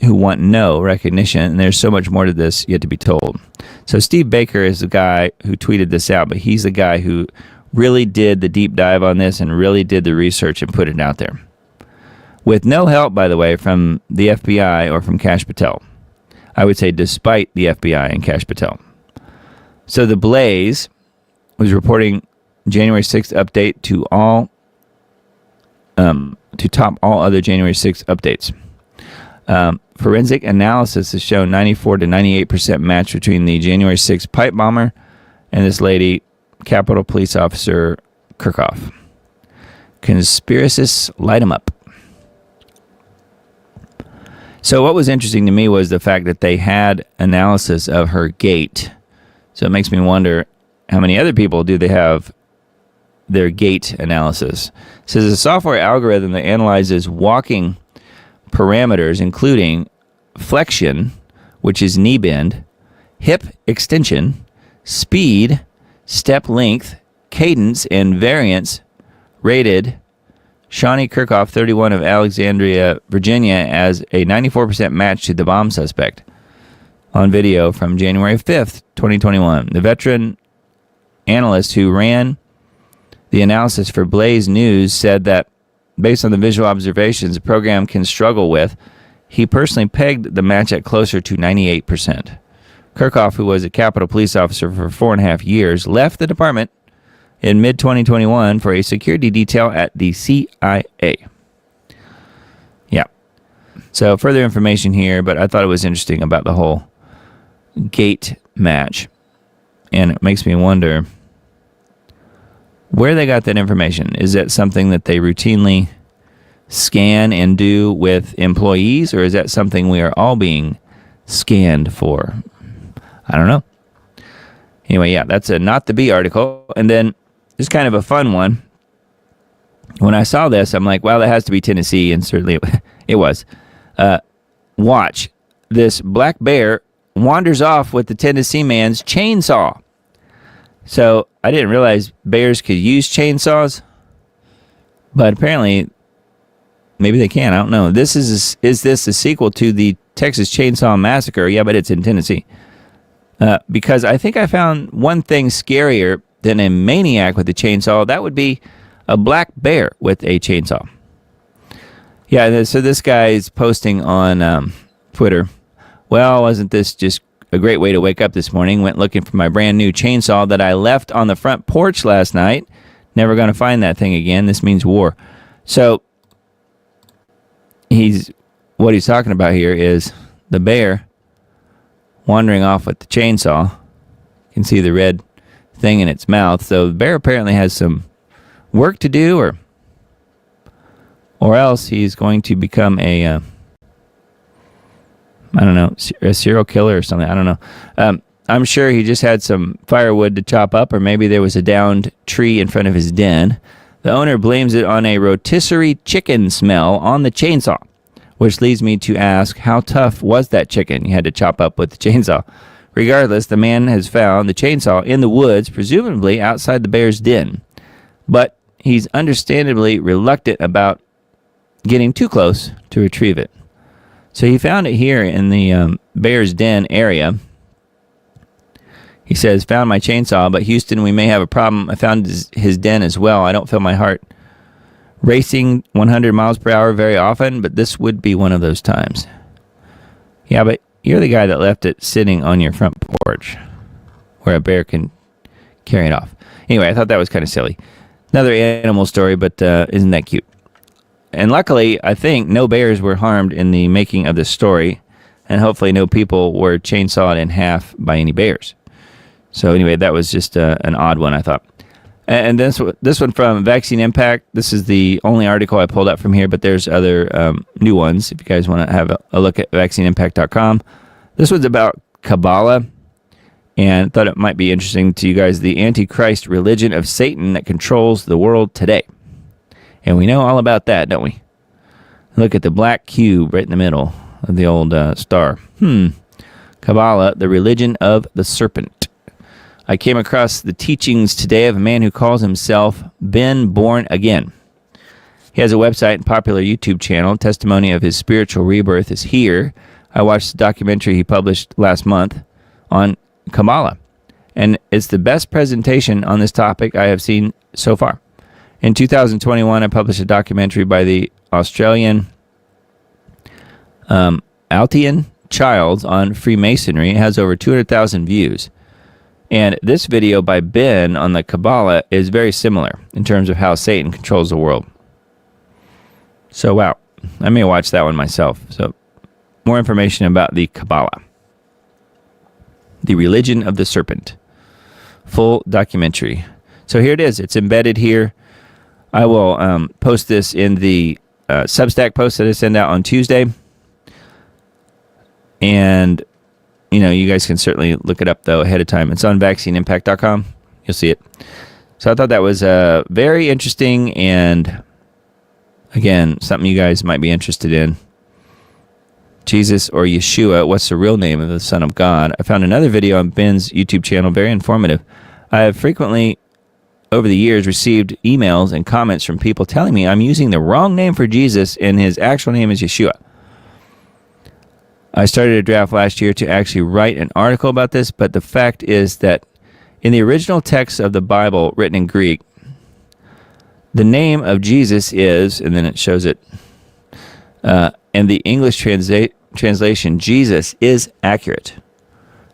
who want no recognition, and there's so much more to this yet to be told. So Steve Baker is the guy who tweeted this out, but he's the guy who really did the deep dive on this and really did the research and put it out there. With no help, by the way, from the FBI or from Kash Patel. I would say despite the FBI and Kash Patel. So the Blaze was reporting January 6th update to top all other January 6th updates. Forensic analysis has shown 94 to 98% match between the January 6th pipe bomber and this lady, Capitol Police Officer Kirchhoff. Conspiracists light them up. So what was interesting to me was the fact that they had analysis of her gait. So it makes me wonder how many other people do they have their gait analysis. It says a software algorithm that analyzes walking parameters, including flexion, which is knee bend, hip extension, speed, step length, cadence, and variance, rated Shawnee Kirchhoff, 31 of Alexandria, Virginia, as a 94% match to the bomb suspect on video from January 5th, 2021. The veteran analyst who ran the analysis for Blaze News said that based on the visual observations the program can struggle with, he personally pegged the match at closer to 98%. Kirchhoff, who was a Capitol Police officer for 4.5 years, left the department in mid-2021 for a security detail at the CIA. Yeah. So further information here, but I thought it was interesting about the whole gate match. And it makes me wonder where they got that information. Is that something that they routinely scan and do with employees, or is that something we are all being scanned for? I don't know. Anyway, yeah, that's a Not the Bee article. And then just kind of a fun one. When I saw this, I'm like, wow, that has to be Tennessee, and certainly it was. Watch. This black bear wanders off with the Tennessee man's chainsaw. So I didn't realize bears could use chainsaws, but apparently maybe they can. I don't know. Is this a sequel to the Texas Chainsaw Massacre? Yeah, but it's in Tennessee. Because I think I found one thing scarier than a maniac with a chainsaw. That would be a black bear with a chainsaw. Yeah, so this guy's posting on Twitter. Well, wasn't this just a great way to wake up this morning? Went looking for my brand new chainsaw that I left on the front porch last night. Never going to find that thing again. This means war. So what he's talking about here is the bear wandering off with the chainsaw. You can see the red thing in its mouth. So the bear apparently has some work to do, or else he's going to become a serial killer or something. I don't know. I'm sure he just had some firewood to chop up, or maybe there was a downed tree in front of his den. The owner blames it on a rotisserie chicken smell on the chainsaw, which leads me to ask, how tough was that chicken you had to chop up with the chainsaw? Regardless, the man has found the chainsaw in the woods, presumably outside the bear's den. But he's understandably reluctant about getting too close to retrieve it. So he found it here in the bear's den area. He says, found my chainsaw, but Houston, we may have a problem. I found his den as well. I don't feel my heart racing 100 miles per hour very often, but this would be one of those times. Yeah, but you're the guy that left it sitting on your front porch where a bear can carry it off. Anyway, I thought that was kind of silly. Another animal story, but isn't that cute? And luckily, I think no bears were harmed in the making of this story, and hopefully no people were chainsawed in half by any bears. So anyway, that was just an odd one, I thought. And this one from Vaccine Impact. This is the only article I pulled up from here, but there's other new ones if you guys want to have a look at vaccineimpact.com. This one's about Kabbalah, and thought it might be interesting to you guys. The Antichrist religion of Satan that controls the world today. And we know all about that, don't we? Look at the black cube right in the middle of the old star. Kabbalah, the religion of the serpent. I came across the teachings today of a man who calls himself Been Born Again. He has a website and popular YouTube channel. Testimony of his spiritual rebirth is here. I watched the documentary he published last month on Kabbalah. and it's the best presentation on this topic I have seen so far. In 2021, I published a documentary by the Australian Altian Childs on Freemasonry. It has over 200,000 views. And this video by Ben on the Kabbalah is very similar in terms of how Satan controls the world. So, wow. I may watch that one myself. So, more information about the Kabbalah. The Religion of the Serpent. Full documentary. So, here it is. It's embedded here. I will post this in the Substack post that I send out on Tuesday. And, you know, you guys can certainly look it up, though, ahead of time. It's on vaccineimpact.com. You'll see it. So I thought that was very interesting and, again, something you guys might be interested in. Jesus or Yeshua, what's the real name of the Son of God? I found another video on Ben's YouTube channel, very informative. I have frequently, over the years, received emails and comments from people telling me I'm using the wrong name for Jesus and his actual name is Yeshua. I started a draft last year to actually write an article about this, but the fact is that in the original text of the Bible written in Greek, the name of Jesus is, and then it shows it, and the English translation, Jesus, is accurate.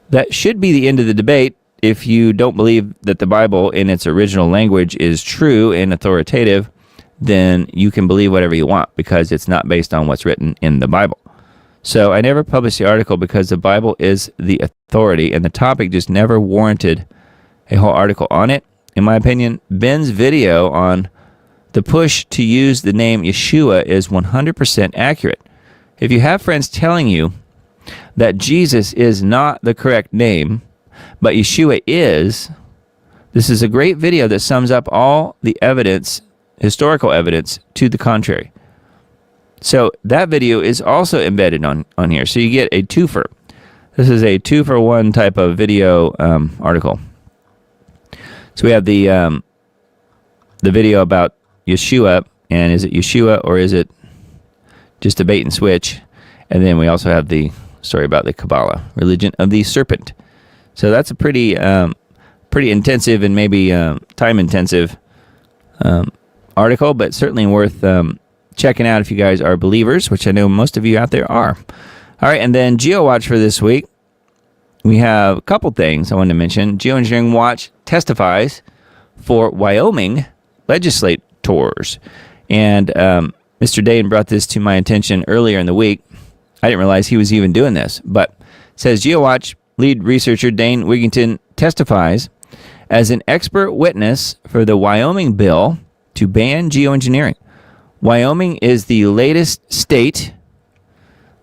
That should be the end of the debate. If you don't believe that the Bible in its original language is true and authoritative, then you can believe whatever you want because it's not based on what's written in the Bible. So I never published the article because the Bible is the authority and the topic just never warranted a whole article on it. In my opinion, Ben's video on the push to use the name Yeshua is 100% accurate. If you have friends telling you that Jesus is not the correct name, but Yeshua is, this is a great video that sums up all the evidence, historical evidence, to the contrary. So that video is also embedded on here. So you get a twofer. This is a 2-for-1 type of video article. So we have the video about Yeshua, and is it Yeshua or is it just a bait and switch? And then we also have the story about the Kabbalah, Religion of the Serpent. So that's a pretty intensive and maybe time-intensive article, but certainly worth checking out if you guys are believers, which I know most of you out there are. All right, and then GeoWatch for this week. We have a couple things I wanted to mention. Geoengineering Watch testifies for Wyoming legislators. And Mr. Dane brought this to my attention earlier in the week. I didn't realize he was even doing this, but it says GeoWatch lead researcher Dane Wigington testifies as an expert witness for the Wyoming bill to ban geoengineering. Wyoming is the latest state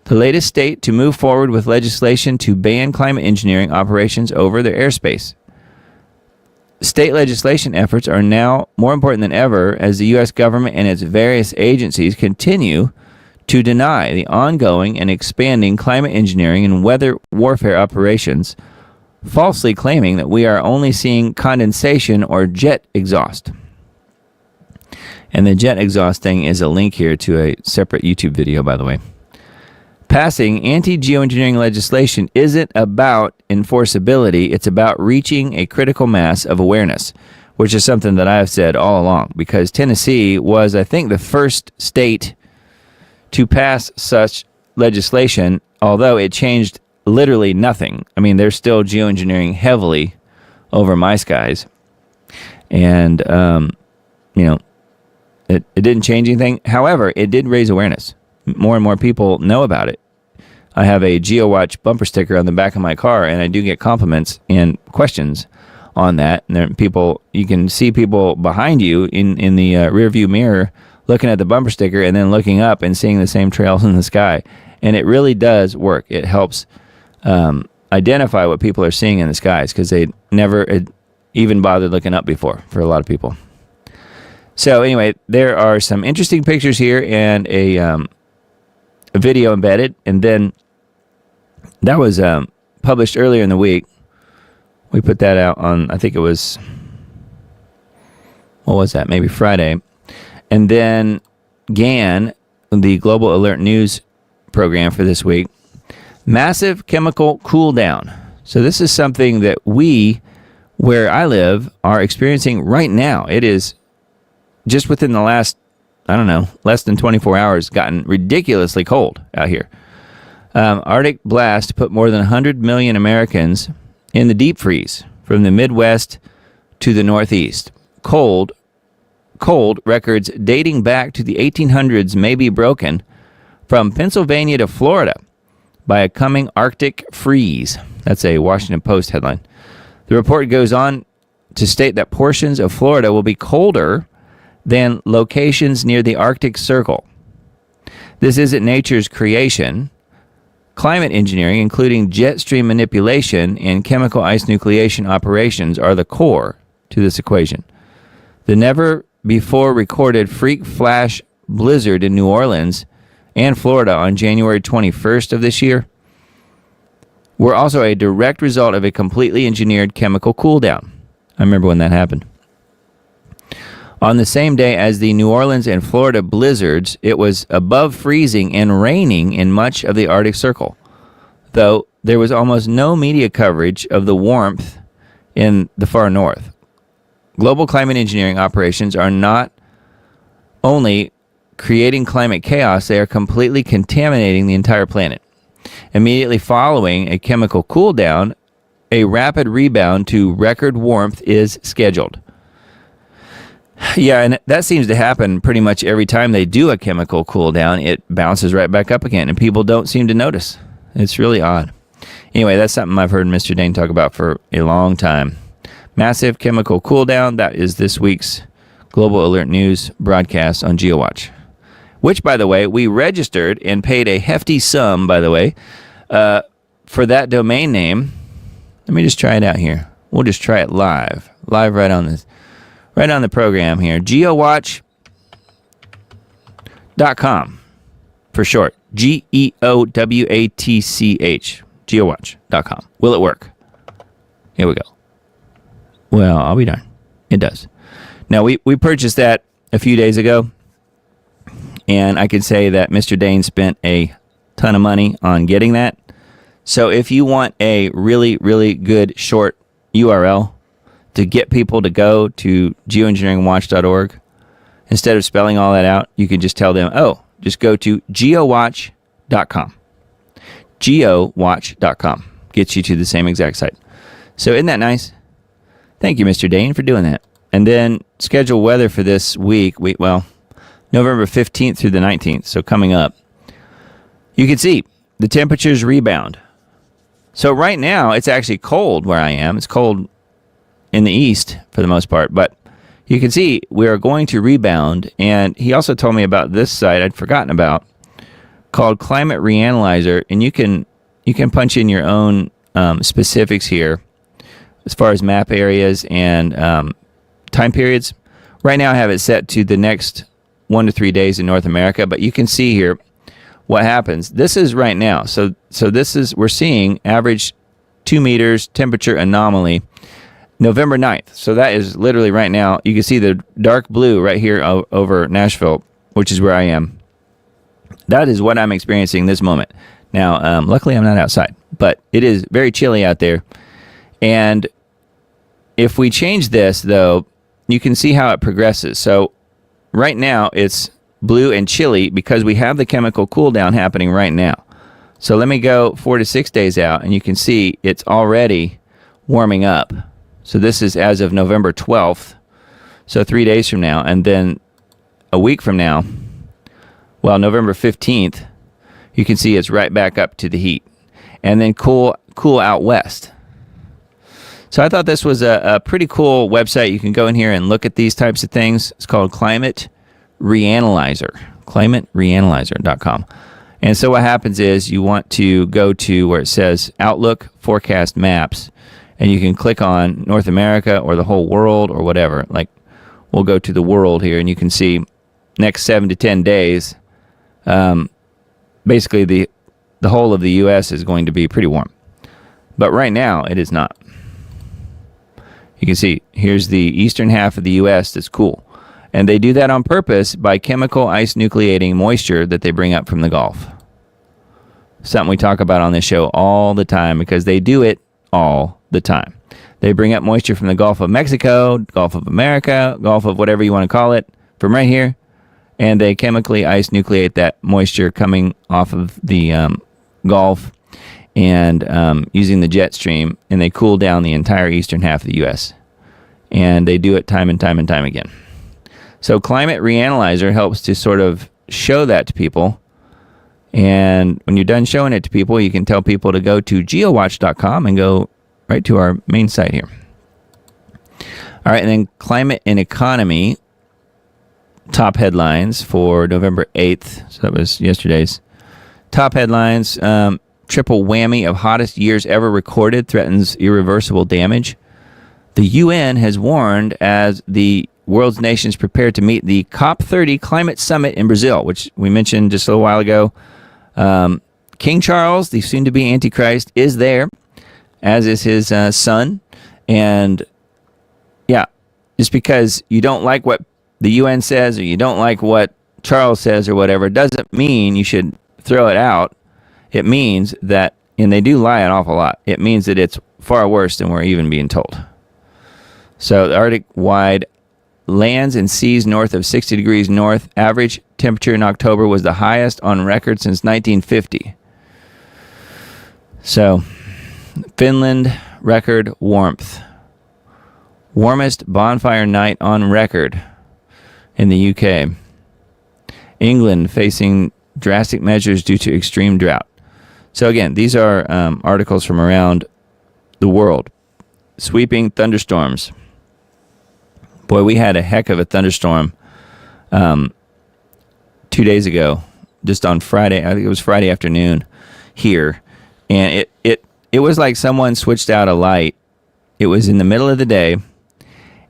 to move forward with legislation to ban climate engineering operations over their airspace. State legislation efforts are now more important than ever as the U.S. government and its various agencies continue to deny the ongoing and expanding climate engineering and weather warfare operations, falsely claiming that we are only seeing condensation or jet exhaust. And the jet exhaust thing is a link here to a separate YouTube video, by the way. Passing anti-geoengineering legislation isn't about enforceability. It's about reaching a critical mass of awareness, which is something that I've said all along, because Tennessee was, I think, the first state to pass such legislation, although it changed literally nothing. I mean, they're still geoengineering heavily over my skies. And, it didn't change anything. However, it did raise awareness. More and more people know about it. I have a GeoWatch bumper sticker on the back of my car, and I do get compliments and questions on that. And there are people, you can see people behind you in the rear view mirror looking at the bumper sticker and then looking up and seeing the same trails in the sky. And it really does work. It helps identify what people are seeing in the skies because they never even bothered looking up before for a lot of people. So anyway, there are some interesting pictures here and a video embedded. And then that was published earlier in the week. We put that out on, I think it was, what was that? Maybe Friday. And then GAN, the Global Alert News program for this week, massive chemical cool down. So this is something that we where I live are experiencing right now. It is just within the last, I don't know, less than 24 hours, gotten ridiculously cold out here. Arctic blast put more than 100 million Americans in the deep freeze from the Midwest to the Northeast. Cold records dating back to the 1800s may be broken from Pennsylvania to Florida by a coming Arctic freeze. That's a Washington Post headline. The report goes on to state that portions of Florida will be colder than locations near the Arctic Circle. This isn't nature's creation. Climate engineering, including jet stream manipulation and chemical ice nucleation operations, are the core to this equation. The never-before recorded freak flash blizzard in New Orleans and Florida on January 21st of this year were also a direct result of a completely engineered chemical cool down. I remember when that happened. On the same day as the New Orleans and Florida blizzards, it was above freezing and raining in much of the Arctic Circle, though there was almost no media coverage of the warmth in the far north. Global climate engineering operations are not only creating climate chaos, they are completely contaminating the entire planet. Immediately following a chemical cool down, a rapid rebound to record warmth is scheduled. Yeah, and that seems to happen pretty much every time they do a chemical cool down. It bounces right back up again, and people don't seem to notice. It's really odd. Anyway, that's something I've heard Mr. Dane talk about for a long time. Massive chemical cool down. That is this week's Global Alert News broadcast on GeoWatch, which, by the way, we registered and paid a hefty sum, by the way, for that domain name. Let me just try it out here. We'll just try it live right on this. Right on the program here, geowatch.com for short, GEOWATCH, geowatch.com. Will it work? Here we go. Well, I'll be darned. It does. Now, we purchased that a few days ago, and I can say that Mr. Dane spent a ton of money on getting that. So if you want a really, really good short URL to get people to go to geoengineeringwatch.org, instead of spelling all that out, you can just tell them, just go to geowatch.com. Geowatch.com gets you to the same exact site. So isn't that nice? Thank you, Mr. Dane, for doing that. And then schedule weather for this week, November 15th through the 19th, so coming up. You can see the temperatures rebound. So right now, it's actually cold where I am. It's cold in the east for the most part, but you can see we are going to rebound. And he also told me about this site I'd forgotten about called Climate Reanalyzer, and you can punch in your own specifics here as far as map areas and time periods. Right now I have it set to the next 1 to 3 days in North America, but you can see here what happens. This is right now. So this is, we're seeing average 2 meters temperature anomaly November 9th. So that is literally right now. You can see the dark blue right here over Nashville, which is where I am. That is what I'm experiencing this moment. Now, luckily I'm not outside, but it is very chilly out there. And if we change this, though, you can see how it progresses. So right now it's blue and chilly because we have the chemical cool down happening right now. So let me go 4 to 6 days out, and you can see it's already warming up. So this is as of November 12th, so 3 days from now. And then a week from now, November 15th, you can see it's right back up to the heat. And then cool out west. So I thought this was a pretty cool website. You can go in here and look at these types of things. It's called Climate Reanalyzer, climatereanalyzer.com. And so what happens is you want to go to where it says Outlook Forecast Maps, and you can click on North America or the whole world or whatever. Like, we'll go to the world here, and you can see next 7 to 10 days, basically the whole of the U.S. is going to be pretty warm. But right now, it is not. You can see, here's the eastern half of the U.S. that's cool. And they do that on purpose by chemical ice nucleating moisture that they bring up from the Gulf. Something we talk about on this show all the time because they do it all the time. They bring up moisture from the Gulf of Mexico, Gulf of America, Gulf of whatever you want to call it, from right here, and they chemically ice nucleate that moisture coming off of the Gulf and using the jet stream, and they cool down the entire eastern half of the U.S. And they do it time and time and time again. So Climate Reanalyzer helps to sort of show that to people. And when you're done showing it to people, you can tell people to go to geowatch.com and go right to our main site here. All right, and then Climate and Economy, top headlines for November 8th. So that was yesterday's. Top headlines, triple whammy of hottest years ever recorded threatens irreversible damage. The UN has warned as the world's nations prepare to meet the COP30 climate summit in Brazil, which we mentioned just a little while ago. King Charles, the soon-to-be Antichrist, is there, as is his son. And yeah, just because you don't like what the UN says or you don't like what Charles says or whatever, doesn't mean you should throw it out. It means that, and they do lie an awful lot, it means that it's far worse than we're even being told. So the Arctic-wide lands and seas north of 60 degrees north. Average temperature in October was the highest on record since 1950. So, Finland, record warmth. Warmest bonfire night on record in the UK. England facing drastic measures due to extreme drought. So again, these are articles from around the world. Sweeping thunderstorms. Boy, we had a heck of a thunderstorm 2 days ago, just on Friday. I think it was Friday afternoon here, and it was like someone switched out a light. It was in the middle of the day,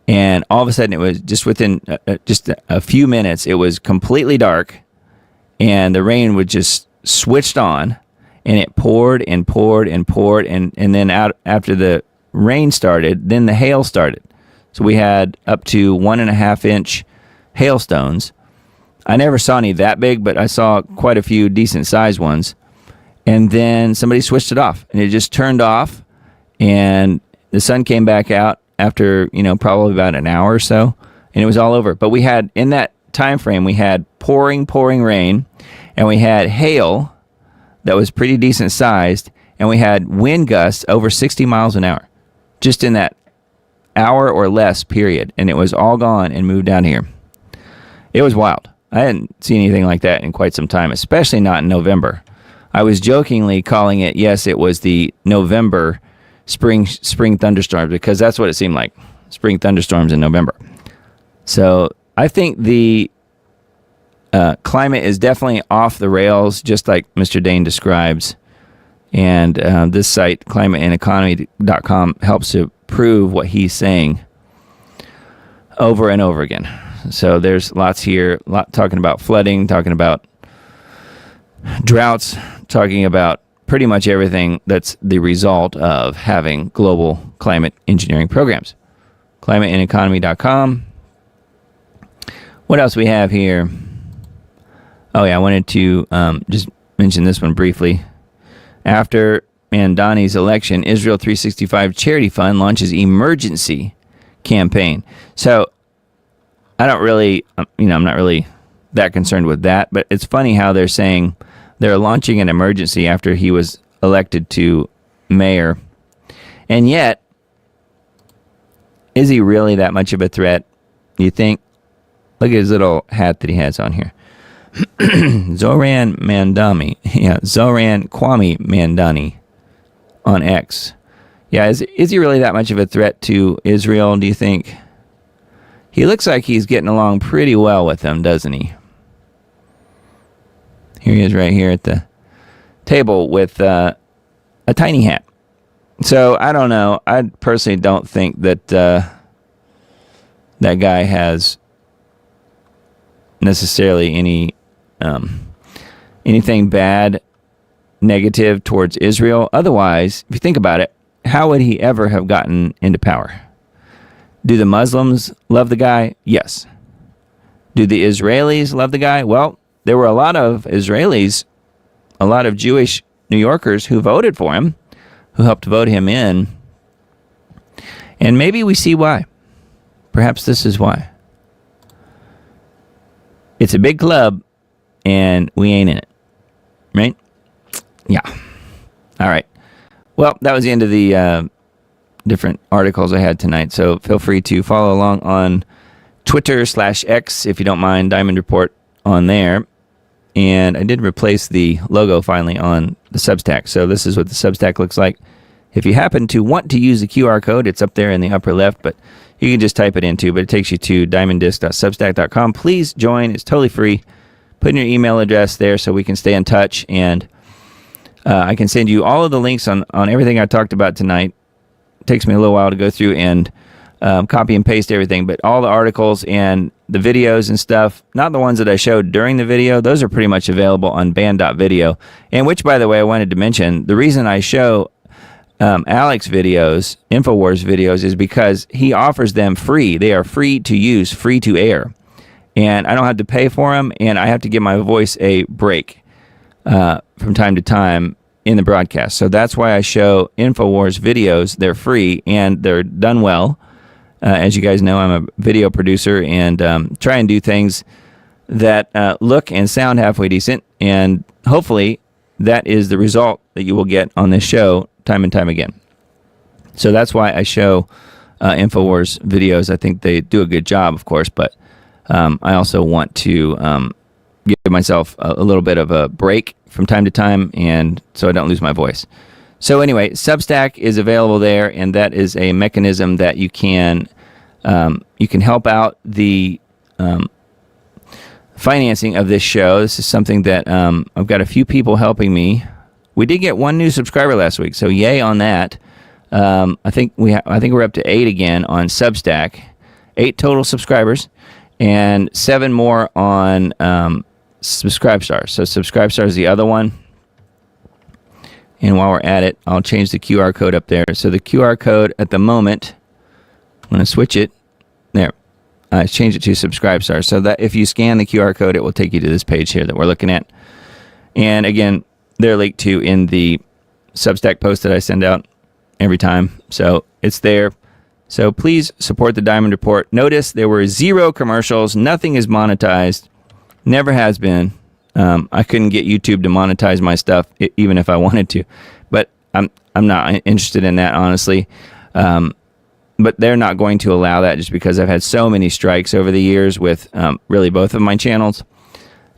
and all of a sudden, it was just within just a few minutes, it was completely dark, and the rain was just switched on, and it poured and poured and poured, and then out after the rain started, then the hail started. So we had up to 1.5 inch hailstones. I never saw any that big, but I saw quite a few decent sized ones. And then somebody switched it off, and it just turned off, and the sun came back out after, probably about an hour or so, and it was all over. But we had, in that time frame, we had pouring rain, and we had hail that was pretty decent sized, and we had wind gusts over 60 miles an hour, just in that hour or less period, and it was all gone and moved down here. It was wild. I hadn't seen anything like that in quite some time, especially not in November. I was jokingly calling it, yes, it was the November spring thunderstorms, because that's what it seemed like, spring thunderstorms in November. So I think the climate is definitely off the rails, just like Mr. Dane describes. And this site, climateandeconomy.com, helps to prove what he's saying over and over again. So there's lots here, talking about flooding, talking about droughts, talking about pretty much everything that's the result of having global climate engineering programs. climateandeconomy.com. What else we have here? Oh yeah, I wanted to just mention this one briefly. After Mandani's election, Israel 365 Charity Fund launches emergency campaign. So I don't really, I'm not really that concerned with that, but it's funny how they're saying they're launching an emergency after he was elected to mayor. And yet, is he really that much of a threat? You think? Look at his little hat that he has on here. Zoran Kwame Mandani on X. Yeah, is he really that much of a threat to Israel, do you think? He looks like he's getting along pretty well with them, doesn't he? Here he is right here at the table with a tiny hat. So, I don't know. I personally don't think that that guy has necessarily anything bad, negative towards Israel. Otherwise, if you think about it, how would he ever have gotten into power? Do the Muslims love the guy? Yes. Do the Israelis love the guy? Well, there were a lot of Israelis, a lot of Jewish New Yorkers who voted for him, who helped vote him in. And maybe we see why. Perhaps this is why. It's a big club, and we ain't in it. Right? Yeah. All right. Well, that was the end of the different articles I had tonight. So feel free to follow along on Twitter/X if you don't mind. Diamond Report on there. And I did replace the logo finally on the Substack. So this is what the Substack looks like. If you happen to want to use the QR code, it's up there in the upper left, but you can just type it into, but it takes you to diamonddisc.substack.com. Please join. It's totally free. Put in your email address there so we can stay in touch, and I can send you all of the links on everything I talked about tonight. It takes me a little while to go through and copy and paste everything, but all the articles and the videos and stuff, not the ones that I showed during the video, those are pretty much available on band.video. And which, by the way, I wanted to mention, the reason I show Alex videos, InfoWars videos, is because he offers them free. They are free to use, free to air. And I don't have to pay for them, and I have to give my voice a break from time to time in the broadcast. So that's why I show InfoWars videos. They're free, and they're done well. As you guys know, I'm a video producer and try and do things that look and sound halfway decent. And hopefully that is the result that you will get on this show time and time again. So that's why I show InfoWars videos. I think they do a good job, of course, but I also want to give myself a little bit of a break from time to time, and so I don't lose my voice. So anyway, Substack is available there, and that is a mechanism that you can help out the financing of this show. This is something that I've got a few people helping me. We did get one new subscriber last week, so yay on that. I think we're up to 8 again on Substack, 8 total subscribers, and 7 more on Subscribestar. So Subscribestar is the other one. And while we're at it, I'll change the QR code up there. So the QR code at the moment, I'm going to switch it. There. I changed it to Subscribestar. So that if you scan the QR code, it will take you to this page here that we're looking at. And again, they're linked to in the Substack post that I send out every time. So it's there. So please support the Diamond Report. Notice there were 0 commercials. Nothing is monetized. Never has been. I couldn't get YouTube to monetize my stuff, even if I wanted to. But I'm not interested in that, honestly. But they're not going to allow that just because I've had so many strikes over the years with really both of my channels.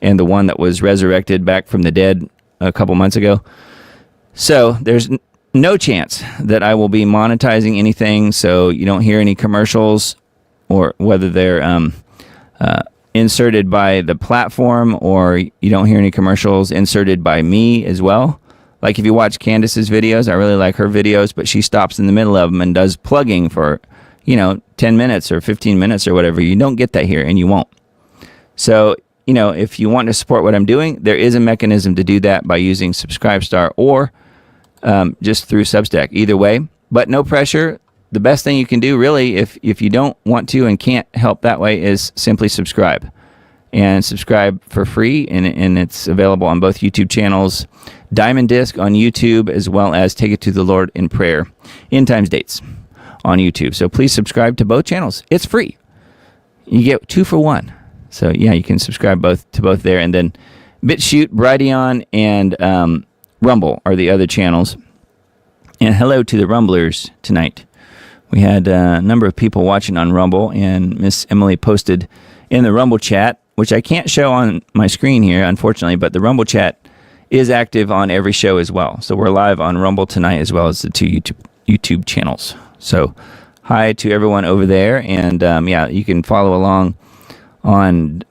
And the one that was resurrected back from the dead a couple months ago. So there's no chance that I will be monetizing anything. So you don't hear any commercials, or whether they're inserted by the platform, or you don't hear any commercials inserted by me as well. Like if you watch Candace's videos, I really like her videos, but she stops in the middle of them and does plugging for, 10 minutes or 15 minutes or whatever. You don't get that here, and you won't. So, if you want to support what I'm doing, there is a mechanism to do that by using Subscribestar or just through Substack. Either way, but no pressure. The best thing you can do, really, if you don't want to and can't help that way, is simply subscribe. And subscribe for free, and it's available on both YouTube channels, Diamond Disc on YouTube, as well as Take It to the Lord in Prayer, End Times Dates on YouTube. So please subscribe to both channels. It's free. You get 2 for 1. So yeah, you can subscribe to both there. And then BitChute, Brighteon, and Rumble are the other channels. And hello to the Rumblers tonight. We had a number of people watching on Rumble, and Miss Emily posted in the Rumble chat, which I can't show on my screen here, unfortunately, but the Rumble chat is active on every show as well. So we're live on Rumble tonight, as well as the 2 YouTube channels. So hi to everyone over there, and you can follow along on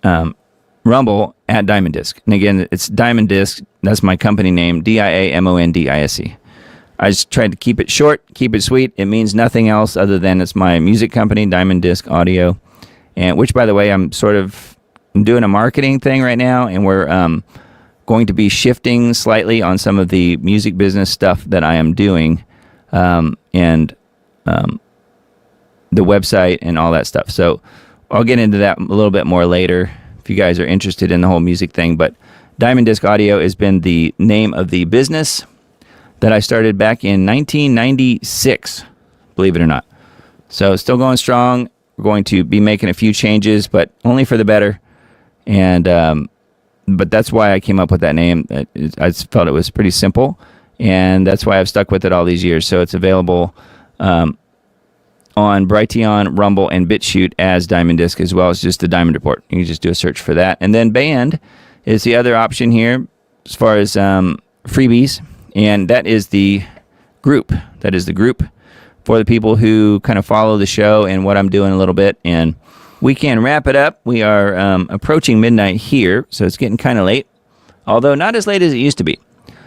Rumble at Diamond Disc. And again, it's Diamond Disc. That's my company name, DIAMONDISC. I just tried to keep it short, keep it sweet. It means nothing else other than it's my music company, Diamond Disc Audio, and which, by the way, I'm doing a marketing thing right now, and we're going to be shifting slightly on some of the music business stuff that I am doing, and the website and all that stuff. So I'll get into that a little bit more later if you guys are interested in the whole music thing. But Diamond Disc Audio has been the name of the business that I started back in 1996, believe it or not. So still going strong. We're going to be making a few changes, but only for the better. And but that's why I came up with that name. I just felt it was pretty simple, and that's why I've stuck with it all these years. So it's available on Brighteon, Rumble, and BitChute as Diamond Disc, as well as just the Diamond Report. You can just do a search for that. And then Band is the other option here as far as freebies, and that is the group. That is the group for the people who kind of follow the show and what I'm doing a little bit. And we can wrap it up. We are approaching midnight here, so it's getting kind of late, although not as late as it used to be.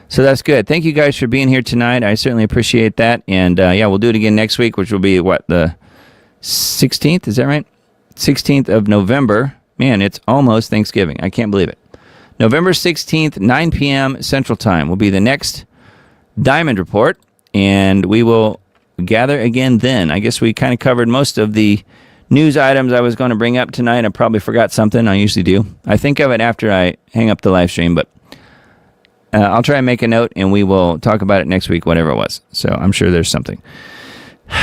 So that's good. Thank you guys for being here tonight. I certainly appreciate that. And yeah, we'll do it again next week, which will be the 16th? Is that right? 16th of November. Man, it's almost Thanksgiving. I can't believe it. November 16th, 9 p.m. Central Time will be the next Diamond Report, and we will gather again then. I guess we kind of covered most of the news items I was going to bring up tonight. I probably forgot something. I usually do. I think of it after I hang up the live stream, but I'll try and make a note, and we will talk about it next week, whatever it was. So I'm sure there's something.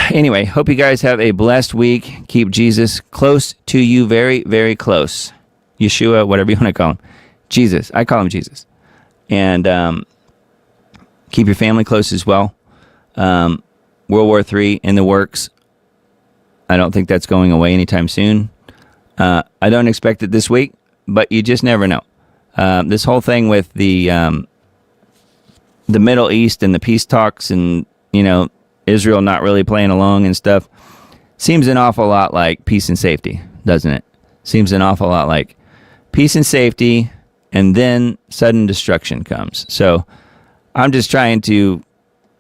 Anyway, hope you guys have a blessed week. Keep Jesus close to you, very, very close. Yeshua, whatever you want to call him. Jesus. I call him Jesus. And keep your family close as well. World War III in the works. I don't think that's going away anytime soon. I don't expect it this week, but you just never know. This whole thing with the Middle East and the peace talks and, Israel not really playing along and stuff seems an awful lot like peace and safety, doesn't it? Seems an awful lot like peace and safety, and then sudden destruction comes. So I'm just trying to,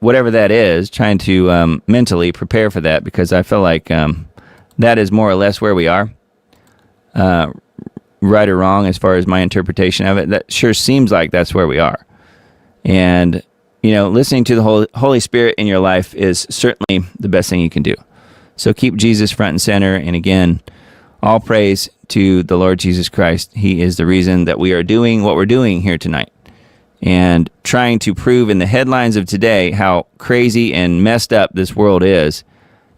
whatever that is, trying to mentally prepare for that, because I feel like that is more or less where we are. Right or wrong as far as my interpretation of it, that sure seems like that's where we are. And, listening to the Holy Spirit in your life is certainly the best thing you can do. So keep Jesus front and center. And again, all praise to the Lord Jesus Christ. He is the reason that we are doing what we're doing here tonight, and trying to prove in the headlines of today how crazy and messed up this world is.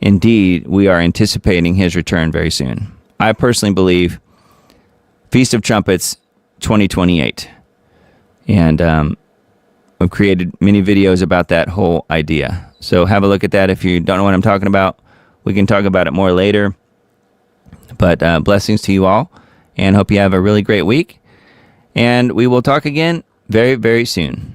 Indeed, we are anticipating his return very soon. I personally believe Feast of Trumpets 2028. And I've created many videos about that whole idea. So have a look at that if you don't know what I'm talking about. We can talk about it more later. But blessings to you all, and hope you have a really great week. And we will talk again very, very soon.